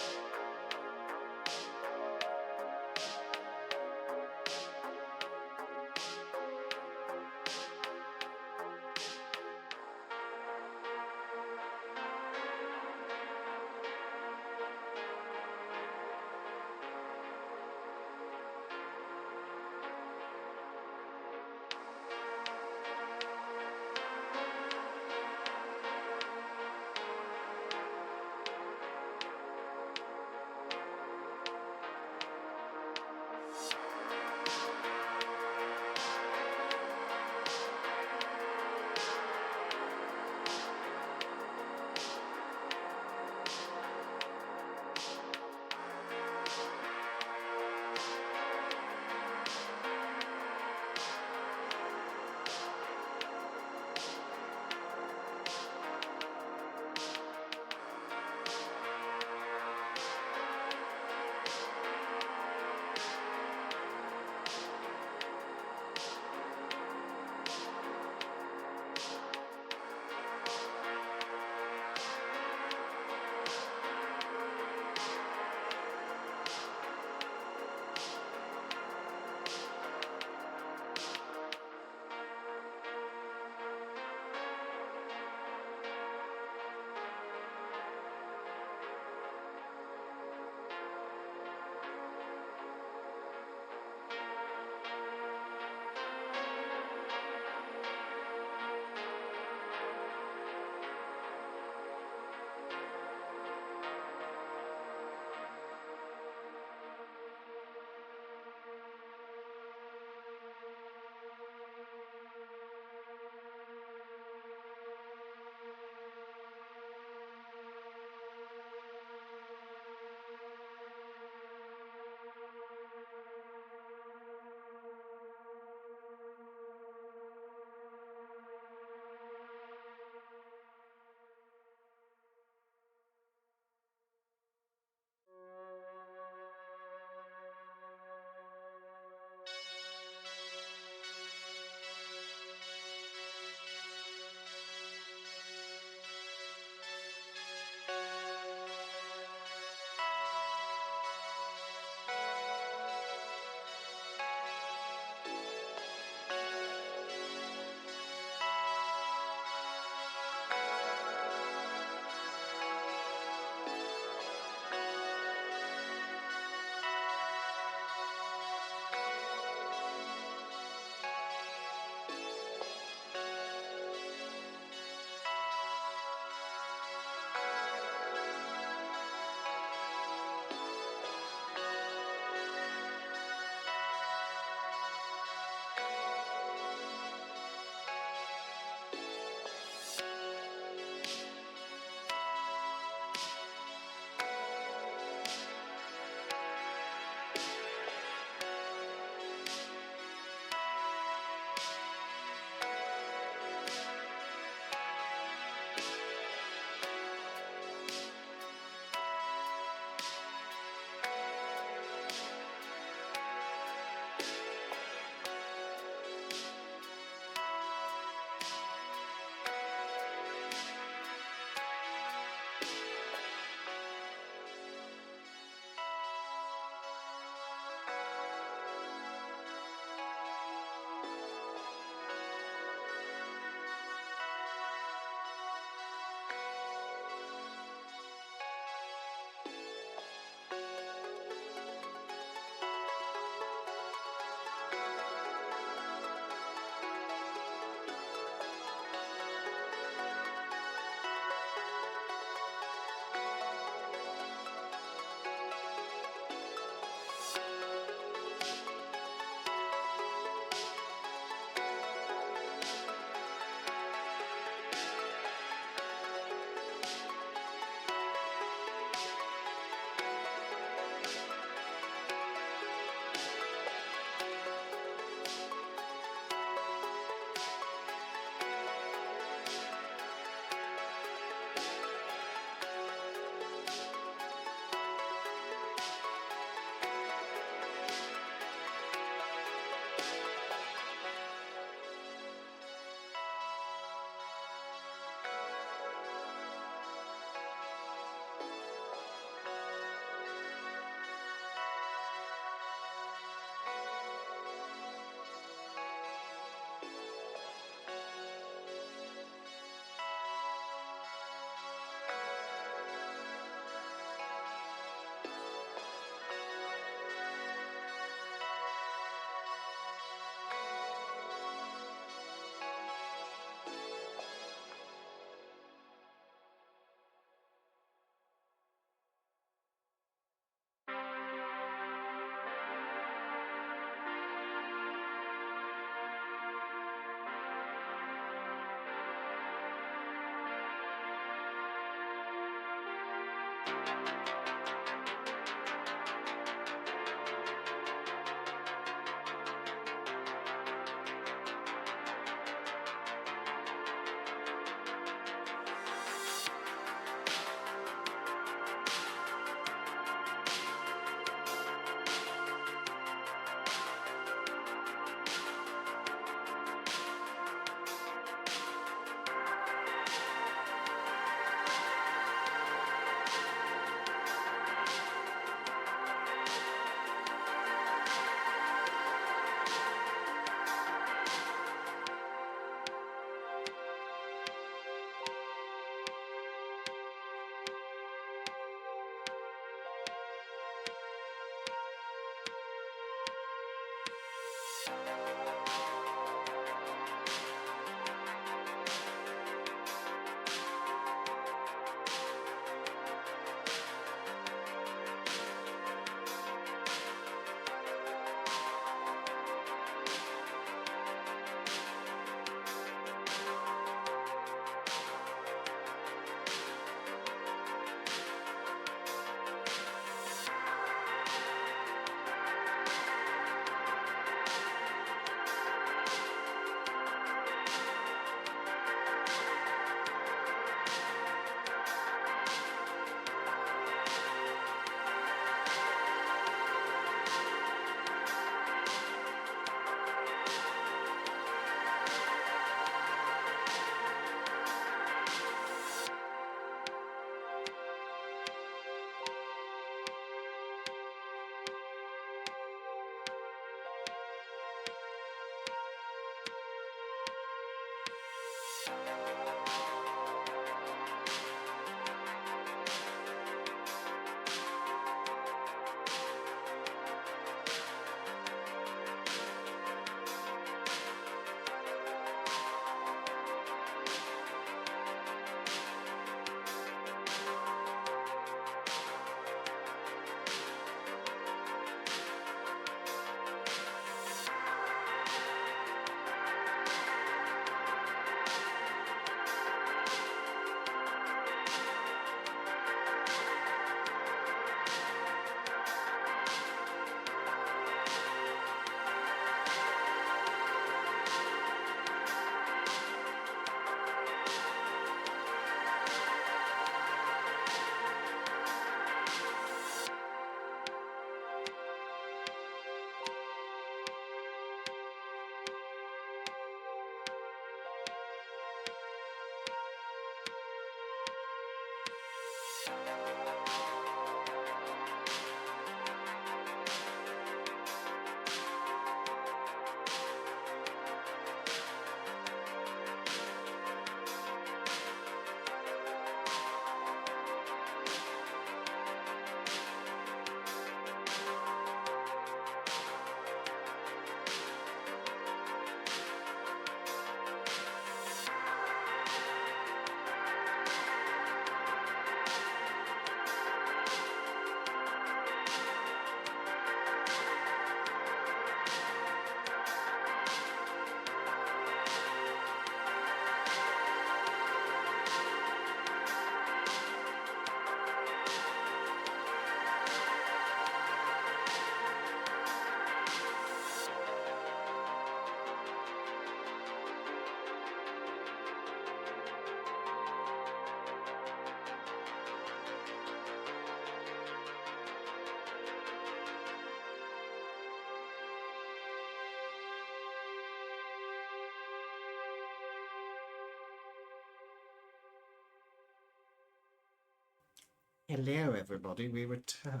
Hello, everybody. We return.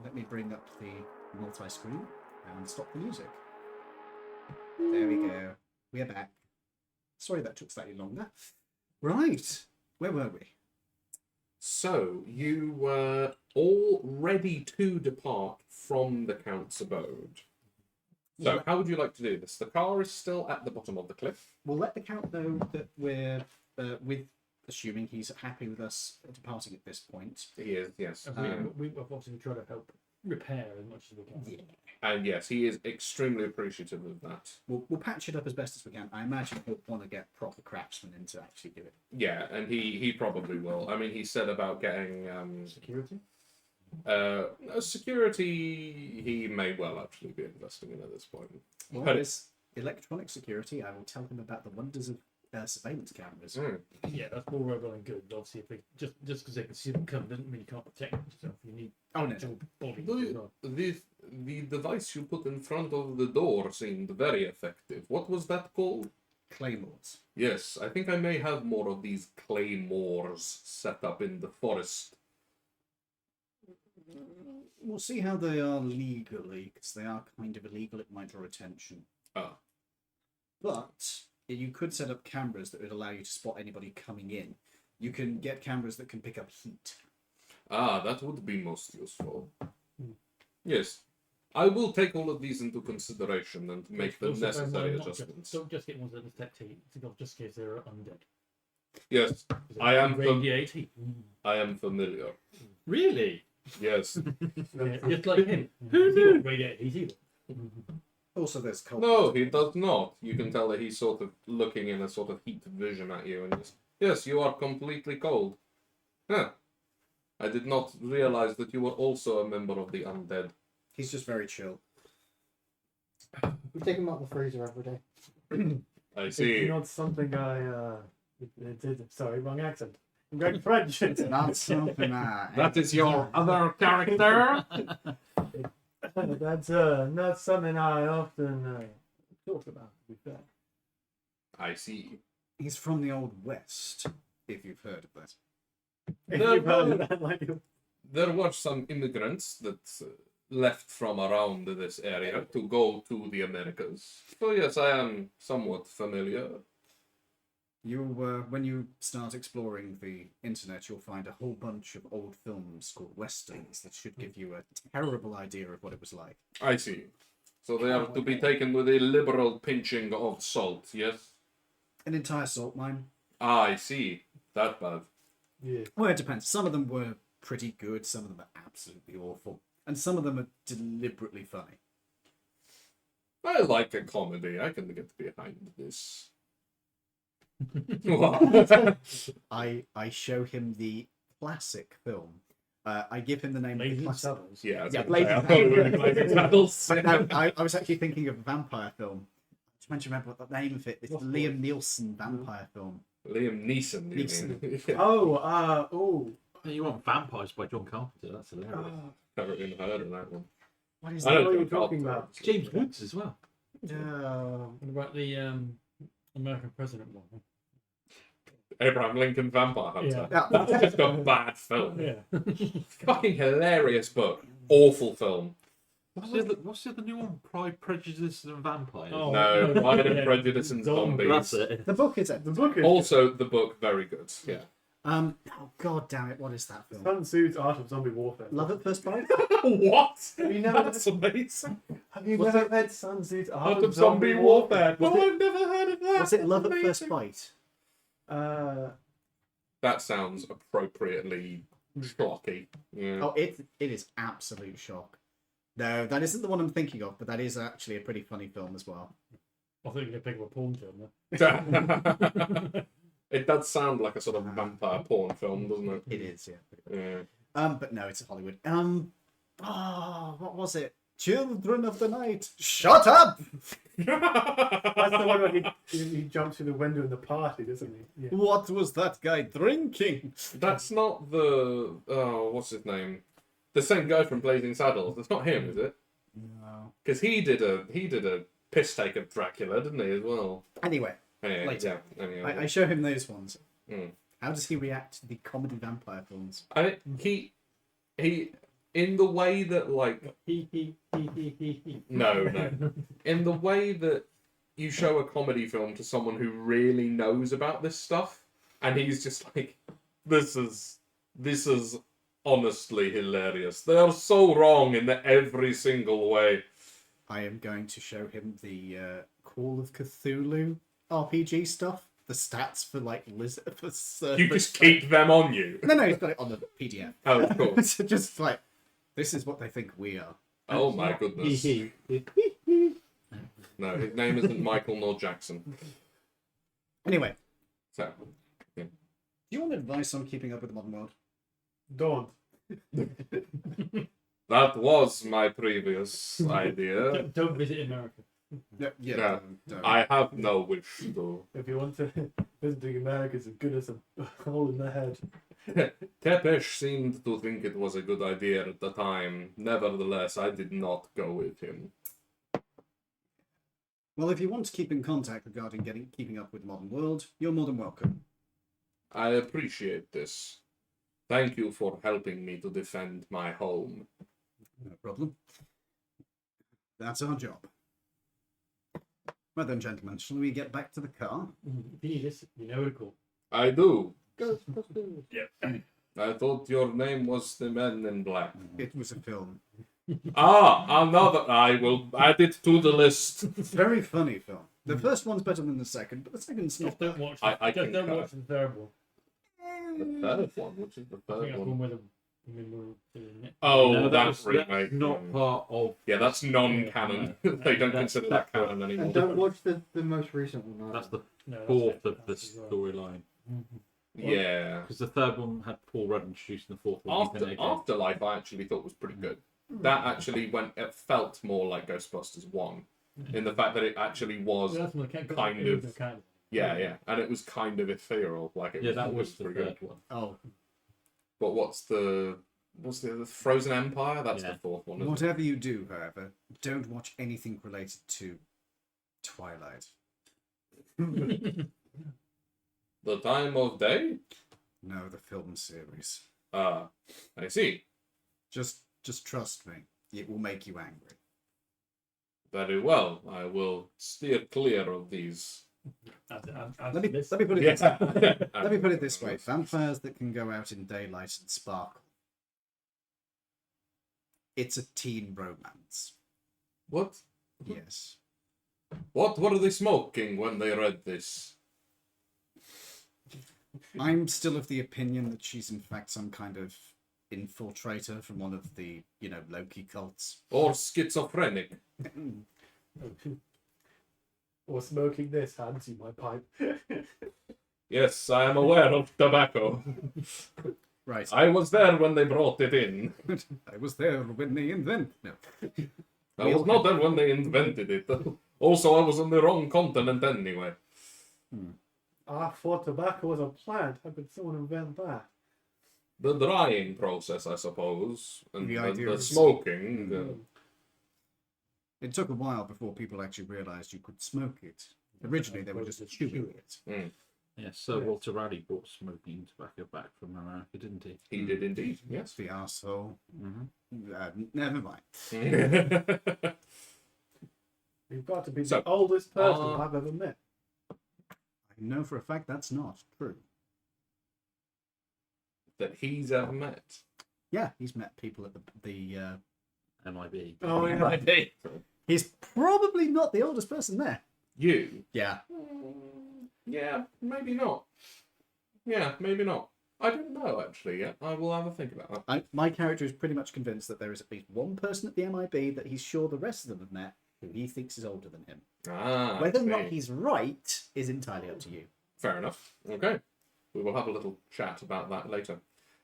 Let me bring up the multi-screen and stop the music. There we go. We're back. Sorry that took slightly longer. Right. Where were we? So, you were all ready to depart from the Count's abode. So, Yeah. how would you like to do this? The car is still at the bottom of the cliff. We'll let the Count know that we're with, assuming he's happy with us departing at this point. He is, yes. We've obviously tried to help repair as much as we can. Yeah. And yes, he is extremely appreciative of that. We'll patch it up as best as we can. I imagine he'll want to get proper craftsmen in to actually do it. Yeah, and he probably will. I mean, he said about getting Security? security. He may well actually be investing in at this point. Well, But there's electronic security. I will tell him about the wonders of surveillance cameras. Yeah, that's more well and good. But obviously, if they just because they can see them come doesn't mean you can't protect yourself. You need Oh no. actual bodies as well. The device you put in front of the door seemed very effective. What was that called? Claymores. Yes, I think I may have more of these claymores set up in the forest. We'll see how they are legally, because they are kind of illegal. It might draw attention. Ah. But you could set up cameras that would allow you to spot anybody coming in. You can get cameras that can pick up heat. Ah, that would be most useful. Yes. I will take all of these into consideration and make the Also, bear in necessary mind, not adjustments. don't just get ones that detect heat. Just in case they're undead. Yes, 'Cause they I am radiate heat. I am familiar. Really? Yes. Yeah, just like him. Who He's knew? got radiate heat either. Also, there's cold. No, he does not. You can tell that he's sort of looking in a sort of heat vision at you, and yes, you are completely cold. Huh. I did not realize that you were also a member of the undead. He's just very chill. We take him out of the freezer every day. I see. It's not something I did. Sorry, wrong accent. I'm going French. Not something That is your other character. That's not something I often talk about. To be fair. I see. He's from the Old West, if you've heard of that. If No, you've heard no. of that, like you. There were some immigrants that left from around this area to go to the Americas. So yes, I am somewhat familiar. You, when you start exploring the internet, you'll find a whole bunch of old films called westerns that should give you a terrible idea of what it was like. I see. So they are to be taken with a liberal pinching of salt, yes? An entire salt mine. Ah, I see. That bad. Yeah. Well, it depends. Some of them were pretty good, some of them are absolutely awful, and some of them are deliberately funny. I like a comedy. I can get behind this. What? I show him the classic film. I give him the name of the Blazing classic. Saddles. Yeah, Yeah, I Blazing thought it was Blazing Saddles. But no, I was actually thinking of a vampire film. I just to remember what the name of it. It's What's the Liam Neeson vampire film. Liam Neeson. You Neeson. mean? Oh, You want Vampires by John Carpenter? That's hilarious. Never even heard of that one. What is I what that? don't are you think I'll- talking about? James Woods as well. What about the American president one? Abraham Lincoln Vampire Hunter. Yeah. That's just a bad film. Yeah. Fucking hilarious book. Awful film. What's the other new one? Pride, Prejudice, and Vampires. Oh, No, Pride and yeah. Prejudice and Zombie. Zombies. That's it. The book is The book is Also, the book, very good. Yeah. Oh god damn it! What is that film? Sun Tzu's Art of Zombie Warfare. Love at First Bite. What? Have you never, That's amazing. have you What's never read Sun Tzu's Art of Zombie Warfare. Was No, it- I've never heard of that. Was it Love at Amazing. First Bite? That sounds appropriately schlocky. Yeah. Oh, it is absolute shock. No, that isn't the one I'm thinking of, but that is actually a pretty funny film as well. I think you're picking up a porn film there. It does sound like a sort of vampire porn film, doesn't it? It is, yeah. Yeah. But no, it's Hollywood. What was it? Children of the Night. Shut up! That's the one where he jumps through the window in the party, doesn't he? Yeah. What was that guy drinking? That's not the what's his name? The same guy from Blazing Saddles. It's not him, is it? No. Because he did a piss take of Dracula, didn't he, as well? Anyway, Anyway, Later. yeah. Anyway. I show him those ones. Mm. How does he react to the comedy vampire films? He in the way that like no in the way that you show a comedy film to someone who really knows about this stuff, and he's just like, this is honestly hilarious. They are so wrong in every single way. I am going to show him the Call of Cthulhu RPG stuff. The stats for like lizard for You just keep them on you. No, he's got it on the PDF. Oh, of course. So just like, this is what they think we are. Oh my goodness. No, his name isn't Michael nor Jackson. Anyway, So, do you want advice on keeping up with the modern world? Don't. that was my previous idea. Don't visit America. No, yeah. Yeah. don't. I have no wish to. If you want to visiting America, is as good as a hole in the head. Tepesh seemed to think it was a good idea at the time. Nevertheless, I did not go with him. Well, if you want to keep in contact regarding keeping up with the modern world, you're more than welcome. I appreciate this. Thank you for helping me to defend my home. No problem. That's our job. Well then, gentlemen, shall we get back to the car? If you need this, you know who to call. I do. Ghostbusters. I thought your name was the Men in Black. It was a film. Another. I will add it to the list. Very funny film. The first one's better than the second, but the second's not Just don't watch. I Just don't concur. watch the third one. The third one? Which is the I think third that's one? one with a middle in it. Oh, No, that remake. that's not part of. Yeah, that's non-canon. Yeah, They don't that's consider that separate. canon anymore. And don't watch the most recent one. either. That's the No, that's fourth it. of the That's as well. storyline. Yeah. Because the third one had Paul Rudd introduced, and the fourth one. Afterlife, I actually thought was pretty good. That actually it felt more like Ghostbusters 1 in the fact that it actually was. Well, that's one that kept kind going, of- it was kind of. Yeah, and it was kind of ethereal. Like it Yeah, that was the pretty good. third one. Oh, But what's the Frozen Empire? That's Yeah. the fourth one. Isn't it? whatever you do, however, don't watch anything related to Twilight. The Time of Day? No, the film series. I see. Just trust me. It will make you angry. Very well. I will steer clear of these. Let me put it. Yeah. This, let me put it this way: vampires that can go out in daylight and sparkle. It's a teen romance. What? Yes. What were they smoking when they read this? I'm still of the opinion that she's in fact some kind of infiltrator from one of the, Loki cults. Or schizophrenic? Or smoking this hands you my pipe. Yes, I am aware of tobacco. Right. I was there when they brought it in. I was there when they invented. No. I was not there when they invented it. Also, I was on the wrong continent anyway. I thought tobacco was a plant. How could someone invent that? The drying process, I suppose, and The the, idea the is- smoking. It took a while before people actually realised you could smoke it. Originally, they were just chewing it. Yes, Sir Walter Raleigh brought smoking tobacco back from America, didn't he? He did indeed, yes. The arsehole. Mm-hmm. Never mind. You've got to be So, the oldest person uh, I've ever met. I know for a fact that's not true. That he's ever met. Yeah, he's met people at the MIB. Oh, yeah. He's probably not the oldest person there. You? Yeah. Yeah, maybe not. Yeah, maybe not. I don't know, actually, yet. I will have a think about that. My character is pretty much convinced that there is at least one person at the MIB that he's sure the rest of them have met who he thinks is older than him. I Whether or not see. he's right is entirely up to you. Fair enough. Okay. We will have a little chat about that later.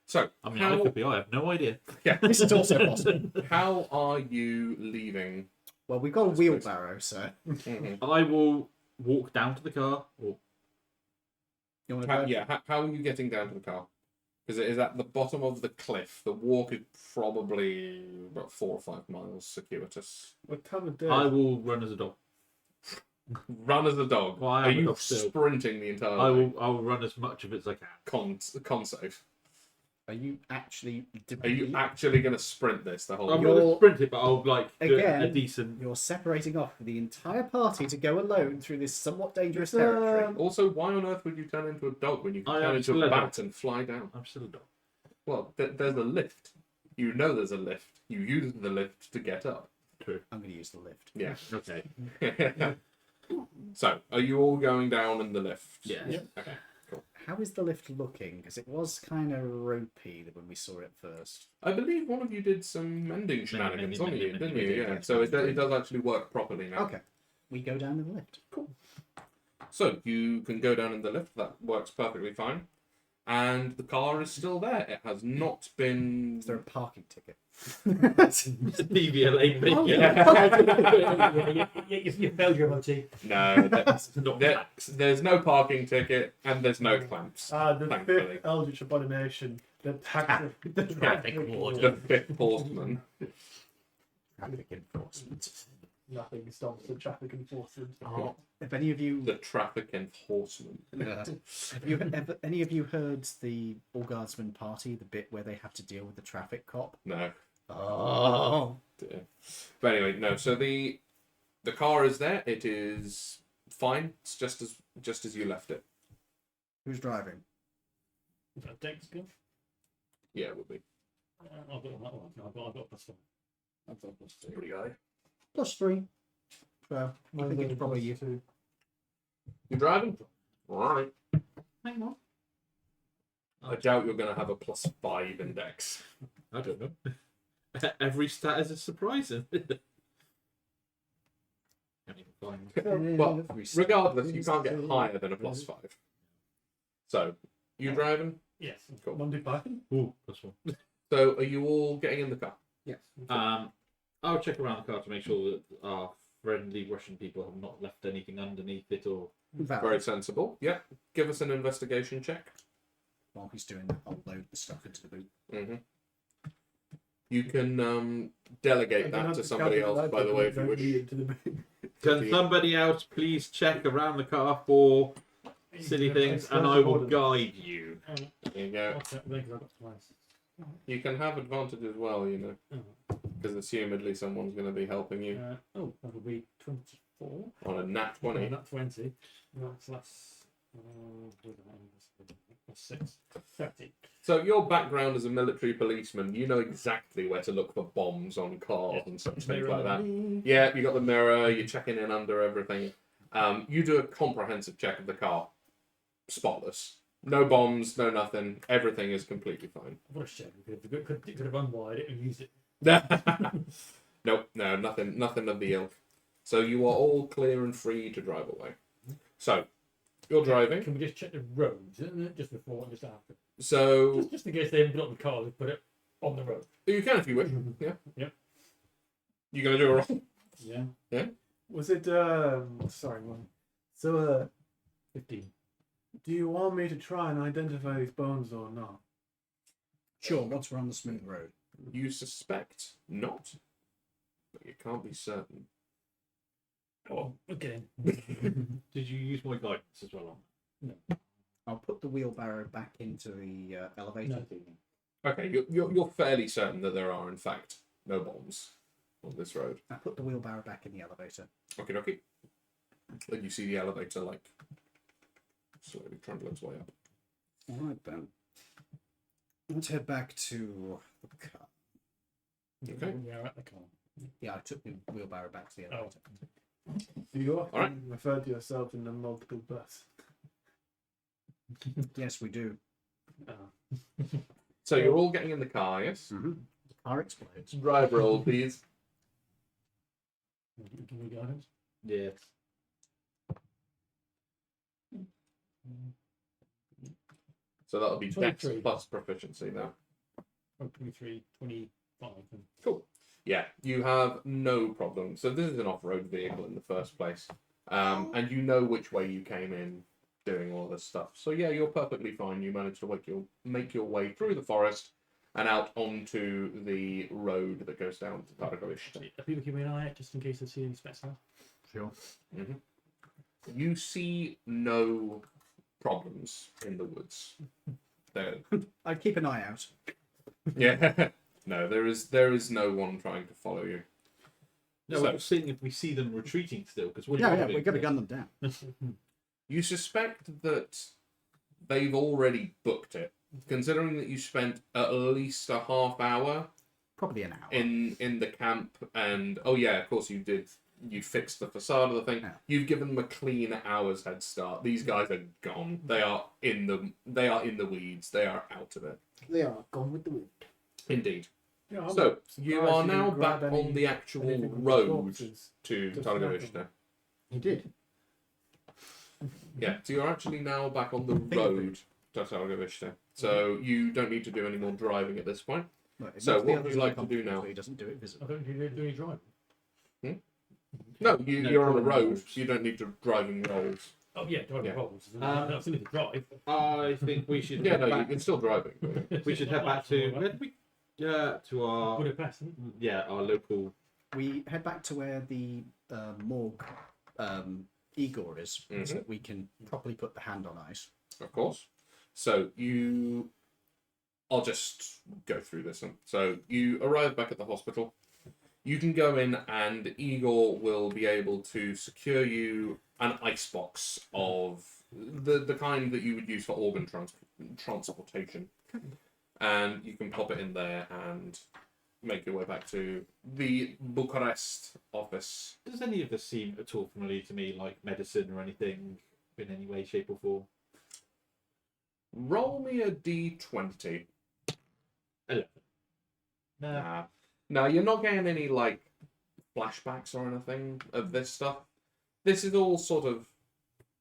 So, I mean, I could be. I have no idea. yeah. This is also possible. How are you leaving? Well, we've got a This wheelbarrow, so Mhm. I will walk down to the car. Or you want How, to? yeah, how are you getting down to the car? Because it is at the bottom of the cliff. The walk is probably about 4 or 5 miles circuitous. What time of day? I will run as a dog. Run as a dog. Well, I are am a you dog still. sprinting the entire I way? will run as much of it as I can. Con save. Are you actually? Are you actually going to sprint this the whole I'm way? going to sprint it, but I'll do Again, a decent. You're separating off the entire party to go alone through this somewhat dangerous territory. Also, why on earth would you turn into a dog when you can I turn am into still a a dog. bat and fly down? I'm still a dog. Well, there's a lift. You know there's a lift. You use the lift to get up. True. I'm going to use the lift. Yeah. Okay. So, are you all going down in the lift? Yeah. Okay. How is the lift looking? Because it was kind of ropey when we saw it first. I believe one of you did some mending shenanigans on you, didn't you? did, Yeah. yes. So it does actually work properly now. Okay, we go down in the lift. So you can go down in the lift. That works perfectly fine. And the car is still there. It has not been. Is there a parking ticket? DVLA. Oh, You failed your MOT. No, Not there- tax. there's no parking ticket and there's no clamps. The Thankfully. fifth Eldritch Abomination. The tax. The traffic warden. The fifth horseman. Traffic enforcement. Nothing stops the traffic enforcement. If any of you, The traffic enforcement. have you ever, any of you heard the All Guardsmen party, the bit where they have to deal with the traffic cop? No. Oh, Dear. But anyway, no. So the car is there. It is fine. It's just as you left it. who's driving? Is that Dex gun? Yeah, it would be. I've got that one. I've got plus one. I've got +2. Pretty high. +3. So I Mine's think only it's probably you. +2. You driving? Alright. Hang on. I doubt you're going to have a +5 index. I don't know. Every stat is a surprising. Can't even find. Well, regardless, you can't get higher than a +5. So, you driving? Yes. Cool. Monday parking? Ooh, +1. So, are you all getting in the car? Yes. I'll check around the car to make sure that our friendly Russian people have not left anything underneath it or. Very sensible. Yeah. Give us an investigation check. While he's doing that, I'll load the stuff into the boot. Mm-hmm. You can delegate that to somebody else, by the way, if you wish. Can somebody else please check around the car for silly things, and I will guide you. There you go. You can have advantage as well, you know, because assumedly someone's going to be helping you Oh, that will be 24. on a nat 20. Not 20. No, so that's. That's 6. 30. So your background as a military policeman, you know exactly where to look for bombs on cars and such things like that. Yeah, you got the mirror, you're checking in under everything. You do a comprehensive check of the car. Spotless. No bombs, no nothing. Everything is completely fine. What a shame. You could have unwired it and used it. Nope, no, nothing of the ilk. So you are all clear and free to drive away. So, you're driving. Can we just check the roads, isn't it? Just before and just after? So, Just in case they haven't put it on the car, they put it on the road. you can if you wish. Yeah. Yep. You gonna do a roll? Yeah. Was it, sorry, one. So, 15. do you want me to try and identify these bones or not? Sure, once we're on the smooth road. You suspect not, but you can't be certain. Oh, okay. Did you use my guidance as well on? I'll put the wheelbarrow back into the elevator. No. Okay, you're fairly certain that there are in fact no bombs on this road. I put the wheelbarrow back in the elevator. Okay, dokie. Then you see the elevator like slowly trundle its way up. All right then. Let's head back to the car. Okay. We are at the car. Yeah, I took the wheelbarrow back to the elevator. Do you often Alright. refer to yourself in the multiple bus? Yes, we do. So you're all getting in the car, yes? Mm-hmm. The car explodes. Drive roll, please. Give me guidance. Yes. So that'll be Dex 23. plus proficiency now. 23, 25. Cool. Yeah, you have no problem. So this is an off-road vehicle in the first place, and you know which way you came in, doing all this stuff. So yeah, you're perfectly fine. You managed to make your way through the forest and out onto the road that goes down to Targovish. Are people keeping an eye out just in case they see any specs now? Sure. Mm-hmm. You see no problems in the woods. There. I'd keep an eye out. Yeah. No, there is no one trying to follow you. No, So- we're just seeing if we see them retreating still, because we're Yeah, we're going to gun them down. You suspect that they've already booked it, considering that you spent at least a half hour Probably an hour. in the camp, and oh yeah, of course you did. You fixed the facade of the thing. Yeah. You've given them a clean hour's head start. These guys are gone. They are in the weeds. They are out of it. They are gone with the wind. Indeed. Yeah, I'm So you surprised are you now didn't grab back any- on the actual anything from the road corpses. to Just Targovish now. He did. Yeah, so you're actually now back on the road to Targovish now. So you don't need to do any more driving at this point. Right, it So makes the what would others you like to do uncomfortable, now? so he doesn't do it I visibly. don't think you do any driving. No, No, you're on a driving road. rolls. You don't need to driving rolls. Oh, yeah, driving Yeah. rolls. That's something to drive. I think we should Yeah, head no, back. you're still driving. We should head back to where did we? To our Budapest, isn't our local. We head back to where the morgue Igor is, so Mhm. that we can properly put the hand on ice. Of course. So I'll just go through this one. So you arrive back at the hospital. You can go in and Igor will be able to secure you an ice box of the kind that you would use for organ transportation. And you can pop it in there and make your way back to the Bucharest office. Does any of this seem at all familiar to me, like medicine or anything, in any way, shape, or form? Roll me a d20. 11. No. Nah. No, you're not getting any, like, flashbacks or anything of this stuff. This is all sort of,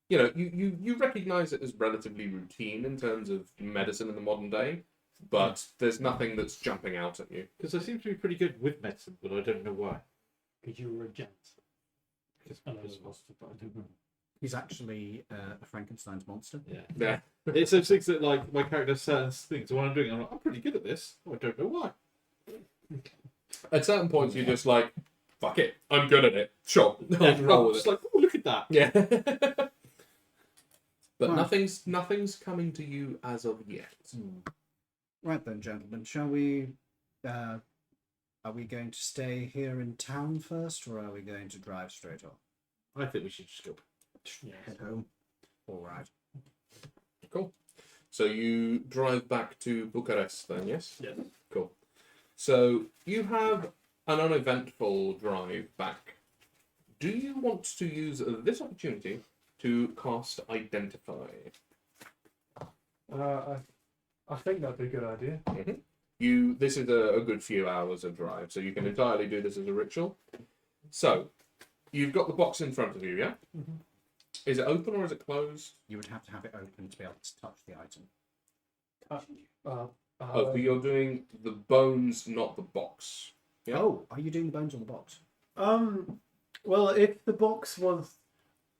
you know, you recognise it as relatively routine in terms of medicine in the modern day, but there's nothing that's jumping out at you. Because I seem to be pretty good with medicine, but I don't know why. Because you were a gent. Because I know it was, but I don't know. He's actually a Frankenstein's monster. yeah. Yeah. It's those things that, like, my character does certain things, and when I'm doing it, I'm like, I'm pretty good at this. Oh, I don't know why. At certain points, you're just like, fuck it, I'm good at it. Sure, I'll Yeah, roll I'm with just it. like, oh, look at that. Yeah. But Right. nothing's coming to you as of yet. Right then, gentlemen, shall we? Are we going to stay here in town first, or are we going to drive straight on? I think we should just go. Head home. All right. Cool. So you drive back to Bucharest then, yes? Yes. Cool. So you have an uneventful drive back. Do you want to use this opportunity to cast Identify? I think that'd be a good idea. This is a good few hours of drive, so you can entirely do this as a ritual. So, you've got the box in front of you, yeah? Mhm. Is it open or is it closed? You would have to have it open to be able to touch the item. Oh, so you're doing the bones, not the box. Yeah. Oh, are you doing the bones on the box? Well, if the box was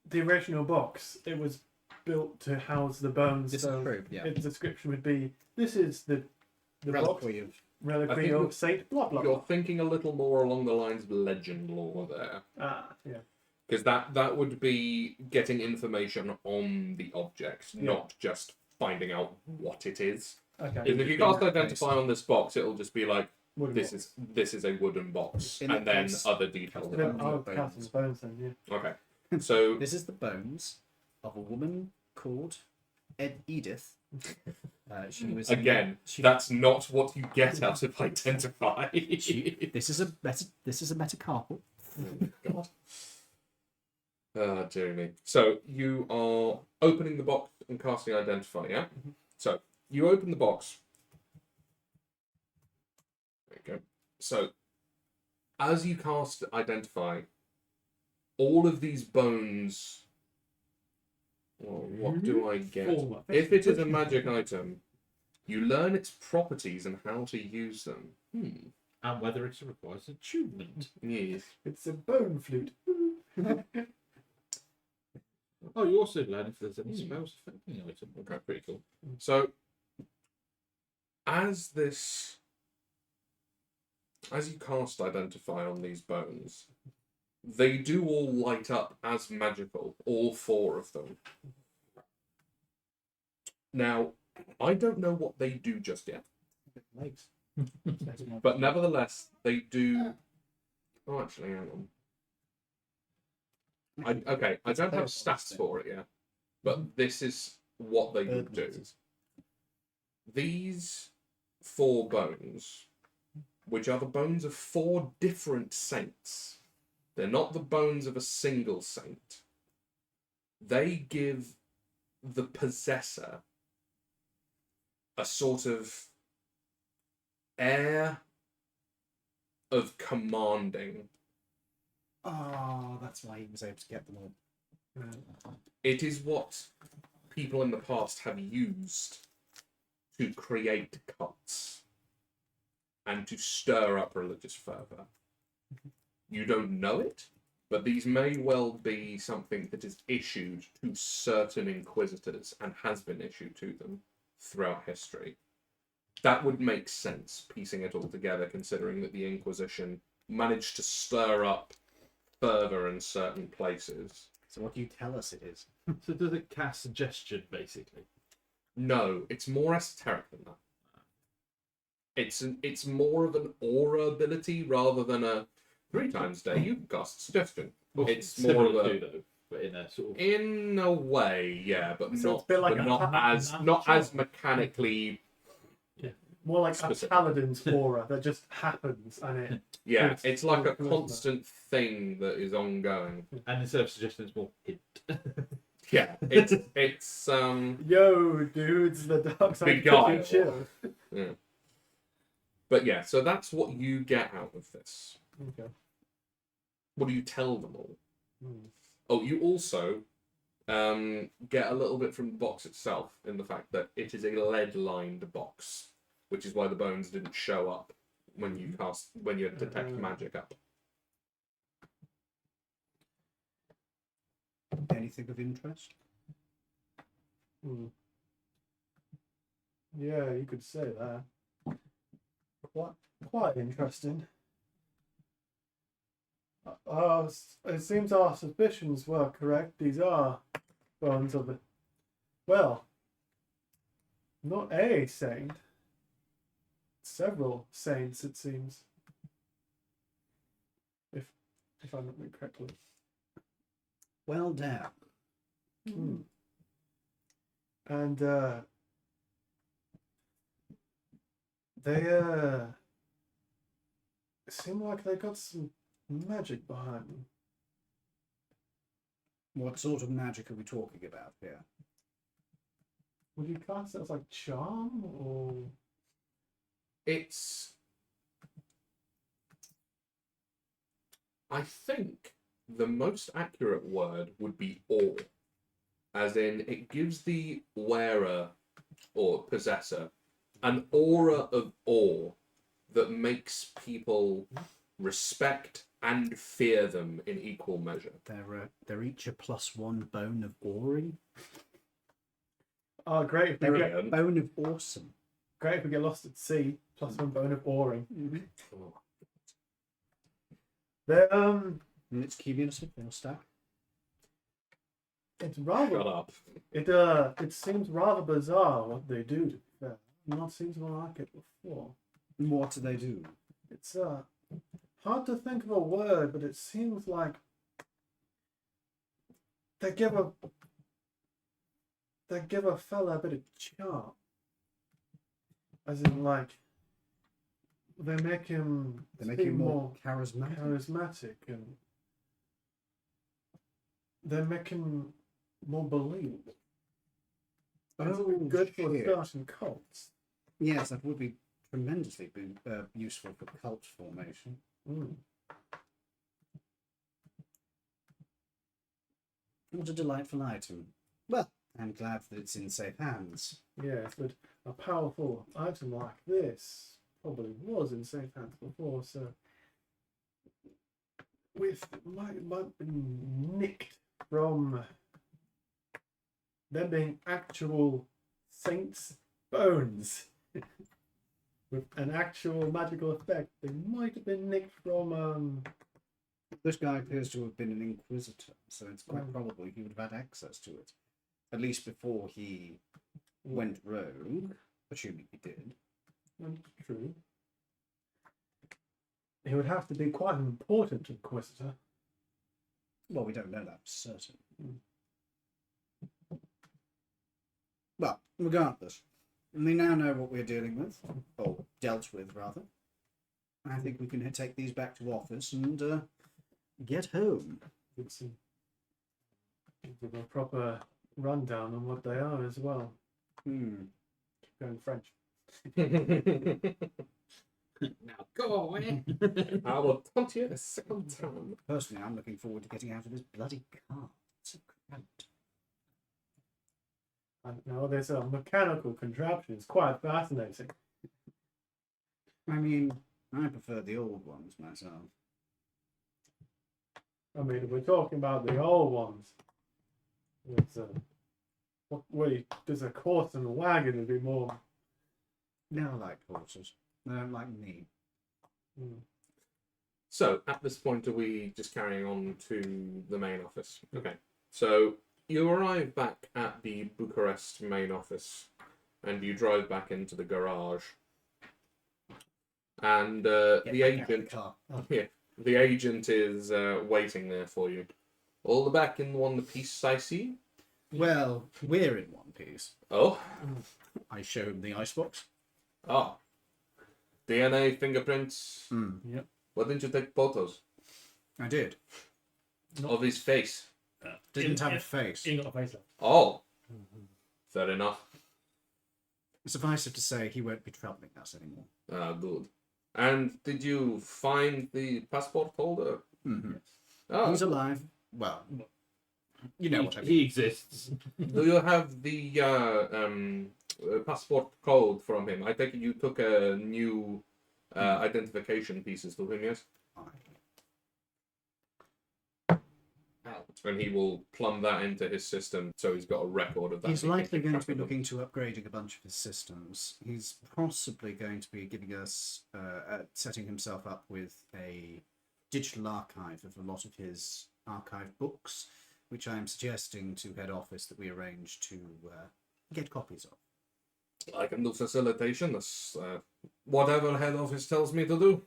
the original box, it was built to house the bones. This so is true. Yeah. its description would be: this is the box Reliquary of. I reliquary think of Saint blah blah. You're blah. thinking a little more along the lines of legend lore there. Yeah. Because that would be getting information on the object, Yeah. not just finding out what it is. Okay. Because if you cast Identify on this box, it'll just be like, Wooden this box. is a wooden box, In and that then case, other details. the Then bones I'll of cast bones. the bones then. Yeah. Okay, so This is the bones of a woman called Edith. She was again, She, that's not what you get out of Identify. this is a metacarpal. God. Dear me. So you are opening the box and casting Identify, yeah? So you open the box. There you go. So as you cast Identify, all of these bones. Well, what do I get? Oh, If it is a magic item, you learn its properties and how to use them. And whether it requires attunement. Yes. It's a bone flute. Oh, you also learn if there's any spells affecting the item. Okay, pretty cool. So, as you cast Identify on these bones, they do all light up as magical, all four of them. Now, I don't know what they do just yet, Legs. but nevertheless, they do. Oh, actually, hang on. I don't have stats for it yet, but this is what they would do. These four bones, which are the bones of four different saints, they're not the bones of a single saint. They give the possessor a sort of air of commanding. Oh, that's why he was able to get them all. It is what people in the past have used to create cults and to stir up religious fervor. You don't know it, but these may well be something that is issued to certain inquisitors and has been issued to them throughout history. That would make sense, piecing it all together, considering that the Inquisition managed to stir up fervor in certain places. So what do you tell us it is? So does it cast suggestion, basically? No, it's more esoteric than that. It's more of an aura ability rather than a 3 times a day you can cast suggestion. It's more Similar of a to, though, but in a sort of... in a way, yeah, but So not it's a bit like but a not ha- as ha- not ha- as mechanically more like a Specific. paladin's aura that just happens and it. Yeah, It's it's like a charisma. constant thing that is ongoing. And instead of suggestion, it's more hint. Yeah, it's Yo, dudes, the dark side Beguile. pretty chill. yeah. But yeah, so that's what you get out of this. Okay. What do you tell them all? Hmm. Oh, you also get a little bit from the box itself in the fact that it is a lead-lined box, which is why the bones didn't show up when you detect magic up. Anything of interest? Hmm. Yeah, you could say that. Quite interesting. It seems our suspicions were correct. These are bones of the. Well, not a saint. Several saints, it seems. If I remember correctly. Well done. Hmm. And they seem like they got some magic behind them. What sort of magic are we talking about here? Would you class it as like charm or? It's. I think the most accurate word would be awe. As in, it gives the wearer or possessor an aura of awe that makes people respect and fear them in equal measure. They're each a +1 bone of awing. Oh, great! If we They're get, a bone of awesome. great if we get lost at sea. +1 bone of awing. They're And it's cumulative, they'll stack. It's rather. Shut up. It seems rather bizarre what they do. To be fair, I've not seen something like it before. What do they do? It's hard to think of a word, but it seems like they give a fella a bit of charm. As in, like, they make him seem more charismatic. charismatic, and they make him more believable. It's good for shit. starting cults. Yes, that would be tremendously useful for cult formation. Mm. What a delightful item. Well, I'm glad that it's in safe hands. Yes, but a powerful item like this probably was in safe hands before, so might be nicked from them being actual saints' bones with an actual magical effect. They might have been nicked from This guy appears to have been an inquisitor, so it's quite probable he would have had access to it. At least before he went rogue, assuming he did. true. He would have to be quite an important inquisitor. Well, we don't know that for certain. Well, regardless, we now know what we're dealing with, or dealt with, rather. I think we can take these back to office and get home. Give a proper rundown on what they are as well. Going French. Now go away. I will taunt you a second time. Personally, I'm looking forward to getting out of this bloody car. It's so cramped. And now there's a mechanical contraption. It's quite fascinating. I mean, I prefer the old ones myself. I mean, if we're talking about the old ones, it's does a horse and a wagon would be more. Now I like horses. They don't like me. So, at this point, are we just carrying on to the main office? Okay. So, you arrive back at the Bucharest main office, and you drive back into the garage. And the agent, the agent is waiting there for you. All the back in one piece, I see. Well, we're in one piece. Oh, I show him the icebox. oh, DNA, fingerprints. Hmm. Why didn't you take photos I did. of his face? Didn't have a face. He ain't got a face left. Oh, fair enough. Suffice it to say, he won't be troubling us anymore. Ah, good. And did you find the passport holder? Mm-hmm. Oh, He's alive. Well, you know what I mean. He exists. do you have the passport code from him? I take it you took a new identification pieces to him, yes? And he will plumb that into his system, so he's got a record of that. He's He can likely keep going track to be of them. looking to upgrading a bunch of his systems. He's possibly going to be giving us, setting himself up with a digital archive of a lot of his archive books, which I'm suggesting to head office that we arrange to get copies of. I can do facilitation. That's whatever head office tells me to do.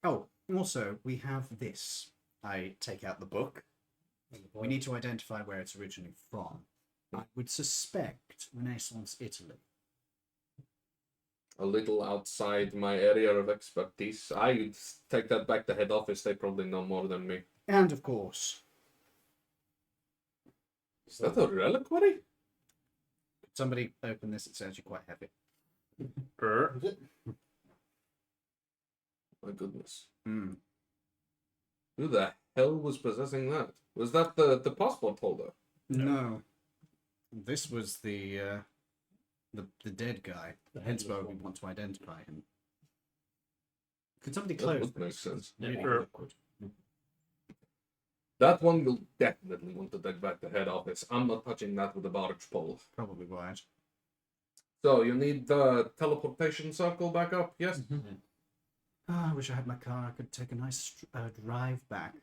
Oh, also, we have this. I take out the book. We need to identify where it's originally from. I would suspect Renaissance Italy. A little outside my area of expertise. I'd take that back to head office. They probably know more than me. And of course, Is that a reliquary? could somebody open this? It's actually quite heavy. My goodness. Hmm. Who the hell was possessing that? Was that the passport holder? No. This was the dead guy. The Hence why headless we one. want to identify him. Could somebody That close would make this? sense. Really Yeah. liquid. That one you'll definitely want to take back to head office. I'm not touching that with a barge pole. Probably right. So you need the teleportation circle back up, yes? Ah, I wish I had my car. I could take a nice drive back.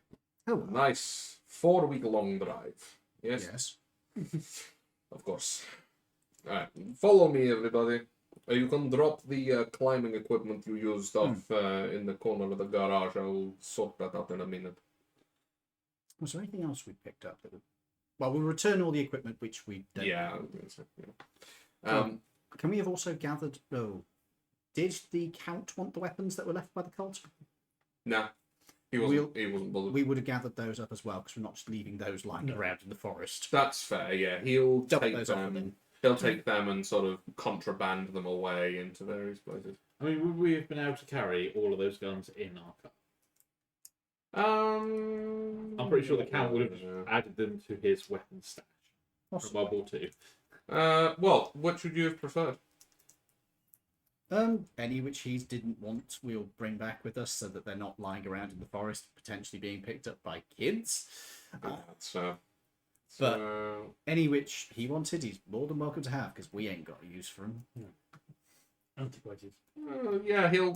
Oh, well. Nice 4-week-long drive. Yes? Yes. Of course. Alright, follow me, everybody. You can drop the climbing equipment you used off in the corner of the garage. I will sort that out in a minute. Was there anything else we picked up? That would... Well, we'll return all the equipment which we don't. Yeah, I was gonna say, yeah. Can we have also gathered? Oh, did the Count want the weapons that were left by the cult? Nah, he wasn't bothered. We would have gathered those up as well because we're not just leaving those lying around in the forest. That's fair, yeah. He'll Dump take those off of them. him. He'll take them and sort of contraband them away into various places. I mean, would we have been able to carry all of those guns in our car? I'm pretty sure the Count would have just added them to his weapon stash from World War II. Well, what should you have preferred? Any which he didn't want, we'll bring back with us so that they're not lying around in the forest, potentially being picked up by kids. That's But any which he wanted, he's more than welcome to have because we ain't got a use for him. Antiquated. yeah, he'll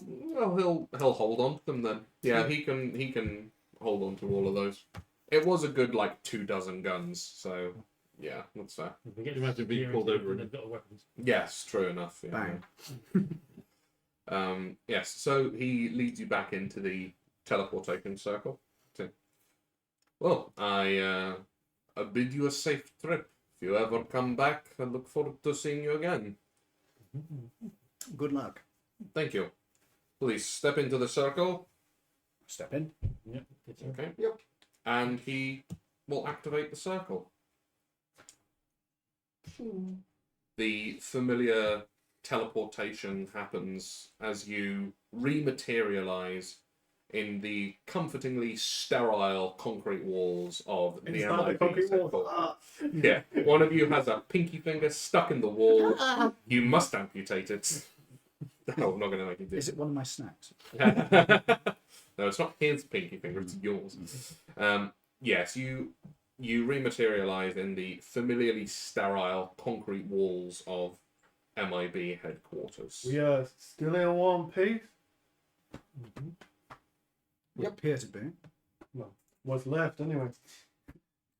hold on to them then. Yeah, he can hold on to all of those. It was a good 24 guns, so yeah, that's fair. We get You imagine being security pulled over and and- they've got weapons. Yes, true enough. Yeah. Bang. Yes, so he leads you back into the teleportation circle. So, well, I bid you a safe trip. If you ever come back, I look forward to seeing you again. Good luck. Thank you. Please step into the circle. Step in. Yep. Okay. Yep. And he will activate the circle. The familiar teleportation happens as you rematerialize in the comfortingly sterile concrete walls of the Inside the MIB concrete sector. walls. Yeah, one of you has a pinky finger stuck in the wall. You must amputate it. No, I'm not going to make you do Is it one of my snacks? No, it's not his pinky finger, it's yours. Yes, you rematerialize in the familiarly sterile concrete walls of MIB headquarters. We are still in one piece. Would appear to be. What's left anyway?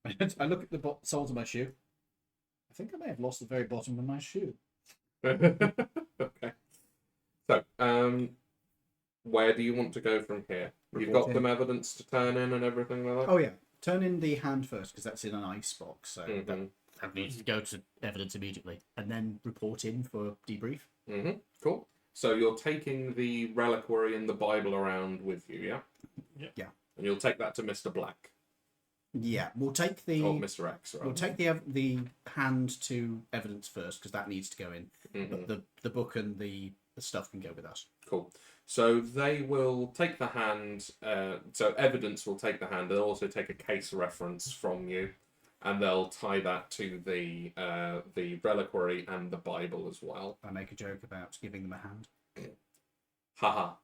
I look at the soles of my shoe. I think I may have lost the very bottom of my shoe. Okay. So, where do you want to go from here? You've got Report some evidence to turn in and everything like that? Oh yeah, turn in the hand first because that's in an ice box. So Mhm. that needs to go to evidence immediately, and then report in for debrief. Cool. So you're taking the reliquary and the Bible around with you, yeah? Yeah. And you'll take that to Mr. Black. Yeah, we'll take the Or Mr. X, rather. we'll take the hand to evidence first because that needs to go in. Mhm. But the book and the stuff can go with us. Cool. So they will take the hand. So evidence will take the hand. They'll also take a case reference from you, and they'll tie that to the reliquary and the Bible as well. I make a joke about giving them a hand. Haha.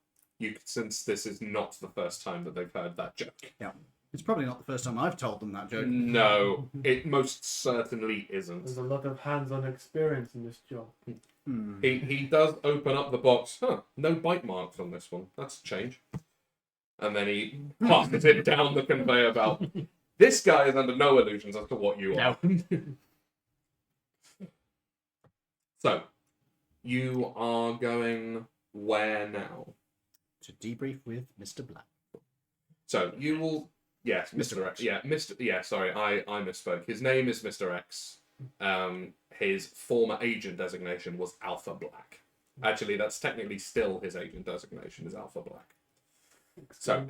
Since this is not the first time that they've heard that joke. Yeah, it's probably not the first time I've told them that joke. No, it most certainly isn't. There's a lot of hands-on experience in this job. Hmm. He does open up the box. No bite marks on this one. That's a change. And then he passes it down the conveyor belt. This guy is under no illusions as to what you are. So, you are going where now? To debrief with Mr. Black. So you will, yes, Mr. X. Yeah, Mr. Yeah, sorry, I misspoke. His name is Mr. X. His former agent designation was Alpha Black. Actually, that's technically still his agent designation is Alpha Black. So,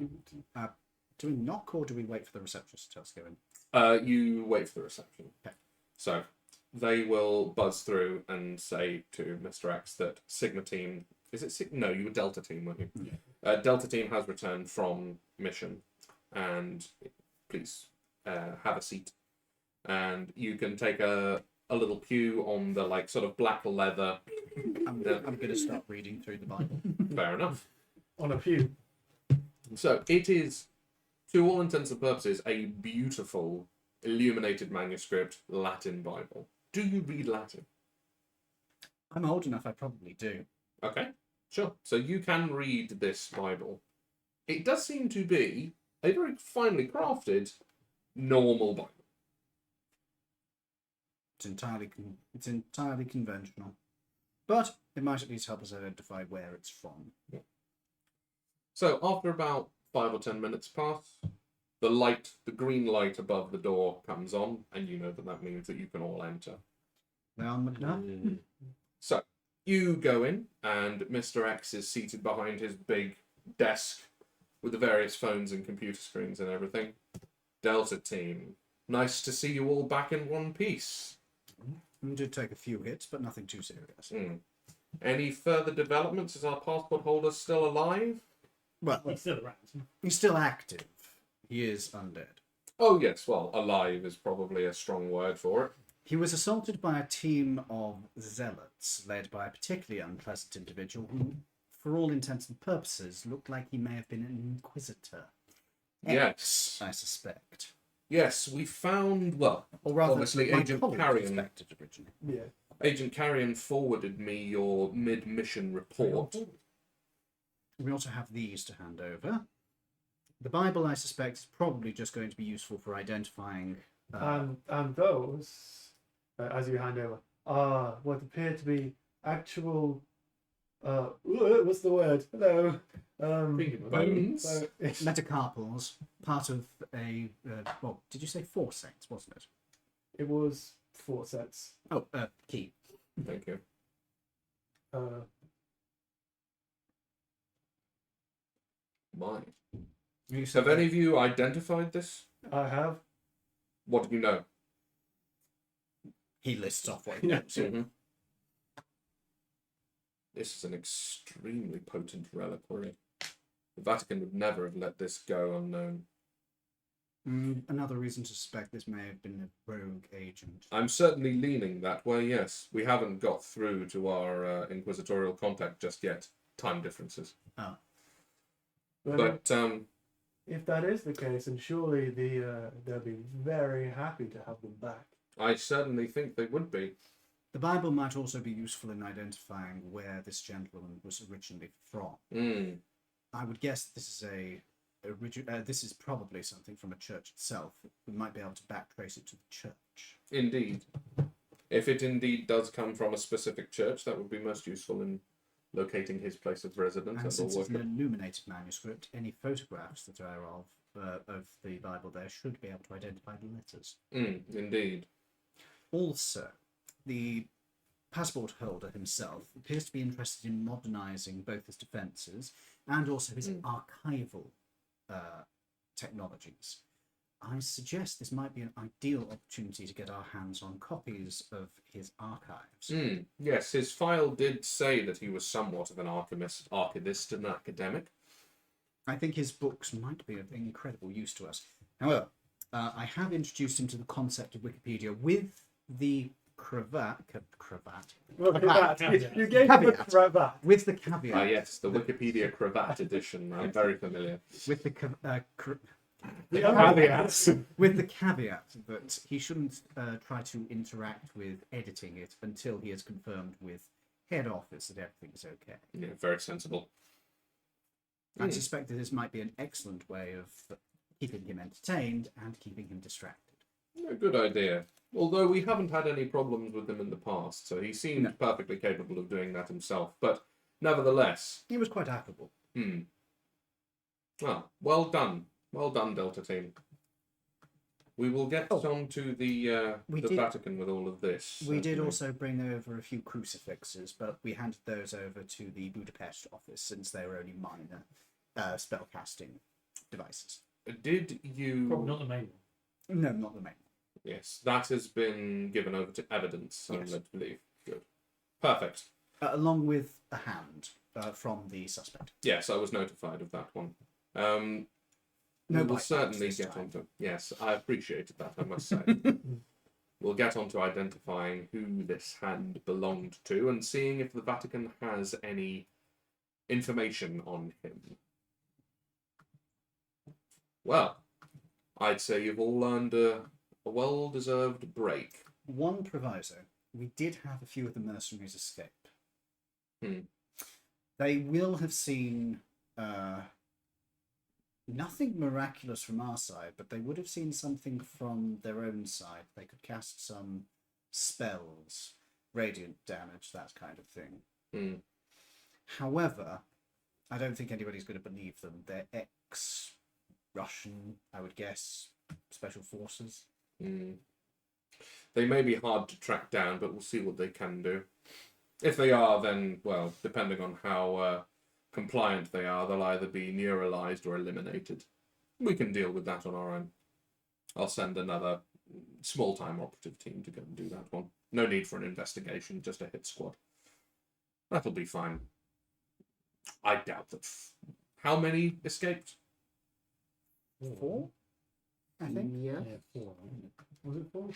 do we knock or do we wait for the receptionist to tell us to go in? you wait for the reception. Okay. So they will buzz through and say to Mr. X that Sigma Team. Is it No, you were Delta Team, weren't you? Yeah. Delta Team has returned from mission, and please have a seat. And you can take a little pew on the sort of black leather. I'm going to start reading through the Bible. Fair enough. On a pew. So it is, to all intents and purposes, a beautiful illuminated manuscript Latin Bible. Do you read Latin? I'm old enough, I probably do. Okay, sure. So you can read this Bible. It does seem to be a very finely crafted, normal Bible. It's entirely conventional. But it might at least help us identify where it's from. So after about 5 or 10 minutes pass, the green light above the door comes on, and you know that means that you can all enter. Well, McNutt? So you go in, and Mr. X is seated behind his big desk with the various phones and computer screens and everything. Delta Team, nice to see you all back in one piece. We did take a few hits, but nothing too serious. Any further developments? Is our passport holder still alive? Well, He's still around. he's still active. He is undead. Oh yes, well, alive is probably a strong word for it. He was assaulted by a team of zealots, led by a particularly unpleasant individual who, for all intents and purposes, looked like he may have been an inquisitor. Yes. I suspect. Yes, we found, well, Or rather, obviously my Agent colleague Carrion. suspected originally. Yeah. Agent Carrion forwarded me your mid-mission report. We also have these to hand over. The Bible, I suspect, is probably just going to be useful for identifying... And those, as you hand over, are what appear to be actual. What's the word? Hello. Bones? metacarpals, part of a... well, did you say 4 saints, wasn't it? It was 4 sets. Oh, key. Thank you. My. You said Have any of you identified this? I have. What do you know? He lists off what he Yeah. knows. Mhm. This is an extremely potent reliquary. The Vatican would never have let this go unknown. Another reason to suspect this may have been a rogue agent. I'm certainly leaning that way, yes. We haven't got through to our inquisitorial contact just yet. Time differences. Oh. But, if that is the case, then surely they'll be very happy to have them back. I certainly think they would be. The Bible might also be useful in identifying where this gentleman was originally from. I would guess this is probably something from a church itself. We might be able to backtrace it to the church. Indeed. If it indeed does come from a specific church, that would be most useful in locating his place of residence. And since or it's an worship. illuminated manuscript, any photographs that are of the Bible there should be able to identify the letters. Indeed. Also, the passport holder himself appears to be interested in modernising both his defences and also his archival technologies. I suggest this might be an ideal opportunity to get our hands on copies of his archives. Yes, his file did say that he was somewhat of an archivist and academic. I think his books might be of incredible use to us. However, I have introduced him to the concept of Wikipedia with the cravat. Look at that. You gave him a Caveat. cravat. With the caveat. Ah, yes, the Wikipedia cravat edition. I'm very familiar. With the Caveats. with the caveat that he shouldn't try to interact with editing it until he has confirmed with head office that everything is okay. Yeah, very sensible. I suspect that this might be an excellent way of keeping him entertained and keeping him distracted. A good idea. Although we haven't had any problems with him in the past, so he seemed perfectly capable of doing that himself. But nevertheless... He was quite affable. Well done. Well done, Delta Team. We will get on to the Vatican with all of this. We did also bring over a few crucifixes, but we handed those over to the Budapest office since they were only minor spellcasting devices. Did you... Probably not the main one. No, not the main. Yes, that has been given over to evidence, I'm Yes. led to believe. Good. Perfect. Along with a hand from the suspect. Yes, I was notified of that one. No we will bite certainly marks this get time. onto... Yes, I appreciated that, I must say. We'll get on to identifying who this hand belonged to and seeing if the Vatican has any information on him. Well, I'd say you've all earned a well-deserved break. One proviso. We did have a few of the mercenaries escape. They will have seen nothing miraculous from our side, but they would have seen something from their own side. They could cast some spells, radiant damage, that kind of thing. However, I don't think anybody's going to believe them. They're ex-Russian, I would guess, special forces. They may be hard to track down, but we'll see what they can do. If they are, then, well, depending on how compliant they are, they'll either be neuralized or eliminated. We can deal with that on our own. I'll send another small-time operative team to go and do that one. No need for an investigation, just a hit squad. That'll be fine. I doubt that. How many escaped? 4? I think. Yeah. Yeah, 4. Was it 4?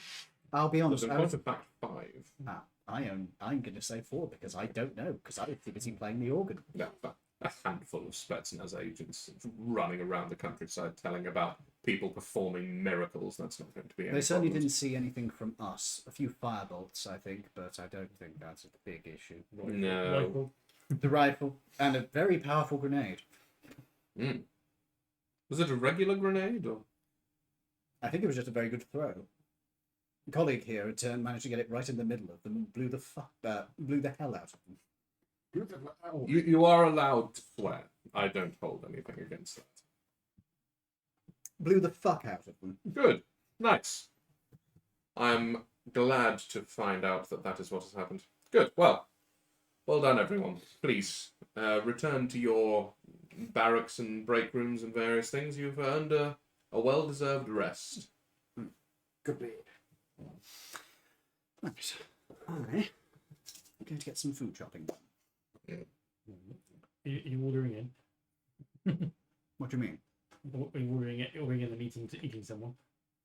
I'll be honest. In point of fact, 5. I'm going to say 4 because I don't know, because I was too busy playing the organ. No, but a handful of Spetsnaz agents running around the countryside telling about people performing miracles. That's not going to be any They certainly problems. didn't see anything from us. A few firebolts, I think, but I don't think that's a big issue. No. Rifle. The rifle and a very powerful grenade. Was it a regular grenade or? I think it was just a very good throw. A colleague here had managed to get it right in the middle of them and blew the hell out of them. You are allowed to swear. I don't hold anything against that. Blew the fuck out of them. Good. Nice. I'm glad to find out that that is what has happened. Good. Well done, everyone. Please, return to your barracks and break rooms and various things. You've earned a well-deserved rest. Good bit. Right. I'm going to get some food shopping done. Are you ordering in? What do you mean? Are you ordering in the meeting to eating someone?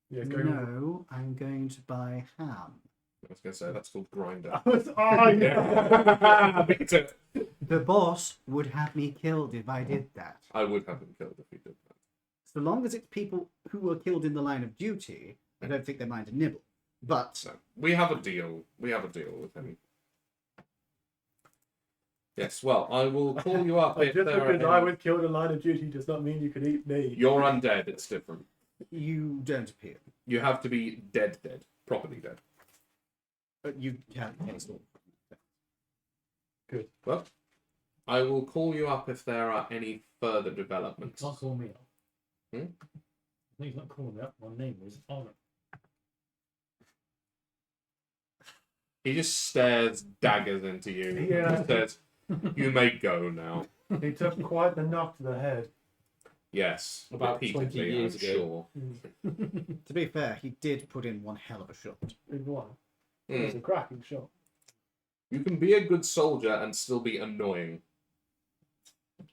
Yeah, go No, I'm going to buy ham. I was going to say, that's called grinder. Oh, yeah. Me too. The boss would have me killed if I did that. I would have him killed if he did that. So long as it's people who were killed in the line of duty, I don't think they mind a nibble. But So, we have a deal. We have a deal with him. Yes, well, I will call you up if Just there because are I any... was killed in line of duty does not mean you can eat me. You're undead, it's different. you don't appear. You have to be dead, properly dead. But you can't taste all. Good. Well, I will call you up if there are any further You developments. can't call me up. Hmm? I think he's not calling me up. My name is Arnold. He just stares daggers into you. Yeah. And says, "You may go now." He took quite the knock to the head. Yes, About 20 repeatedly, years I'm ago. sure. To be fair, he did put in one hell of a shot. In one. Hmm. It was a cracking shot. You can be a good soldier and still be annoying.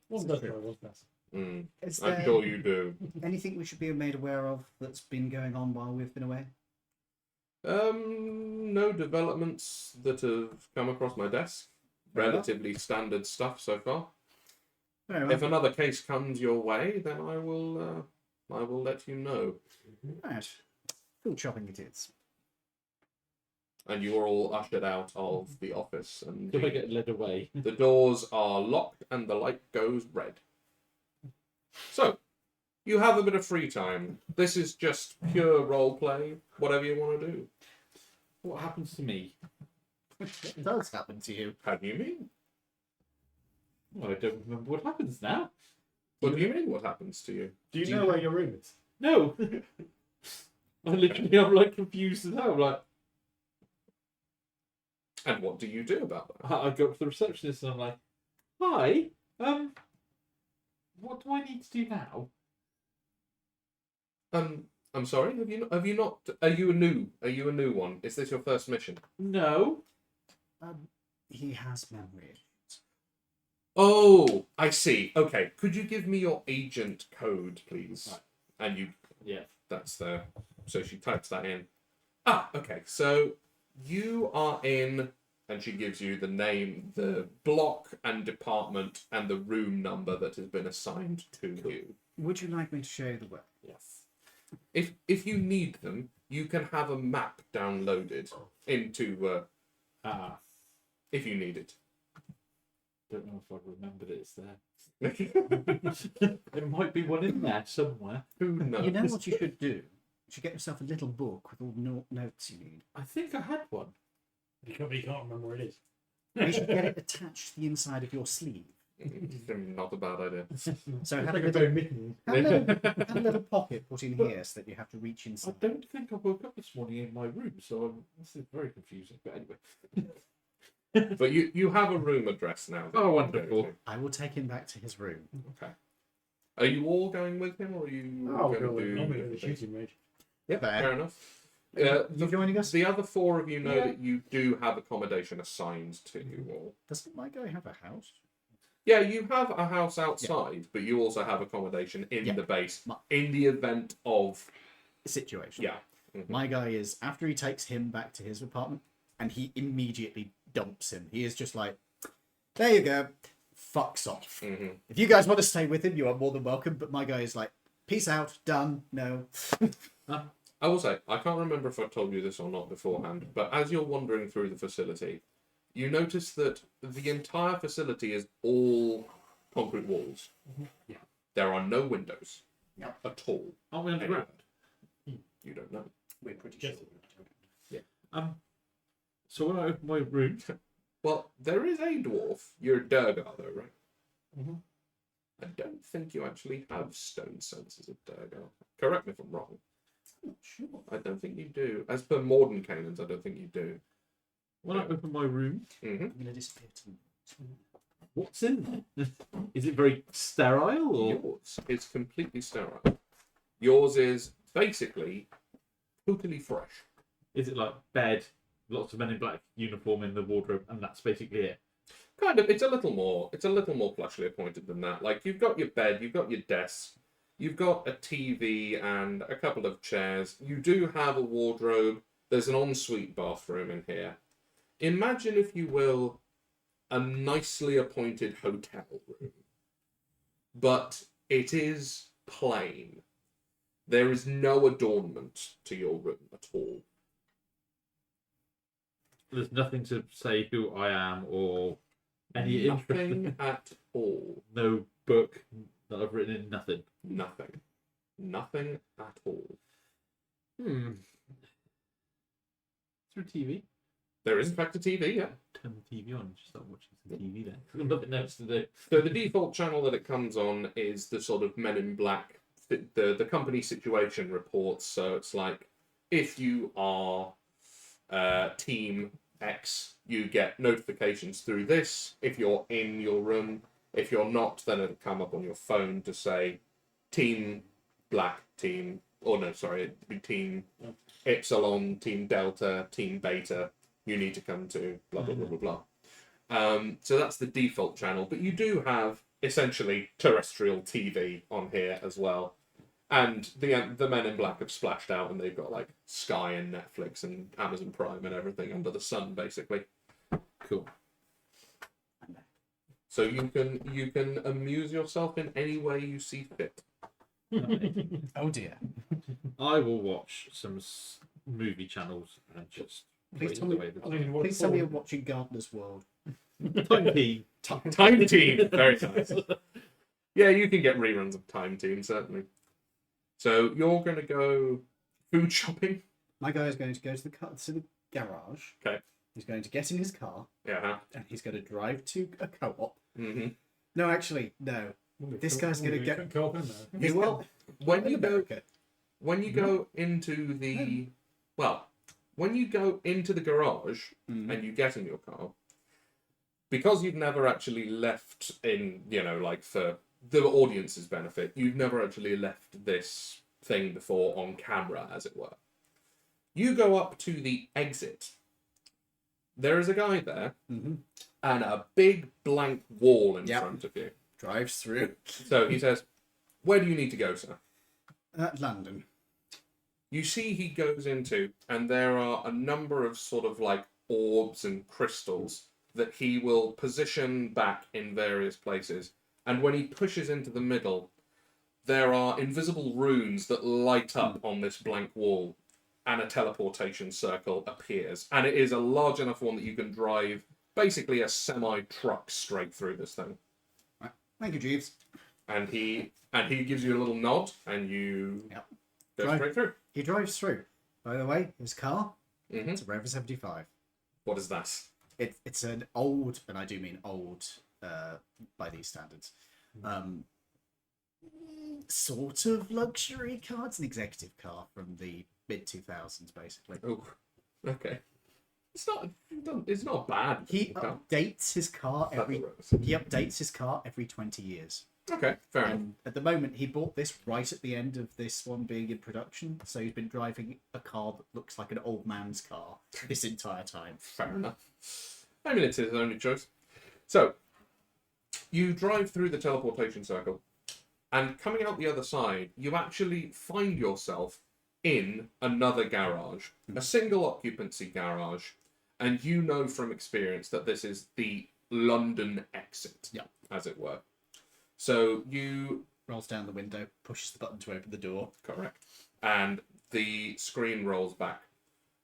Wasn't that true? Was that? Hmm. Is I'm there sure you do. anything we should be made aware of that's been going on while we've been away? No developments that have come across my desk. Very well. Relatively standard stuff so far. Very well. If another case comes your way, then I will let you know. Right. Food shopping it is. And you are all ushered out of the office, and Do I get led away? the doors are locked and the light goes red. So, you have a bit of free time. This is just pure role play, whatever you want to do. What happens to me? What does happen to you? How do you mean? Well, I don't remember what happens now. What do you mean? What happens to you? Do you Do you know where your room is? No. I literally am like confused as hell. I'm like, And what do you do about that? I go up to the receptionist and I'm like, hi, what do I need to do now? I'm sorry. Have you not? Are you a new one? Is this your first mission? No. He has memory. Oh, I see. Okay. Could you give me your agent code, please? Right. And you. Yeah. That's there. So she types that in. Ah, okay. So you are in, and she gives you the name, the block and department, and the room number that has been assigned to you. Would you like me to show you the way? Yes. If you need them, you can have a map downloaded into if you need it. Don't know if I remembered it's there. There might be one in there somewhere. Who knows? You know what you should do? You should get yourself a little book with all the notes you need. I think I had one. You can't remember where it is. You should get it attached to the inside of your sleeve. Not a bad idea. So It's have, like a a little, very mitten. have a little pocket put in here so that you have to reach I inside. don't think I woke up this morning in my room, so this is very confusing. But anyway. But you have a room address now. that Oh, you can go wonderful. to. I will take him back to his room. Okay. Are you all going with him, or are you I'll going go to with do? him. I'll be in the different things? shooting range. Yeah, Fair. fair enough. You joining us? The other four of you know Yeah. that you do have accommodation assigned to you all. Doesn't my guy have a house? Yeah, you have a house outside, but you also have accommodation in Yeah. the base My- in the event of Situation. yeah. Mhm. My guy is, after he takes him back to his apartment, and he immediately dumps him. He is just like, there you go, fucks off. Mhm. If you guys want to stay with him, you are more than welcome, but my guy is like, peace out, done, no. I will say, I can't remember if I told you this or not beforehand, but as you're wandering through the facility, you notice that the entire facility is all concrete walls. Yeah. There are no windows Yep. at all. Aren't we underground? You don't know. We're pretty Yes. sure. So when I open my room, Well, there is a dwarf. You're a Durgar, though, right? Mhm. I don't think you actually have stone senses of Durgar. Correct me if I'm wrong. I'm not sure. I don't think you do. As per Mordenkainen's, I don't think you do. when I open my room, Mm-hmm. I'm going to disappear to what's in there? Is it very sterile or? Yours is completely sterile. Yours is basically totally fresh. Is it like bed, lots of Men in Black uniform in the wardrobe, and that's basically it? Kind of. It's a little more plushly appointed than that. Like you've got your bed, you've got your desk, you've got a TV and a couple of chairs. You do have a wardrobe. There's an ensuite bathroom in here. Imagine, if you will, a nicely appointed hotel room. But it is plain. There is no adornment to your room at all. There's nothing to say who I am or any Nothing interest. at all. No book that I've written in. Nothing. Nothing. Nothing at all. Is there a TV? There is in fact a TV, yeah. Turn the TV on. Just start watching some TV then. I've got nothing else to do. So the default channel that it comes on is the sort of Men in Black, the company situation reports. So it's like, if you are team X, you get notifications through this if you're in your room. If you're not, then it'll come up on your phone to say Team Black, Team... Oh, no, sorry. It'd be Team Epsilon, Team Delta, Team Beta. You need to come to blah, blah, blah, blah, blah. So that's the default channel. But you do have, essentially, terrestrial TV on here as well. And the Men in Black have splashed out, and they've got, like, Sky and Netflix and Amazon Prime and everything under the sun, basically. Cool. So you can amuse yourself in any way you see fit. Oh dear. I will watch some movie channels and just Please wait tell me- away the I think time. what Please it's tell me for. you're watching Gardener's World. Time P. Time Team, very nice. Yeah, you can get reruns of Time Team, certainly. So you're going to go food shopping. My guy is going to go to the garage. Okay. He's going to get in his car Yeah. and he's going to drive to a co-op. Mm-hmm. No, actually, no. This guy's gonna get- co-op in there. He will. When In you go America. when you go into the when you go into the garage and you get in your car, because you've never actually left in, like for the audience's benefit, you've never actually left this thing before on camera, as it were. You go up to the exit. There is a guy there Mm-hmm. and a big blank wall in Yep. front of you. Drives through So he says, "Where do you need to go, sir?" London. You see he goes into, and there are a number of sort of like orbs and crystals that he will position back in various places. And when he pushes into the middle, there are invisible runes that light up on this blank wall, and a teleportation circle appears. And it is a large enough one that you can drive basically a semi-truck straight through this thing. Thank you, Jeeves. And he gives you a little nod, and you Yep. go Right. straight through. He drives through. By the way, his car, Mm-hmm. it's a Rover 75. What is that? It's an old, and I do mean old by these standards, sort of luxury car. It's an executive car from the mid-2000s, basically. Oh, okay. It's not bad. He car. updates his car That's every. a Rose. He updates his car every 20 years. Okay, fair enough. And at the moment, he bought this right at the end of this one being in production, so he's been driving a car that looks like an old man's car this entire time. Fair enough. I mean, it's his only choice. So, you drive through the teleportation circle, and coming out the other side, you actually find yourself in another garage, a single occupancy garage, and you know from experience that this is the London exit, Yeah. as it were. So you Rolls down the window, pushes the button to open the door. Correct. And the screen rolls back.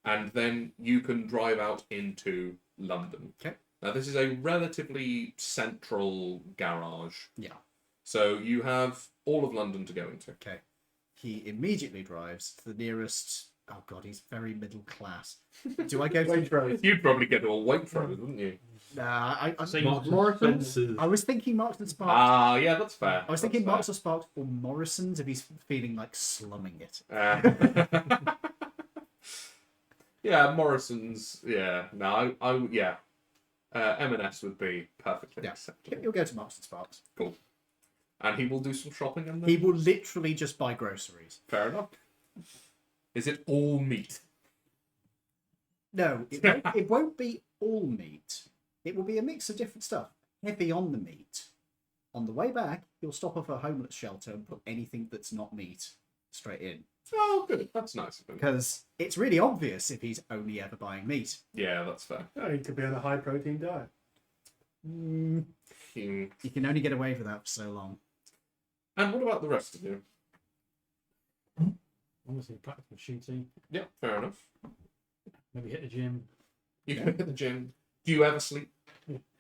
And then you can drive out into London. Okay. Now, this is a relatively central garage. Yeah. So you have all of London to go into. Okay. He immediately drives to the nearest. Oh god, he's very middle class. Do I go to? Waitrose. You'd probably get to a Waitrose, wouldn't you? Nah, I Say Marks and Morrison's. Spencer's. I was thinking Marks and Sparks. Ah, yeah, that's fair. I was thinking Marks or Sparks or Morrison's if he's feeling like slumming it. Yeah, Morrison's. Yeah, no, yeah. M&S would be perfectly Yeah. acceptable. He'll go to Marks and Sparks. And he will do some shopping in there. He will literally just buy groceries. Fair enough. Is it all meat? No, it won't be all meat. It will be a mix of different stuff. Heavy on the meat. On the way back, he'll stop off a homeless shelter and put anything that's not meat straight in. Oh, good. That's nice of him. Because it's really obvious if he's only ever buying meat. Yeah, that's fair. Oh, he could be on a high protein diet. Hmm. You can only get away with that for so long. And what about the rest of you? Obviously, practical shooting. Yeah, fair enough. Maybe hit the gym. You can hit the gym. Do you ever sleep?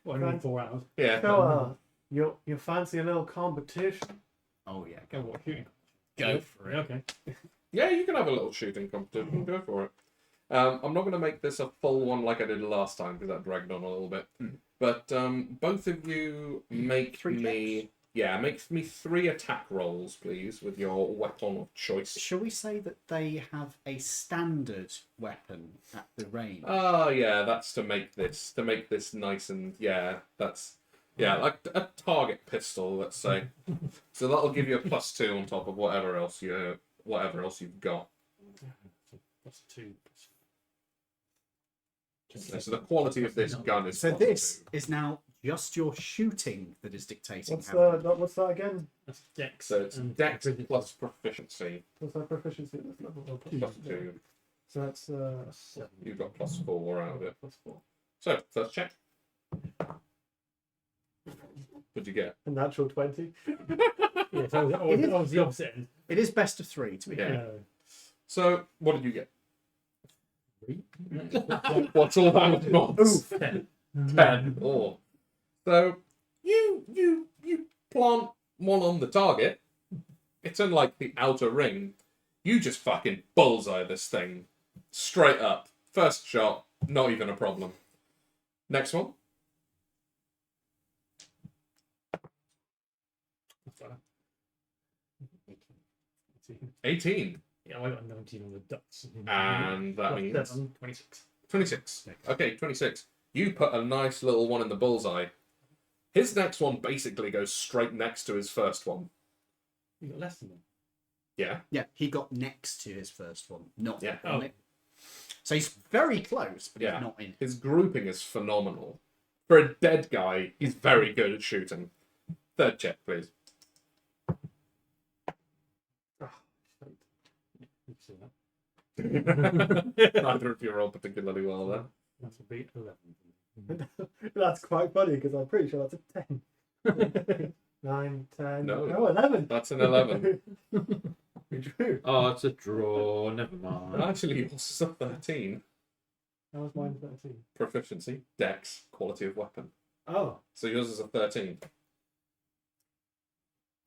Well, only 4 hours. Yeah. So, you fancy a little competition? Oh yeah, Go what shooting? go for it. Okay. Yeah, you can have a little shooting competition. Go for it. I'm not going to make this a full one like I did last time because that dragged on a little bit. But both of you make Three me Yeah, make me 3 attack rolls, please, with your weapon of choice. Shall we say that they have a standard weapon at the range? Oh, yeah, that's to make this nice and like a target pistol, let's say. So that'll give you a +2 on top of whatever else you've got. That's 2. So the quality of this gun is So +2. this is now just your shooting that is dictating What's how. what's that again? That's Dex. So it's and Dex proficiency. plus proficiency. What's that proficiency at this level? Oh, +2. So that's 7 You've got +4 out of it. +4. So first check. What'd you get? A natural 20. Yeah, so I was the opposite end. It is best of 3 to be Yeah. fair. So what did you get? 3. What's all that mods? 10. 10. Oh. So you plant one on the target. It's in like the outer ring. You just fucking bullseye this thing straight up. First shot, not even a problem. Next one. What's that? 18. Yeah, I got 19 on the ducks. And that Plus means 7, 26. 26. Okay, 26. You put a nice little one in the bullseye. His next one basically goes straight next to his first one. You got less than them. Yeah. Yeah, he got next to his first one, not Yeah. on it. So he's very close, but Yeah. he's not in. His grouping is phenomenal. For a dead guy, he's very good at shooting. Third check, please. You can see that. Neither of you rolled particularly well there. That's a beat 11. That's quite funny because I'm pretty sure that's a 10. 9, 10. No. Oh, 11. That's an 11. We drew. Oh, it's a draw. Never mind. Actually, yours is a 13. That was mine 13. Proficiency, dex, quality of weapon. Oh, So yours is a 13.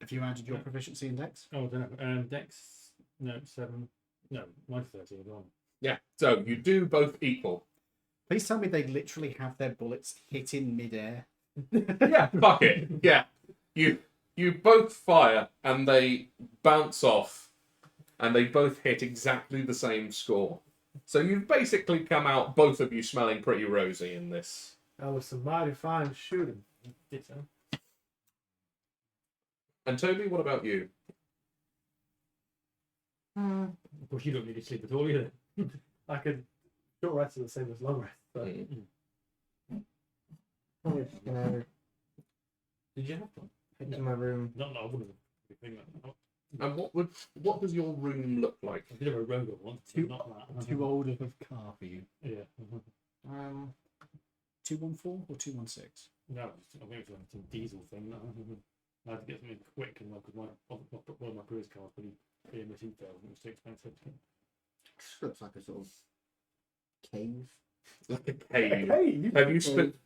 Have you added your proficiency index? Oh, I don't know. Dex, no, 7. No, mine's 13 as well. Yeah. So you do both equal. Please tell me they literally have their bullets hit in midair. Yeah, fuck it. Yeah. You both fire and they bounce off and they both hit exactly the same score. So you've basically come out, both of you, smelling pretty rosy in this. that was some mighty fine shooting. Did so. And Toby, what about you? Of course, you don't really sleep at all either. I could. Short rest is the same as long rest. But I'm just gonna Did you have one? head to my room. Not that I would have. And what does your room look like? I did have a rogue once. Too- Not that. Too old of a car for you. Yeah. 214 or 216? No, I think it was like some diesel thing. I had to get something quick and because one of my previous cars pretty emitting failed and it was too expensive. Looks like a sort of cave. Like a cave. Hey, Have you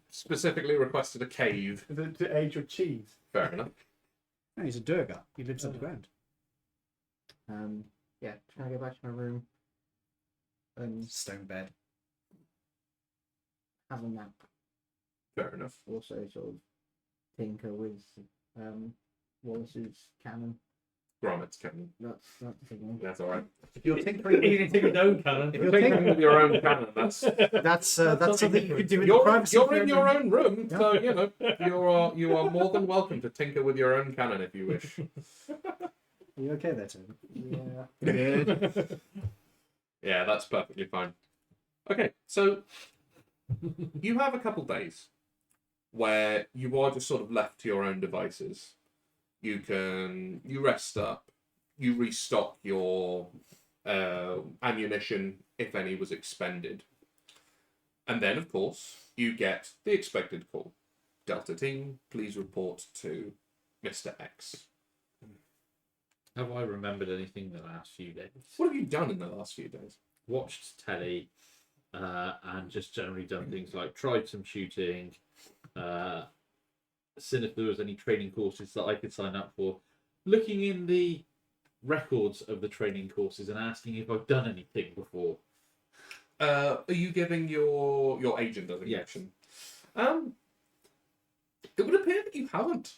specifically requested a cave? is it to age your cheese? Fair enough. No, he's a Durga. He lives underground. Yeah, trying to go back to my room and Stone bed. have a nap. Fair enough. Also, sort of tinker with Wallace's cannon. Gromit's cannon. That's the thing. That's all right. If you're tinkering, He didn't take his own cannon. If you're Tinkering with your own cannon, that's that's something you could do in the you're privacy of in your own room, Yeah. so you know you are more than welcome to tinker with your own cannon if you wish. Are you okay there, Tim? Yeah. Good. Yeah, that's perfectly fine. Okay, so you have a couple days where you are just sort of left to your own devices. You rest up, you restock your ammunition if any was expended, and then of course you get the expected call. Delta team, please report to Mr. X. Have I remembered anything the last few days? What have you done in the last few days? Watched telly, and just generally done things like tried some shooting, seen if there was any training courses that I could sign up for, looking in the records of the training courses and asking if I've done anything before. Are you giving your agent designation? It would appear that you haven't.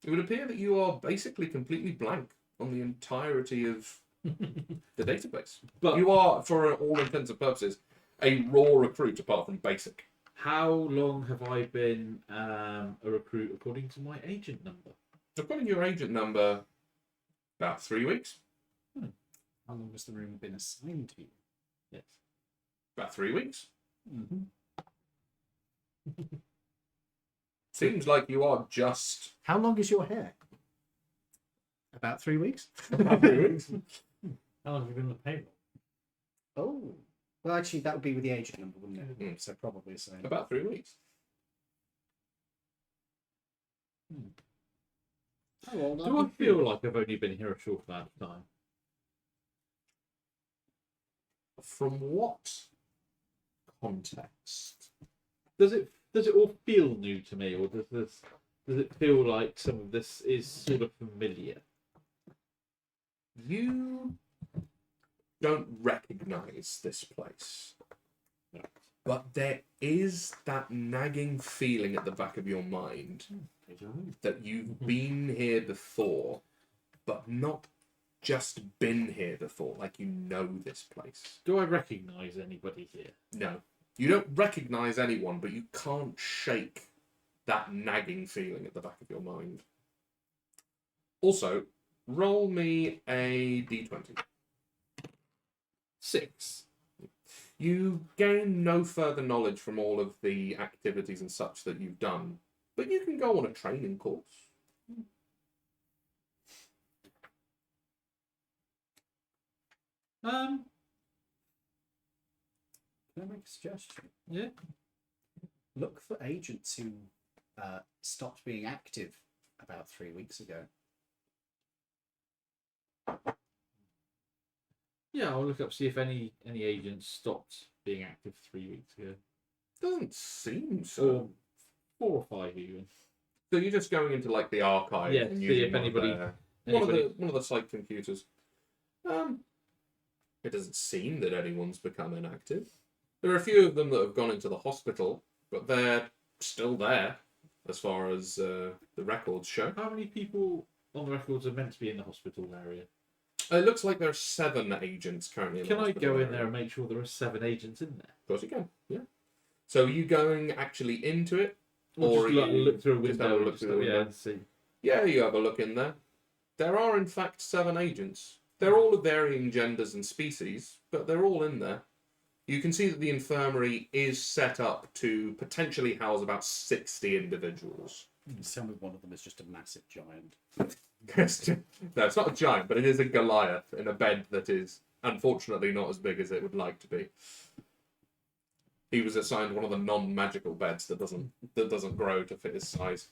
It would appear that you are basically completely blank on the entirety of the database. But You are, for all intents and purposes, a raw recruit apart from basic. how long have I been a recruit according to my agent number? According to your agent number, about 3 weeks. How long has the room been assigned to you? Yes. About 3 weeks. Mm-hmm. Seems like you are just How long is your hair? About 3 weeks. about 3 weeks. How long have you been on the payroll? Oh, well, actually, that would be with the agent number, wouldn't it? Mm. So probably the same. About 3 weeks. How old Do are I you? feel like I've only been here a short amount of time? From what context? Does it all feel new to me, or does it feel like some of this is sort of familiar? You don't recognize this place. But there is that nagging feeling at the back of your mind that you've been here before, but not just been here before, like you know this place. Do I recognise anybody here? No. You don't recognize anyone, but you can't shake that nagging feeling at the back of your mind. Also, roll me a d20. 6. You gain no further knowledge from all of the activities and such that you've done, but you can go on a training course. Can I make a suggestion? Yeah. Look for agents who stopped being active about 3 weeks ago. Yeah, I'll look up see if any agents stopped being active 3 weeks ago, Doesn't seem or so. 4 or 5 even. So you're just going into like the archive Yeah, and see using if anybody- one of the site computers. It doesn't seem that anyone's become inactive. There are a few of them that have gone into the hospital, but they're still there, as far as the records show. How many people on the records are meant to be in the hospital area? It looks like there are 7 agents currently in the Can I hospital go in area. there and make sure there are 7 agents in there? Of course you can, yeah. So are you going actually into it? Or Or just you look through a just window? have a and look just through the yeah, window? and see. Yeah, you have a look in there. There are, in fact, 7 agents. They're all of varying genders and species, but they're all in there. You can see that the infirmary is set up to potentially house about 60 individuals. Tell me one of them is just a massive giant. No, it's not a giant, but it is a Goliath in a bed that is, unfortunately, not as big as it would like to be. He was assigned one of the non-magical beds that doesn't grow to fit his size.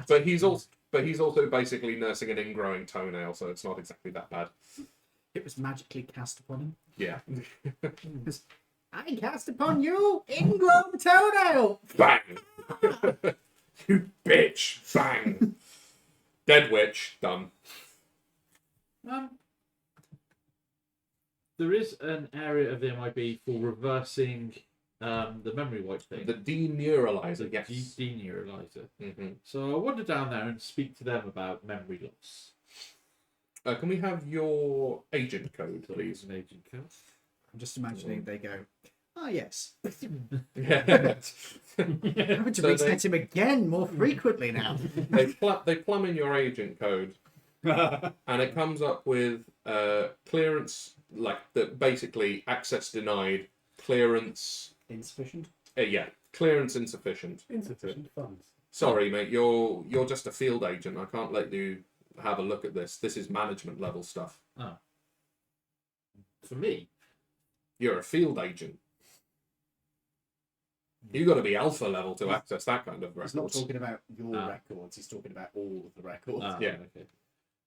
But he's also basically nursing an ingrowing toenail, so it's not exactly that bad. It was magically cast upon him. Yeah. I cast upon you ingrown toenail. Bang! You bitch! Bang! Dead witch. Done. There is an area of the MIB for reversing the memory wipe thing. The deneuralizer, yes. Deneuralizer. Mm-hmm. So I wander down there and speak to them about memory loss. Can we have your agent code, So please? an agent code. I'm just imagining they go, ah, yes. Yeah. Having to So reset him again more frequently now. they plumb in your agent code, and it comes up with clearance, like that. Basically, access denied, clearance. Insufficient. Yeah, clearance insufficient. Insufficient funds. Sorry, mate. You're just a field agent. I can't let you have a look at this. This is management level stuff. Oh. For me? You're a field agent. You got to be alpha level to access that kind of He's not records. talking about your Ah. records, he's talking about all of the records. Ah, Yeah. Okay.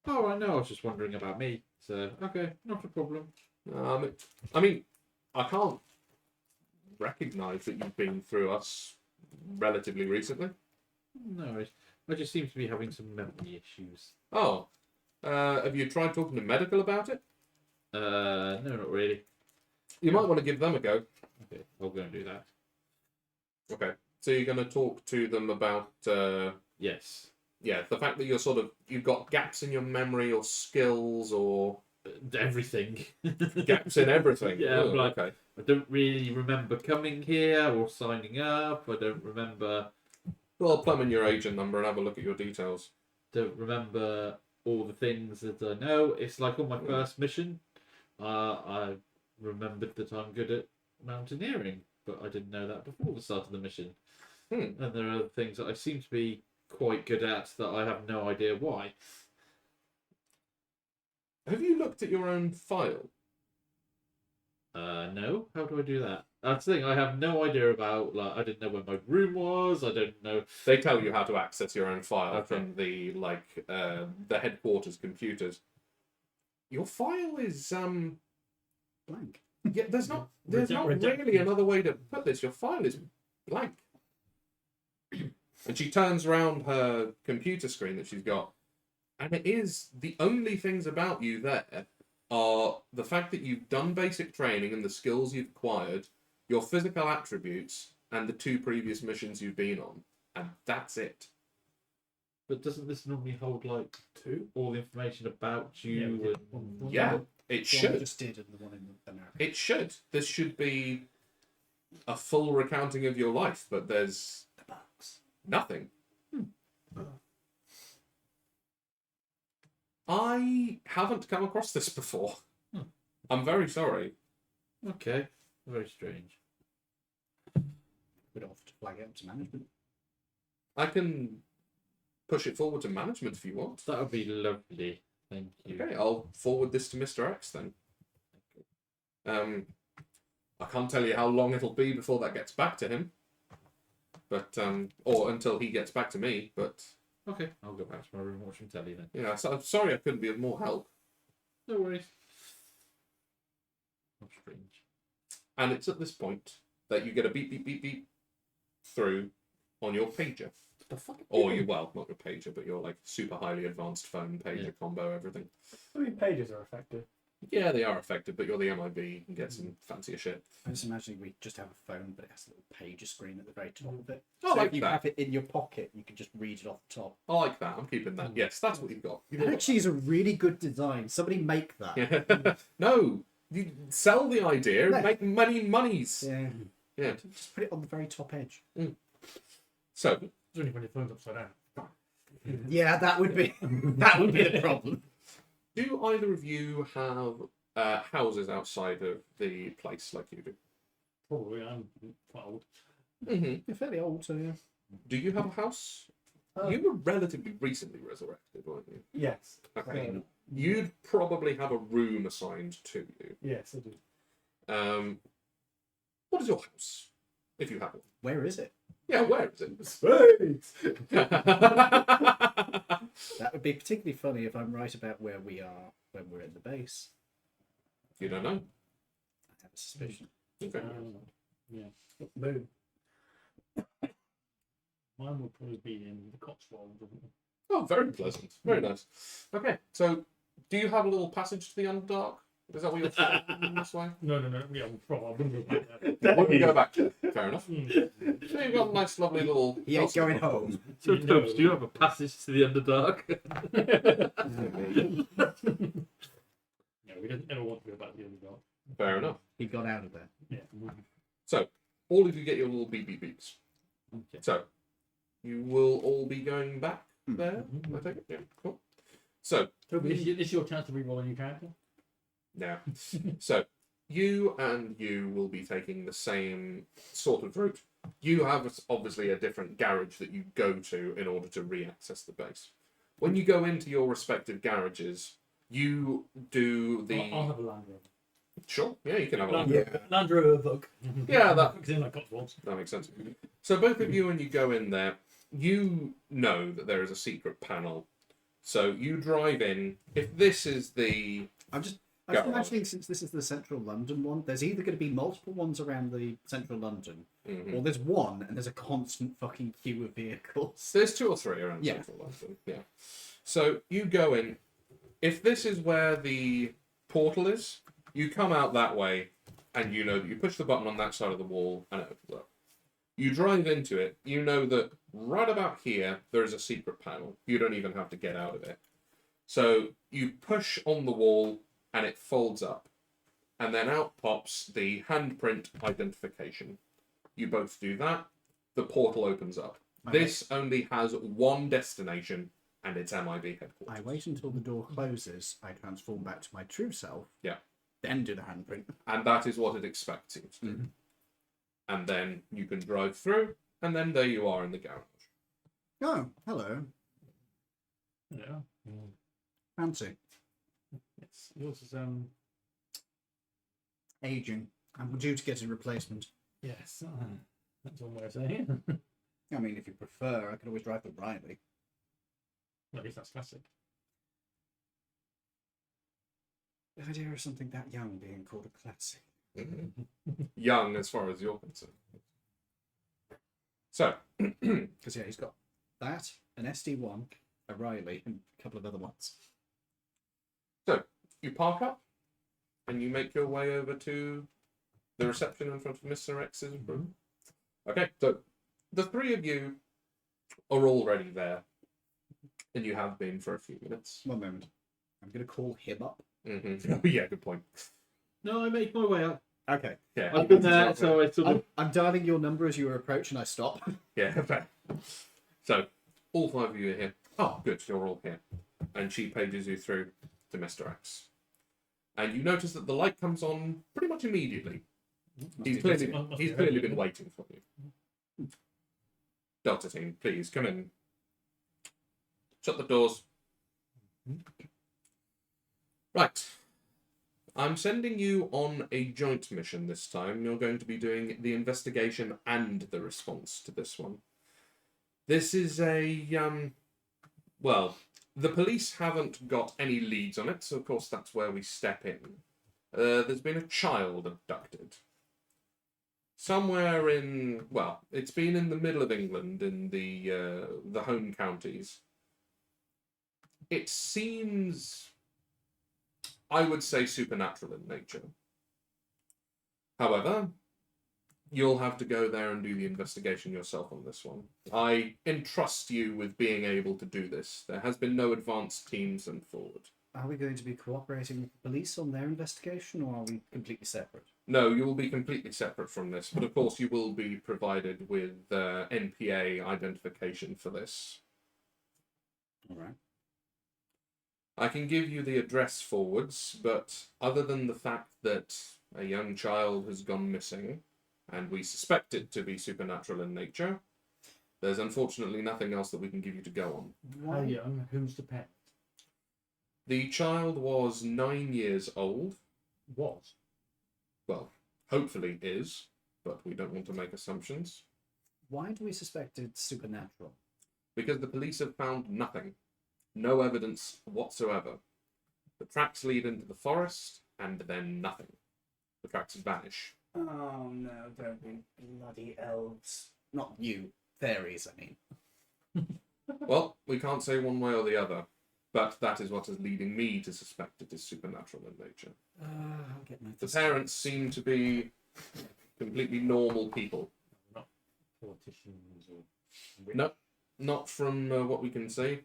Oh, I know. I was just wondering about me. So, okay, not a problem. I mean, I can't recognise that you've been through us relatively recently. No worries. I just seem to be having some memory issues. Oh, have you tried talking to medical about it? No, not really. You might want to give them a go. Okay, I'll go and do that. Okay, so you're going to talk to them about Yes. yeah, the fact that you've got gaps in your memory or skills or Everything. gaps in everything. Yeah, Oh, I'm like, okay. I don't really remember coming here or signing up. I don't remember. Well, I'll plumb in your agent number and have a look at your details. Don't remember all the things that I know. It's like on my first mission. I remembered that I'm good at mountaineering, but I didn't know that before the start of the mission. And there are other things that I seem to be quite good at that I have no idea why. Have you looked at your own file? No. How do I do that? That's the thing. I have no idea about. Like, I didn't know where my room was. I don't know. They tell you how to access your own file Okay. from the headquarters computers. Your file is Blank. yeah. There's not Redacted. really another way to put this. Your file is blank. And she turns around her computer screen that she's got, and it is the only things about you there are the fact that you've done basic training and the skills you've acquired, your physical attributes, and the 2 previous missions you've been on, and that's it. But doesn't this normally hold like all the information about you? And... Yeah, it The one we should. just did and the one in America. It should. This should be a full recounting of your life, but there's The bugs. nothing. I haven't come across this before. I'm very sorry. Okay. Very strange. We'd have to flag it up to management. I can push it forward to management if you want. That would be lovely. Thank you. Okay, I'll forward this to Mr. X then. I can't tell you how long it'll be before that gets back to him. But or until he gets back to me, but Okay, I'll go back to my room and watch some telly then. yeah, so, I'm sorry I couldn't be of more help. No worries. How strange. And it's at this point that you get a beep beep beep beep through on your pager. The fuck? Or you well, not your pager, but your like super highly advanced phone pager Yeah. combo, everything. I mean, pages are effective. Yeah, they are affected, but you're the MIB, you can get some fancier shit. I was imagining we just have a phone, but it has a little pager screen at the very top of it. I So like if you that. have it in your pocket, you can just read it off the top. I like that. I'm keeping that. Yes, that's what you've got. That actually is a really good design. Somebody make that. Yeah. No, you sell the idea, No. make monies. Yeah. Yeah. Just put it on the very top edge. So, It's only when your phone's upside down. Yeah, that would be the problem. do either of you have houses outside of the place like you do? Probably, I'm quite old. Mm-hmm. You're fairly old, so yeah. Do you have a house? Uh, You were relatively recently resurrected, weren't you? Yes. Okay. You'd probably have a room assigned to you. Yes, I do. What is your house, if you have one? Where is it? Yeah, where is it? Space! That would be particularly funny if I'm right about where we are when we're in the base. You don't know. I have a suspicion. Okay. Yeah. Boom. Mine would probably be in the Cotswolds, wouldn't it? Oh, very pleasant. Very nice. Okay, so do you have a little passage to the Underdark? Is that what you're following this way? No. Yeah, well, I wouldn't go back there. Wouldn't go back to it. Fair enough. Mm. So you've got a nice, lovely little. He ain't going home. So, No. Tubbs, do you have a passage to the Underdark? Yeah, we don't ever want to go back to the Underdark. Fair enough. He got out of there. Yeah. So, all of you get your little beep beep beeps. Okay. So, you will all be going back there. I take it. Yeah, cool. So, Toby, this is your chance to re-roll a new character. now, so you and you will be taking the same sort of route. You have obviously a different garage that you go to in order to re-access the base. When you go into your respective garages, you do the. I'll have a Land Rover. Sure, yeah, you can have a Land, look. Yeah. Land Rover Vogue. Yeah, that It's in like Cotswolds. That makes sense. So both of you, when you go in there, you know that there is a secret panel. So you drive in. If this is the I was Garage. imagining, since this is the central London one, there's either going to be multiple ones around the central London, Mhm. or there's one and there's a constant fucking queue of vehicles. There's 2 or 3 around Yeah. central London. Yeah. So you go in. If this is where the portal is, you come out that way, and you know that you push the button on that side of the wall, and it opens up. You drive into it, you know that right about here there is a secret panel. You don't even have to get out of it. So you push on the wall and it folds up. And then out pops the handprint identification. You both do that, the portal opens up. This only has one destination, and it's MIB headquarters. I wait until the door closes, I transform back to my true self. Yeah. Then do the handprint. And that is what it expects you to do. Mm-hmm. And then you can drive through, and then there you are in the garage. Oh, hello. Yeah. Fancy. It's yours is Aging. I'm due to get a replacement. yes. That's one way of saying it. I mean, if you prefer, I could always drive the Riley. Well, I guess that's classic. The idea of something that young being called a classic. Young, as far as you're concerned. So, Because, yeah, he's got that, an SD1, a Riley, and a couple of other ones. so you park up, and you make your way over to the reception in front of Mr. X's room. Okay, so the three of you are already there, and you have been for a few minutes. One moment. I'm going to call him up. Mm-hmm. Yeah, good point. No, I make my way up. Okay. Yeah, I've been there, so I sort of. I'm dialing your number as you approach, and I stop. yeah, fair. So all five of you are here. Oh, good, you're all here. And she pages you through to Mr. X. And you notice that the light comes on pretty much immediately. He's clearly been waiting for you. Delta team, please come in. Shut the doors. Right. I'm sending you on a joint mission this time. You're going to be doing the investigation and the response to this one. This is well, the police haven't got any leads on it, so of course that's where we step in. There's been a child abducted. Somewhere in, well, it's been in the middle of England, in the home counties. It seems, I would say, supernatural in nature. However, you'll have to go there and do the investigation yourself on this one. I entrust you with being able to do this. There has been no advanced team sent forward. Are we going to be cooperating with the police on their investigation, or are we completely separate? No, you will be completely separate from this, but of course you will be provided with NPA identification for this. All right. I can give you the address forwards, but other than the fact that a young child has gone missing, and we suspect it to be supernatural in nature, there's unfortunately nothing else that we can give you to go on. How young? Who's the pet? The child was 9 years old. Was. Well, hopefully is, but we don't want to make assumptions. Why do we suspect it's supernatural? Because the police have found nothing. No evidence whatsoever. The tracks lead into the forest, and then nothing. The tracks vanish. Oh no, don't be bloody elves. Not you, fairies, I mean. Well, we can't say one way or the other, but that is what is leading me to suspect it is supernatural in nature. I'll get my The parents seem to be completely normal people. Not politicians or. No, not from what we can see.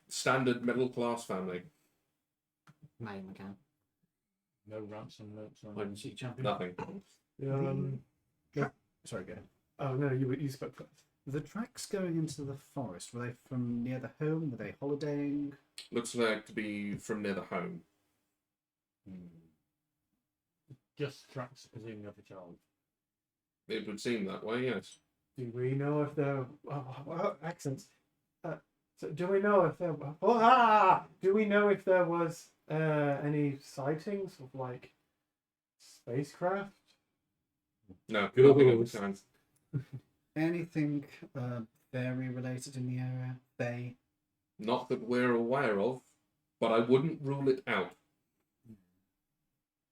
Standard middle-class family. Maddie McCann. No ransom notes on. Hide and seek champion. Nothing. Sorry, go ahead. Oh no, you spoke first. The tracks going into the forest, were they from near the home? Were they holidaying? Looks like to be from near the home. Just tracks, presuming of a child. It would seem that way, yes. Do we know if there accents? So do we know if there? Do we know if there was any sightings of like spacecraft? No, nothing of the kind. Anything fairy related in the area? They? Not that we're aware of, but I wouldn't rule it out.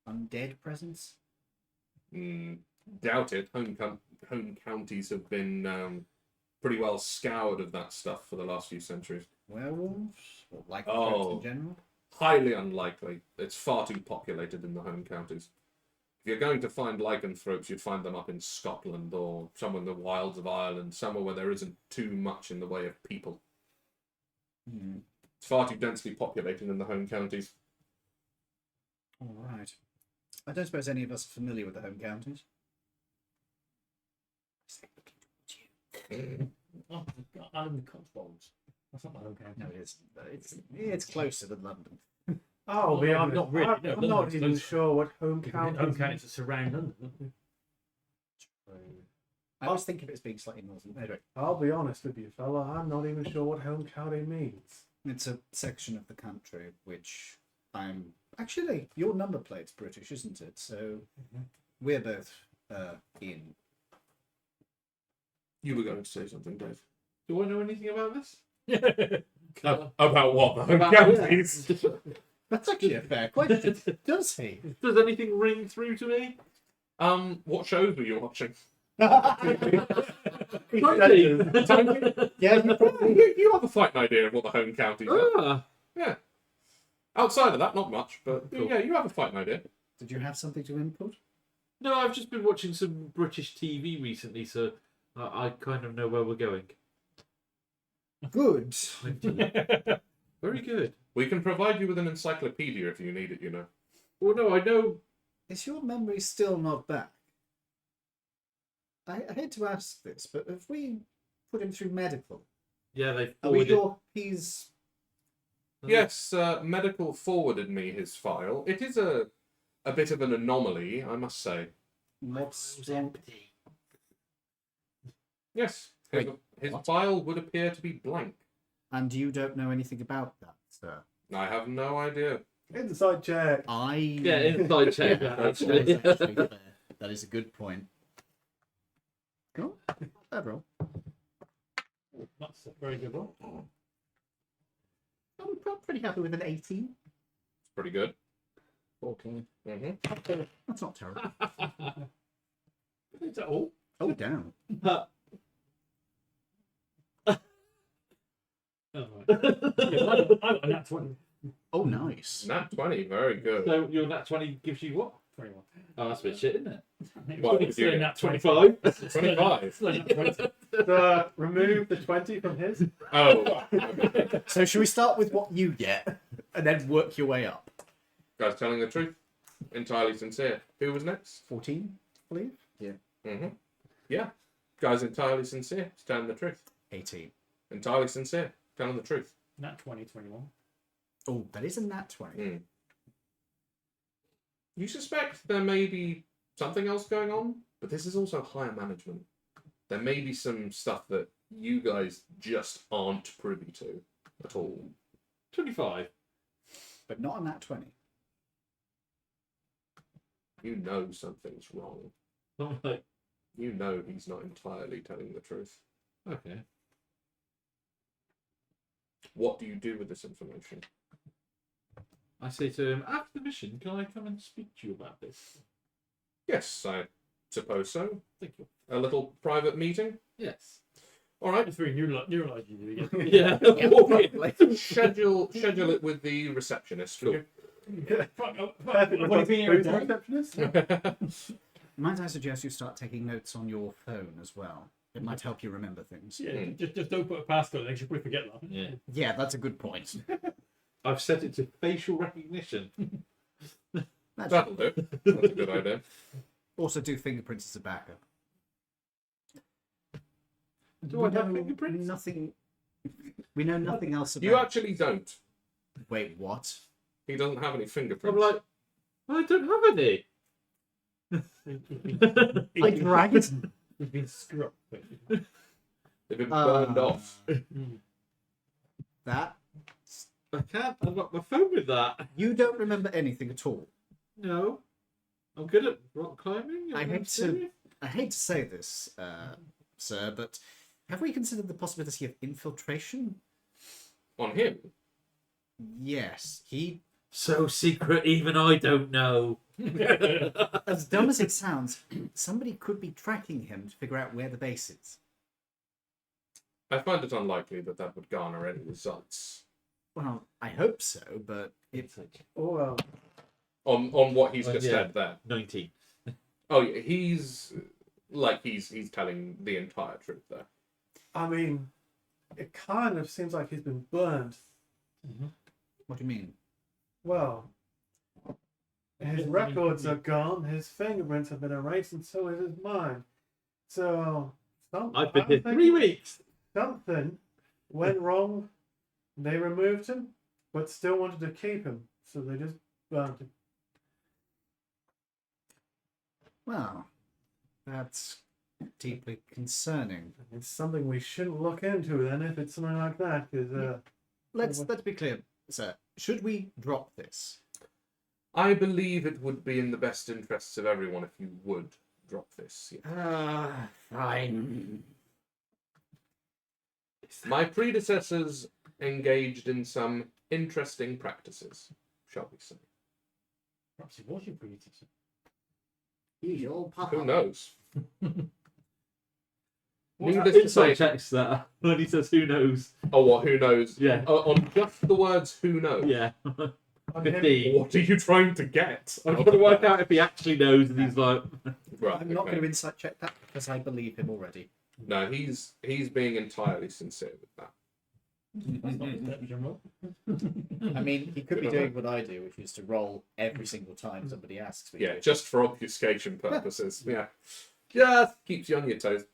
Undead presence? Doubt it. Home counties have been pretty well scoured of that stuff for the last few centuries. Werewolves? Or like Oh. in general? Highly unlikely. It's far too populated in the home counties. If you're going to find lycanthropes, you'd find them up in Scotland or somewhere in the wilds of Ireland, somewhere where there isn't too much in the way of people. It's far too densely populated in the home counties. All right. I don't suppose any of us are familiar with the home counties. Oh, Island of the Cotswolds. That's not my home county. No, it isn't. It's closer than London. I'll be Well, honest. not really, no, I'm not London's even close. sure what home Home counties. counties that surround London. I always think of it as being slightly northern. Anyway, I'll be honest with you, fella. I'm not even sure what home county means. it's a section of the country which I'm actually. Your number plate's British, isn't it? So we're both in. You were going to say something, Dave. Do I know anything about this? About what? The home About- counties? That's actually a fair question. Does he? Does anything ring through to me? What shows were you watching? Yeah, you probably. You have a slight idea of what the home counties are. Ah, Yeah. Outside of that, not much, but Cool. yeah, you have a slight idea. Did you have something to input? no, I've just been watching some British TV recently, so I kind of know where we're going. Good. Very good. We can provide you with an encyclopedia if you need it, you know. Well, no, I know. Is your memory still not back? I hate to ask this, but have we put him through medical? Yeah, they Are we forwarded. sure he's... Yes, medical forwarded me his file. It is a bit of an anomaly, I must say. What's was wrong? empty. Yes, his what? file would appear to be blank. And you don't know anything about that, sir? I have no idea. Inside check. Yeah, inside check. Yeah, actually. that's actually fair. That is a good point. Cool. Bad roll. That's a very good one. I'm pretty happy with an 18. It's pretty good. 14. Mm-hmm. That's not terrible. Is that all? Oh, damn. Oh, right. Yeah, I got a nat 20. Oh, nice. Nat 20, very good. So your nat 20 gives you what? 21. Oh, that's a bit shit, isn't it? What It's did you still a get? nat 20. 25. 25. Still a nat 20. Remove the 20 from his. Oh. So should we start with what you get and then work your way up? Guys telling the truth. Entirely sincere. Who was next? 14, I believe? Mm-hmm. Yeah. Guys entirely sincere. Telling the truth. 18. Entirely sincere. Telling the truth. Nat 20, 21. Oh, that is a nat 20. Mm. You suspect there may be something else going on, but this is also higher management. There may be some stuff that you guys just aren't privy to at all. 25. But not a nat 20. You know something's wrong. I'm like, You know he's not entirely telling the truth. okay. What do you do with this information? I say to him, after the mission, can I come and speak to you about this? Yes, I suppose so. Thank you. A little private meeting? Yes. All right. It's very neuralized you do again. Yeah. Schedule it with the receptionist. Will Perfect. What do you Who's mean? the receptionist? you? Might I suggest you start taking notes on your phone as well? It might help you remember things. Yeah, just don't put a passcode. They should probably forget that. Yeah. Yeah, that's a good point. I've set it to facial recognition. That'll do. That's a good idea. Also do fingerprints as a backup. Do I have fingerprints? Nothing. We know nothing else about. You actually don't. Wait, what? He doesn't have any fingerprints. I'm like, I don't have any. I drag it. We've been scrubbed. They've been burned off. That I can't unlock my phone with that. you don't remember anything at all. No. I'm good at rock climbing. I and hate I'm to- serious. I hate to say this, sir, but have we considered the possibility of infiltration? On him? Yes, he. So secret, even I don't know. As dumb as it sounds, somebody could be tracking him to figure out where the base is. I find it unlikely that that would garner any results. Well, I hope so, but It's like Oh, well. On what he's just Yeah. said there. 19. Oh yeah, he's telling the entire truth there. I mean, it kind of seems like he's been burned. What do you mean? Well, his records are gone, his fingerprints have been erased, and so is his mind. So, I've been I here think 3 weeks. something went wrong. They removed him, but still wanted to keep him, so they just burned him. Well, that's deeply concerning. It's something we shouldn't look into then, if it's something like that, because Let's be clear, sir. Should we drop this? I believe it would be in the best interests of everyone if you would drop this. Yeah. Fine. My predecessors engaged in some interesting practices, shall we say. Perhaps it was your predecessor. He's your papa. Who knows? What's Needless that to say, inside checks that when he says who knows? oh, what? Who knows? Yeah. On just the words "who knows." Yeah. on him, 15. What are you trying to get? I'm trying to work out if he actually knows, and he's like, Right, I'm not okay. going to insight check that because I believe him already. No, he's being entirely sincere with that. That's not deception roll. I mean, he could be doing what I do, which is to roll every single time somebody asks me. Yeah, just for obfuscation purposes. Yeah, just keeps you on your toes.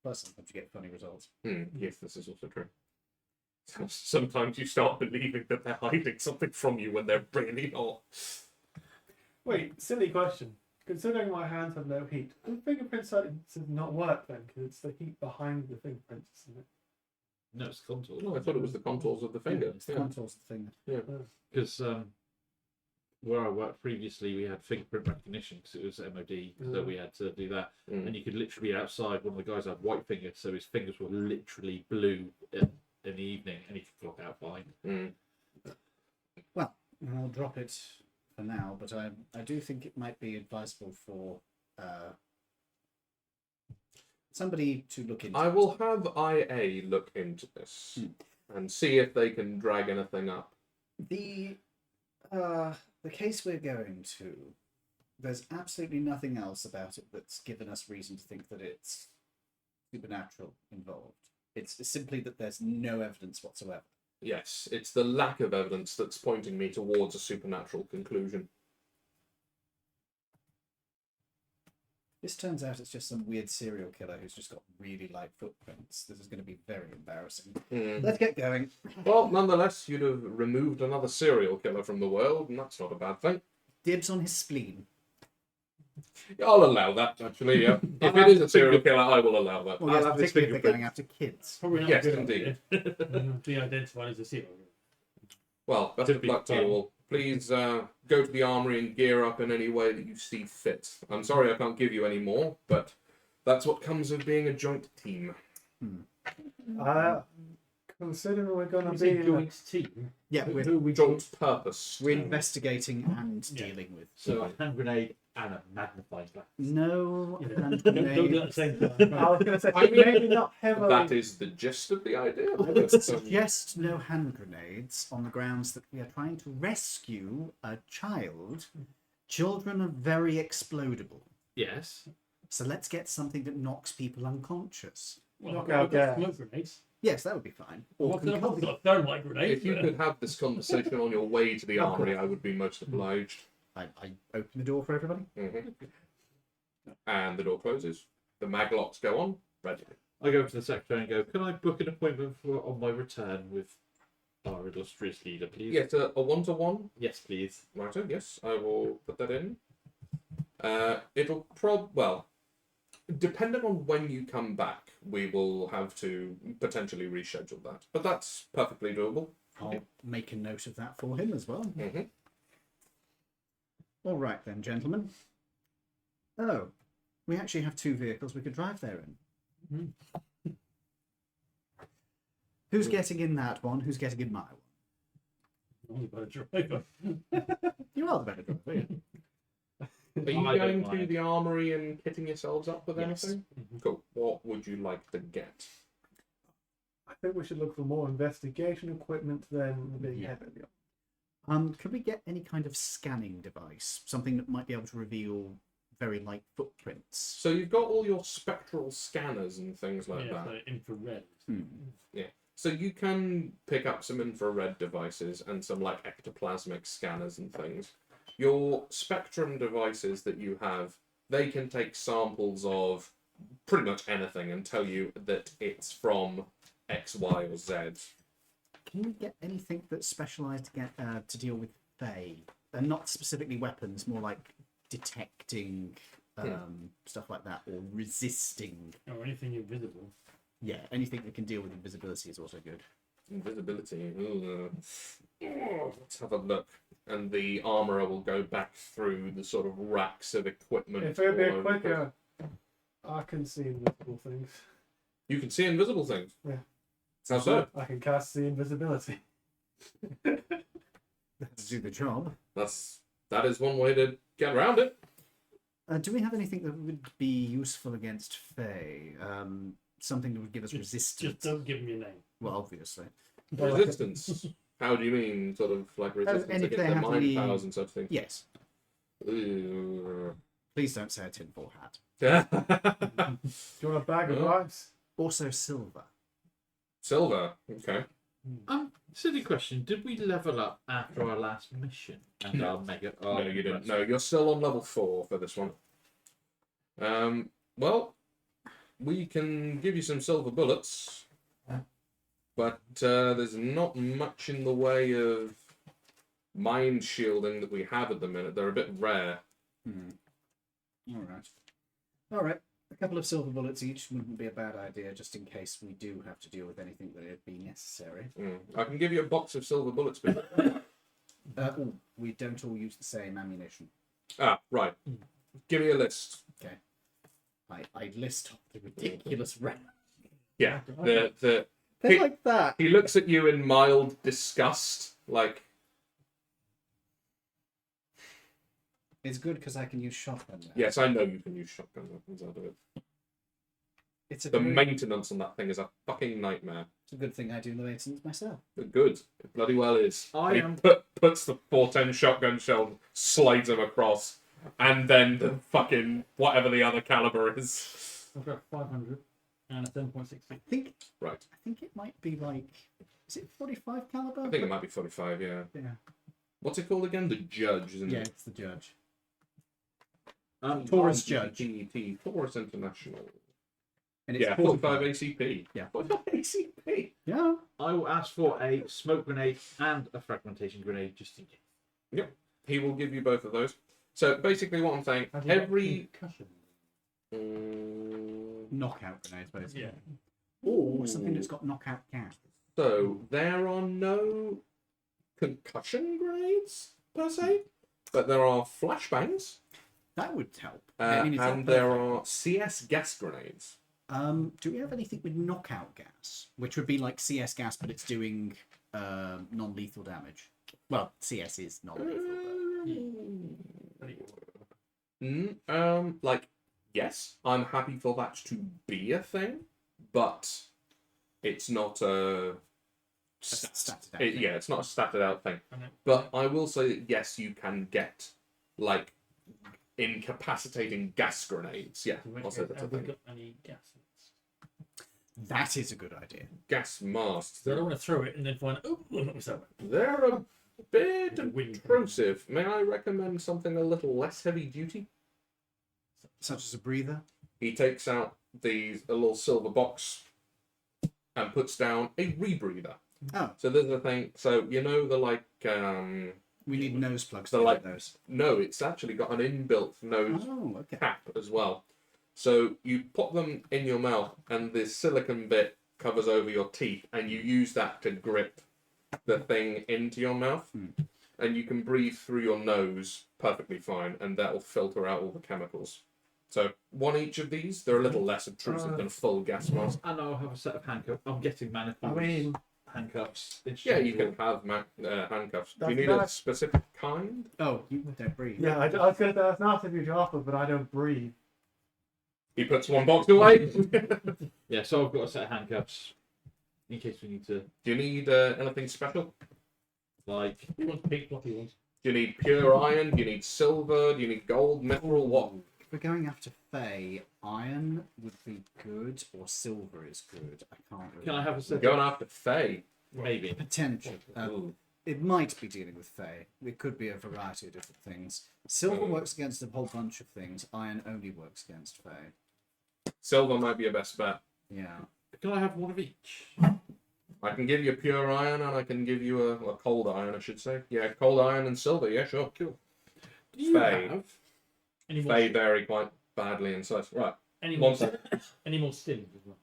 Plus, sometimes you get funny results. Yes, this is also true. Sometimes you start believing that they're hiding something from you when they're really not. Wait, silly question. Considering my hands have no heat, the fingerprint side does not work then, because it's the heat behind the fingerprints, isn't it? no, it's contours. No, I thought it was the contours of the finger. It's the contours of the thing. Because where I worked previously, we had fingerprint recognition because it was MOD, so we had to do that. And you could literally be outside. One of the guys had white fingers, so his fingers were literally blue in the evening, and he could clock out fine. Well, I'll drop it for now, but I do think it might be advisable for somebody to look into. I will have IA look into this and see if they can drag anything up. The case we're going to, there's absolutely nothing else about it that's given us reason to think that it's supernatural involved. It's simply that there's no evidence whatsoever. Yes, it's the lack of evidence that's pointing me towards a supernatural conclusion. This turns out it's just some weird serial killer who's just got really light footprints. This is going to be very embarrassing. Let's get going. Well, nonetheless, you'd have removed another serial killer from the world, and that's not a bad thing. Dibs on his spleen. I'll allow that, actually, yeah. If it is a serial killer, I will allow that. Well, yes, have his particularly if they're going fingerprints. after kids. Probably not Yes, a good indeed. idea. Be identified as a serial killer. Well, best of luck to you all. Please go to the armory and gear up in any way that you see fit. I'm sorry I can't give you any more, but that's what comes of being a joint team. Considering we're going We to say be joint team. Yeah, Who we're, are we Joint purpose. we're investigating and Yeah. dealing with. So a hand grenade and a magnifying glass. No Yeah. hand Don't do it grenade. at the same time. I was going to say, I mean, maybe not heavily. That is the gist of the idea. I would suggest no hand grenades on the grounds that we are trying to rescue a child. Children are very explodable. Yes. So let's get something that knocks people unconscious. Well, Knockout I've got gas. smoke grenades. Yes, that would be fine. Well, Or I've got concussive. a thermite grenade. If you could have this conversation on your way to the armory, I would be most obliged. I open the door for everybody. And the door closes. The maglocks go on. Ready. I go to the secretary and go, can I book an appointment for on my return with our illustrious leader, please? Yes, a one-to-one. Yes, please. Righto, yes, I will put that in. It'll well, depending on when you come back, we will have to potentially reschedule that. But that's perfectly doable. I'll make a note of that for him as well. Mm-hmm. All right then, gentlemen. Oh, we actually have 2 vehicles we could drive there in. Who's getting in that one? Who's getting in my one? Only by a driver. You are the better driver. Yeah. Are you I don't going to mind. the armory and kitting yourselves up with Yes. anything? Cool. What would you like to get? I think we should look for more investigation equipment than being Yeah. heavily. Could we get any kind of scanning device? Something that might be able to reveal very light footprints? So you've got all your spectral scanners and things like Yeah, that. so infrared. So you can pick up some infrared devices and some like ectoplasmic scanners and things. Your spectrum devices that you have, they can take samples of pretty much anything and tell you that it's from X, Y, or Z. Can we get anything that's specialised to deal with Fae? And not specifically weapons, more like detecting stuff like that, or resisting. Or anything invisible. Yeah, anything that can deal with invisibility is also good. Invisibility. Ooh. Let's have a look. And the armourer will go back through the sort of racks of equipment. If it'd be all over the place. quicker, I can see invisible things. You can see invisible things. Yeah. How so? I can cast the invisibility. To do the job. That is one way to get around it. Do we have anything that would be useful against Fae? Something that would give us resistance? Just don't give them your name. Well, obviously. Resistance. How do you mean, sort of like resistance and if against they their have mind any- powers and such things? Yes. Ooh. Please don't say a tinfoil hat. Do you want a bag of Oh. rice? Also silver. Silver. Okay. Silly question. Did we level up after our last mission? And our mega. No, you didn't. No, you're still on level 4 for this one. Well, we can give you some silver bullets, but there's not much in the way of mind shielding that we have at the minute. They're a bit rare. All right. A couple of silver bullets each wouldn't be a bad idea, just in case we do have to deal with anything that would be necessary. I can give you a box of silver bullets. We don't all use the same ammunition. Right. Give me a list. I list off the ridiculous round. Yeah. They're He- like that. He looks at you in mild disgust, like, It's good because I can use shotgun now. yes, I know you can use shotgun weapons out of it. It's a The very- maintenance on that thing is a fucking nightmare. It's a good thing I do the maintenance myself. But good. It bloody well is. I He am- puts the 410 shotgun shell, slides them across, and then the fucking whatever the other caliber is. I've got 500 and a 7.60. Right. I think it might be like, is it 45 caliber? I think it might be 45, yeah. Yeah. What's it called again? The Judge, isn't Yeah, it? it's the judge. Taurus Taurus Judge. TT, Taurus International. And it's Yeah, 45 ACP. Yeah. 45 ACP. Yeah. I will ask for a smoke grenade and a fragmentation grenade just in case. He will give you both of those. So basically, what I'm saying, Have you got every concussion? Knockout grenades, basically. Yeah. Or something that's got knockout gas. So there are no concussion grenades per se, but there are flashbangs, That would help. I mean, it's not and there perfect. are CS gas grenades. Do we have anything with knockout gas, which would be like CS gas, but it's doing non-lethal damage? Well, CS is non-lethal. Like, yes, I'm happy for that to be a thing, but it's not a Statted out. yeah, it's not a statted out thing. I know. But I will say that yes, you can get like incapacitating gas grenades. Yeah, I'll say that's a Have we thing. got any gases? That is a good idea. Gas masks. So I don't want to throw it and then find, oh, not myself. They're a bit The wind. intrusive. May I recommend something a little less heavy duty? Such as a breather. He takes out a little silver box and puts down a rebreather. Oh, So there's the thing. So you know the like we need nose plugs So to like- like those. no, it's actually got an inbuilt nose Oh, okay. cap as well. So you pop them in your mouth, and this silicon bit covers over your teeth, and you use that to grip the thing into your mouth, and you can breathe through your nose perfectly fine, and that will filter out all the chemicals. So one each of these, they're a little less obtrusive than a full gas mask. And I'll have a set of handcuffs. I'm getting I manacles. mean, handcuffs. Yeah, you can have handcuffs. Do you That's need a nice. specific kind? Oh, you don't breathe. yeah, I was going to say that's nice of you to offer, but I don't breathe. He puts one box away. Do Yeah, so I've got a set of handcuffs in case we need to. you need anything special? Like, Who wants big floppy ones? Do you need pure iron? Do you need silver? Do you need gold, mithril? What? If we're going after Fey, iron would be good, or silver is good. I can't really. can I have a We're second? going after Fae. Maybe. Potential. Ooh. It might be dealing with Fey. It could be a variety of different things. Silver works against a whole bunch of things. Iron only works against Fey. Silver might be your best bet. Yeah. Can I have one of each? I can give you pure iron, and I can give you a cold iron, I should say. Yeah, cold iron and silver. Yeah, sure. Cool. Do you Fae. have? Any more? They vary quite badly in size. Right. Any One more? second. Any more stims as well?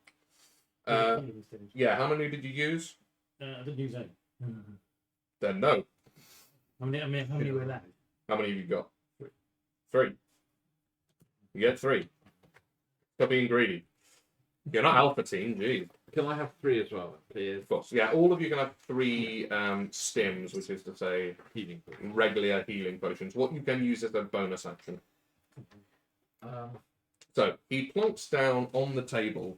Any more stims? Yeah, how many did you use? I didn't use any. Then no. How many were left? How many have you got? Three. You get three. Stop being greedy. You're not alpha team, geez. Can I have 3 as well, please? Of course. Yeah, all of you can have 3 stims, which is to say Healing. regular healing potions. What you can use as a bonus action. So he plonks down on the table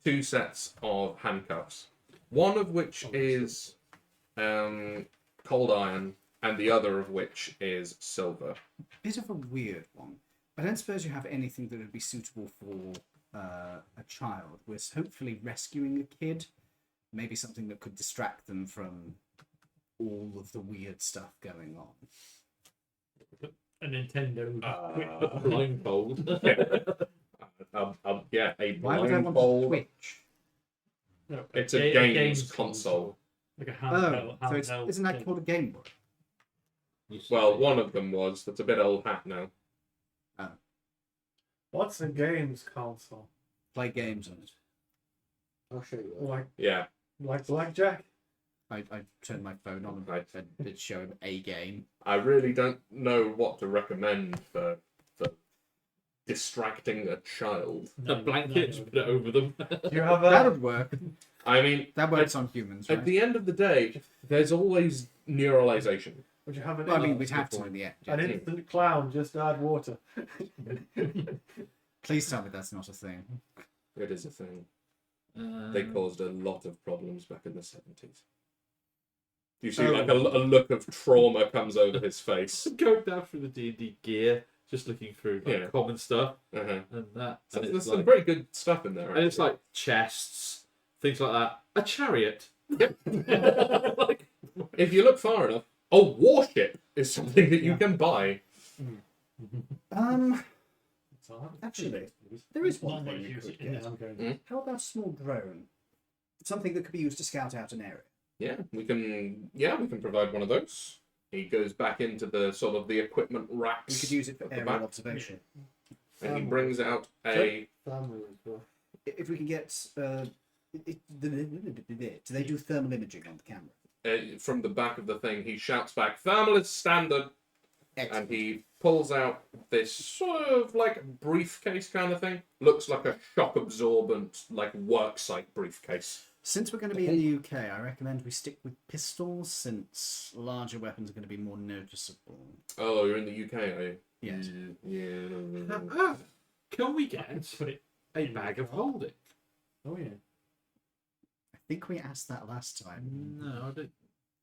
2 sets of handcuffs. One of which is cold iron, and the other of which is silver. Bit of a weird one. I don't suppose you have anything that would be suitable for a child. We're hopefully rescuing a kid. Maybe something that could distract them from all of the weird stuff going on. A Nintendo. Blindfold. Yeah, a Why would I want a blindfold. Switch? No, It's a games console. Like a Oh, handheld. so isn't that called a Game Boy? Well, one of them was. That's a bit old hat now. What's a games console? Play games on it. I'll show you. Like Yeah. blackjack? I turned my phone on Right. and it showed a game. I really don't know what to recommend for distracting a child. A blanket, just put it over them. Do you have That a would work. I mean, That works on humans, at right? the end of the day, there's always neuralization. would you have an Well, I mean, instant- we'd have to in the end. yeah. an instant clown, just add water? Please tell me that's not a thing. It is a thing. They caused a lot of problems back in the 70s. You see, Oh. like a look of trauma comes over his face. Going down through the D&D gear, just looking through like, Yeah. common stuff, Uh-huh. and that. So And there's it's some like, very good stuff in there. and it's actually. like chests, things like that. A chariot. Yep. Like, If you look far enough, a warship is something that you can buy. Actually, there is one thing we could get. How about a small drone? Something that could be used to scout out an area. Yeah, we can provide one of those. He goes back into the sort of the equipment racks. We could use it for at the aerial back, observation. and he brings out a. Family as well. If we can get, do they do thermal imaging on the camera? From the back of the thing, he shouts back, "Thermal is standard," Excellent. and he pulls out this sort of like briefcase kind of thing. Looks like a shock absorbent, like worksite briefcase. Since we're going to be in the UK, I recommend we stick with pistols, since larger weapons are going to be more noticeable. Oh, you're in the UK, are you? Yes. Yeah. can we get Put it. a bag of holding? Oh yeah. I think we asked that last time. No, I don't.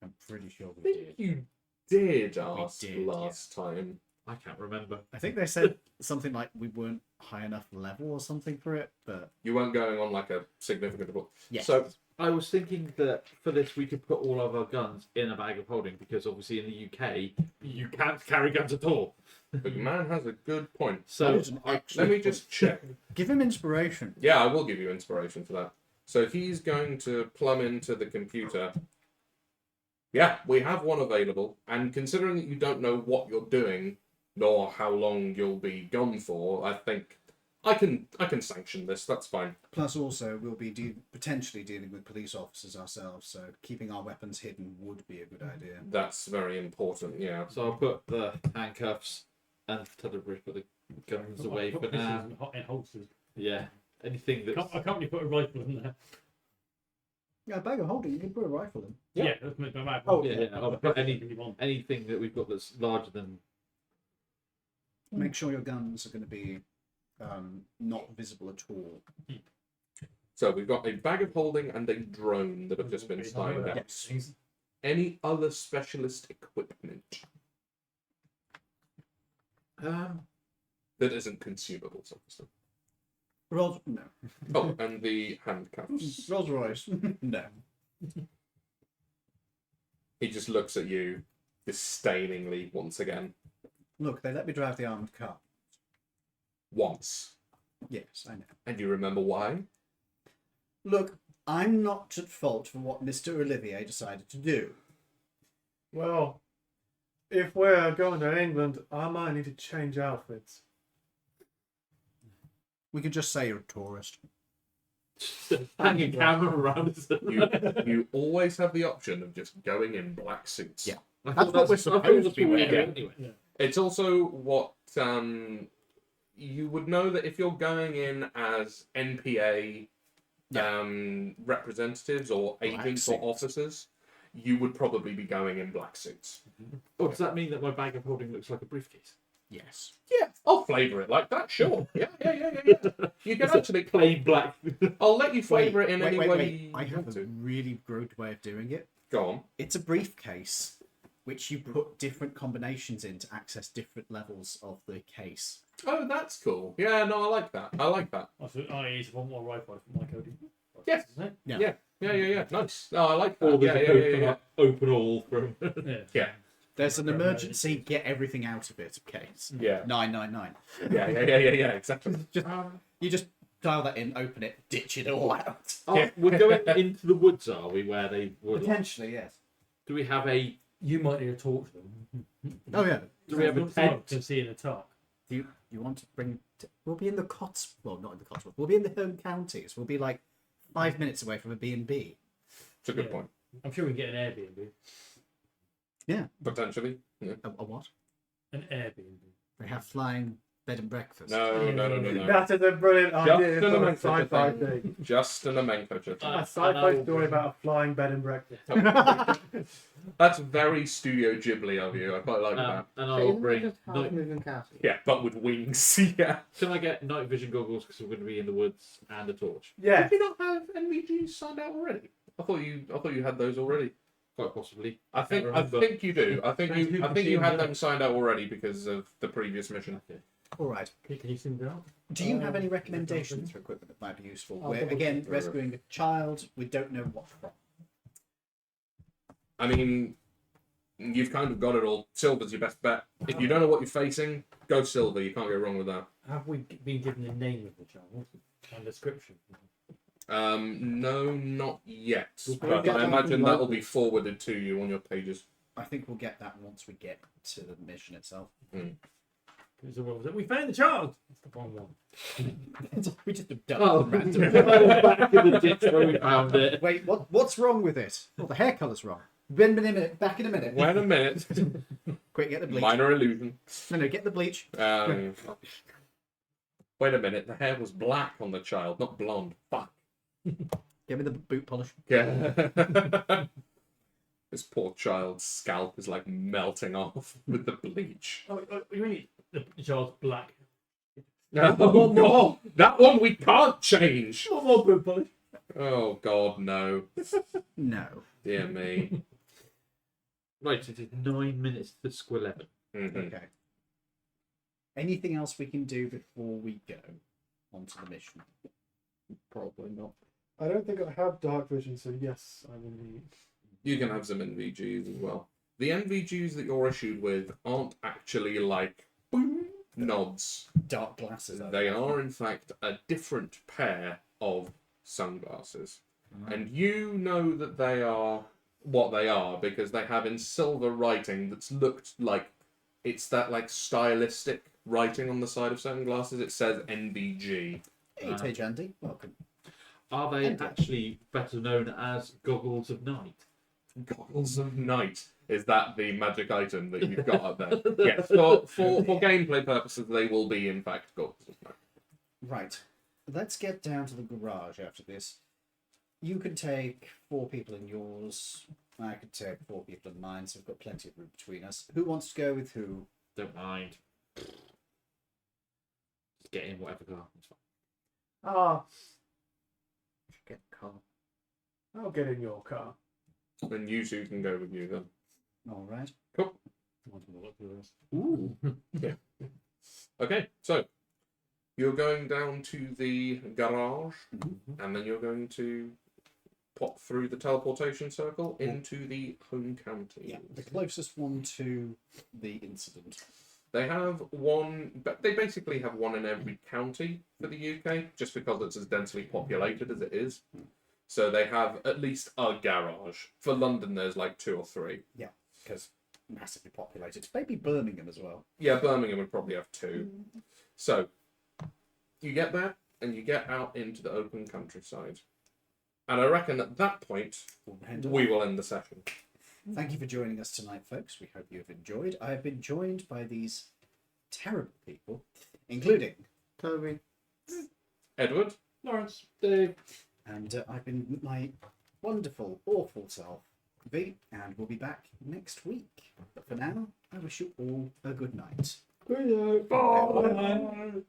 I'm pretty sure I we think did. you did ask did, last time. I can't remember. I think they said something like we weren't high enough level or something for it, but You weren't going on like a significant. yes. So I was thinking that for this we could put all of our guns in a bag of holding because obviously in the UK you can't carry guns at all. the man has a good point. So That is an Let me just check. give him inspiration. Yeah, I will give you inspiration for that. So he's going to plumb into the computer. Yeah, we have one available, and considering that you don't know what you're doing, nor how long you'll be gone for, I think I can sanction this. That's fine. Plus, also, we'll be potentially dealing with police officers ourselves, so keeping our weapons hidden would be a good idea. That's very important. Yeah. So I'll put the handcuffs and tell the put the guns away for now. In holsters. Yeah. Anything that's I can't really put a rifle in there. Yeah, a bag of holding, you can put a rifle in. Yeah. Yeah, that's my bag. Oh, yeah, I'll put anything that we've got that's larger than Make sure your guns are going to be not visible at all. So we've got a bag of holding and a drone that have just been signed out. Yes. any other specialist equipment that isn't consumables, obviously. Rolls no. Oh, and the handcuffs. Rolls Royce. No. He just looks at you disdainingly once again. Look, they let me drive the armored car. Once. Yes, I know. And you remember why? Look, I'm not at fault for what Mr. Olivier decided to do. Well, if we're going to England, I might need to change outfits. We could just say you're a tourist. Hang a camera around us. You always have the option of just going in black suits. Yeah. I That's thought what we're I thought supposed that's to be what we wearing. do anyway. Yeah. It's also what you would know that if you're going in as NPA representatives or Black agents or suits. officers, you would probably be going in black suits. Oh, does that mean that my bag of holding looks like a briefcase? Yes. Yeah, I'll flavour it like that, sure. Yeah. You can It's a actually... plain black. I'll let you flavour it in any way wait. you I have want a to. really good way of doing it. Go on. It's a briefcase which you put different combinations in to access different levels of the case. Oh, that's cool. Yeah, no, I like that. I use one more rifle from my Cody. Yes. Isn't it? Yeah. Nice. No, I like that. Or there's Yeah, a yeah. open all from. Yeah. There's an emergency get everything out of it case. Yeah. 999. Yeah, exactly. You just dial that in, open it, ditch it all out. Oh, we're going into the woods, are we? Where they were. Potentially, yes. Do we have a? You might need to talk to them. Oh yeah. Do we have a tent? Can see in the dark. Do you want to bring? We'll be in the Cots. Well, not in the Cotswolds. We'll be in the home counties. We'll be like 5 minutes away from a B&B. It's a good Yeah. point. I'm sure we can get an Airbnb. Potentially. Yeah. A what? An Airbnb. They have flying bed and breakfast. No. That is a brilliant idea an for a amazing sci-fi thing. thing. Just an nomenclature. A sci-fi story about a flying bed and breakfast. That's very Studio Ghibli of you. I quite like that. And So I'll isn't it bring. just half Night... moving castle? Yeah, but with wings. Yeah. Can I get night vision goggles because we're going to be in the woods and a torch? Yeah. Did you not have NVGs signed out already? I thought you had those already. Quite possibly. I think you do. I think you had them signed out already because of the previous mission. Okay. All right. Can you see them down? Do you have any recommendations for equipment that might be useful? I'll We're double again check. rescuing a child. We don't know what from. I mean, you've kind of got it all. Silver's your best bet. If you don't know what you're facing, go silver. You can't go wrong with that. Have we been given the name of the child and description? No, not yet. We'll But get I that imagine from that will local. be forwarded to you on your pages. I think we'll get that once we get to the mission itself. So what was it? We found the child. That's the wrong one. We just have done Oh, it random. back in the ditch where we found it. Wait, what's wrong with it? Well, the hair colour's wrong. Been a minute. Back in a minute. Wait a minute. Quick, get the bleach. Minor illusion. No, get the bleach. Wait a minute. The hair was black on the child, not blonde. Fuck. Give me the boot polish. Yeah. This poor child's scalp is like melting off with the bleach. Oh, you mean the child's black? Oh, no, that one we can't change. One more boot polish. Oh God, no. No. Dear me. Right, it is 9 minutes to Squeleven. Mhm. Okay. Anything else we can do before we go onto the mission? Probably not. I don't think I have dark vision, so yes, I will need. You can have some NVGs as well. The NVGs that you're issued with aren't actually like boom nods. Dark glasses. They are, in fact, a different pair of sunglasses. And you know that they are what they are because they have in silver writing that's looked like it's that like stylistic writing on the side of certain glasses. It says NVG. Hey, Tage Andy. Welcome. Are they Enter. actually better known as goggles of night? Goggles of Night. Is that the magic item that you've got up there? Yes, for gameplay purposes, they will be, in fact, goggles of night. Right. Let's get down to the garage after this. You could take 4 people in yours. I could take 4 people in mine, so we've got plenty of room between us. Who wants to go with who? Don't mind. Just get in whatever car. It's fine. Ah, Get the car. I'll get in your car. And you two can go with you then. All right. I want to look through this. Ooh. Okay, so you're going down to the garage, Mhm. and then you're going to pop through the teleportation circle into the home county. Yeah, the closest one to the incident. They have one, but they basically have one in every county for the UK, just because it's as densely populated as it is. So they have at least a garage. For London, there's like 2 or 3. Because massively populated. Maybe Birmingham as well. Yeah, Birmingham would probably have 2. So you get there, and you get out into the open countryside. And I reckon at that point, we will end the session. Thank you for joining us tonight, folks. We hope you have enjoyed. I have been joined by these terrible people, including Toby. Edward? Lawrence, Dave. and I've been with my wonderful, awful self, V, and we'll be back next week. But for now, I wish you all a good night. Bye.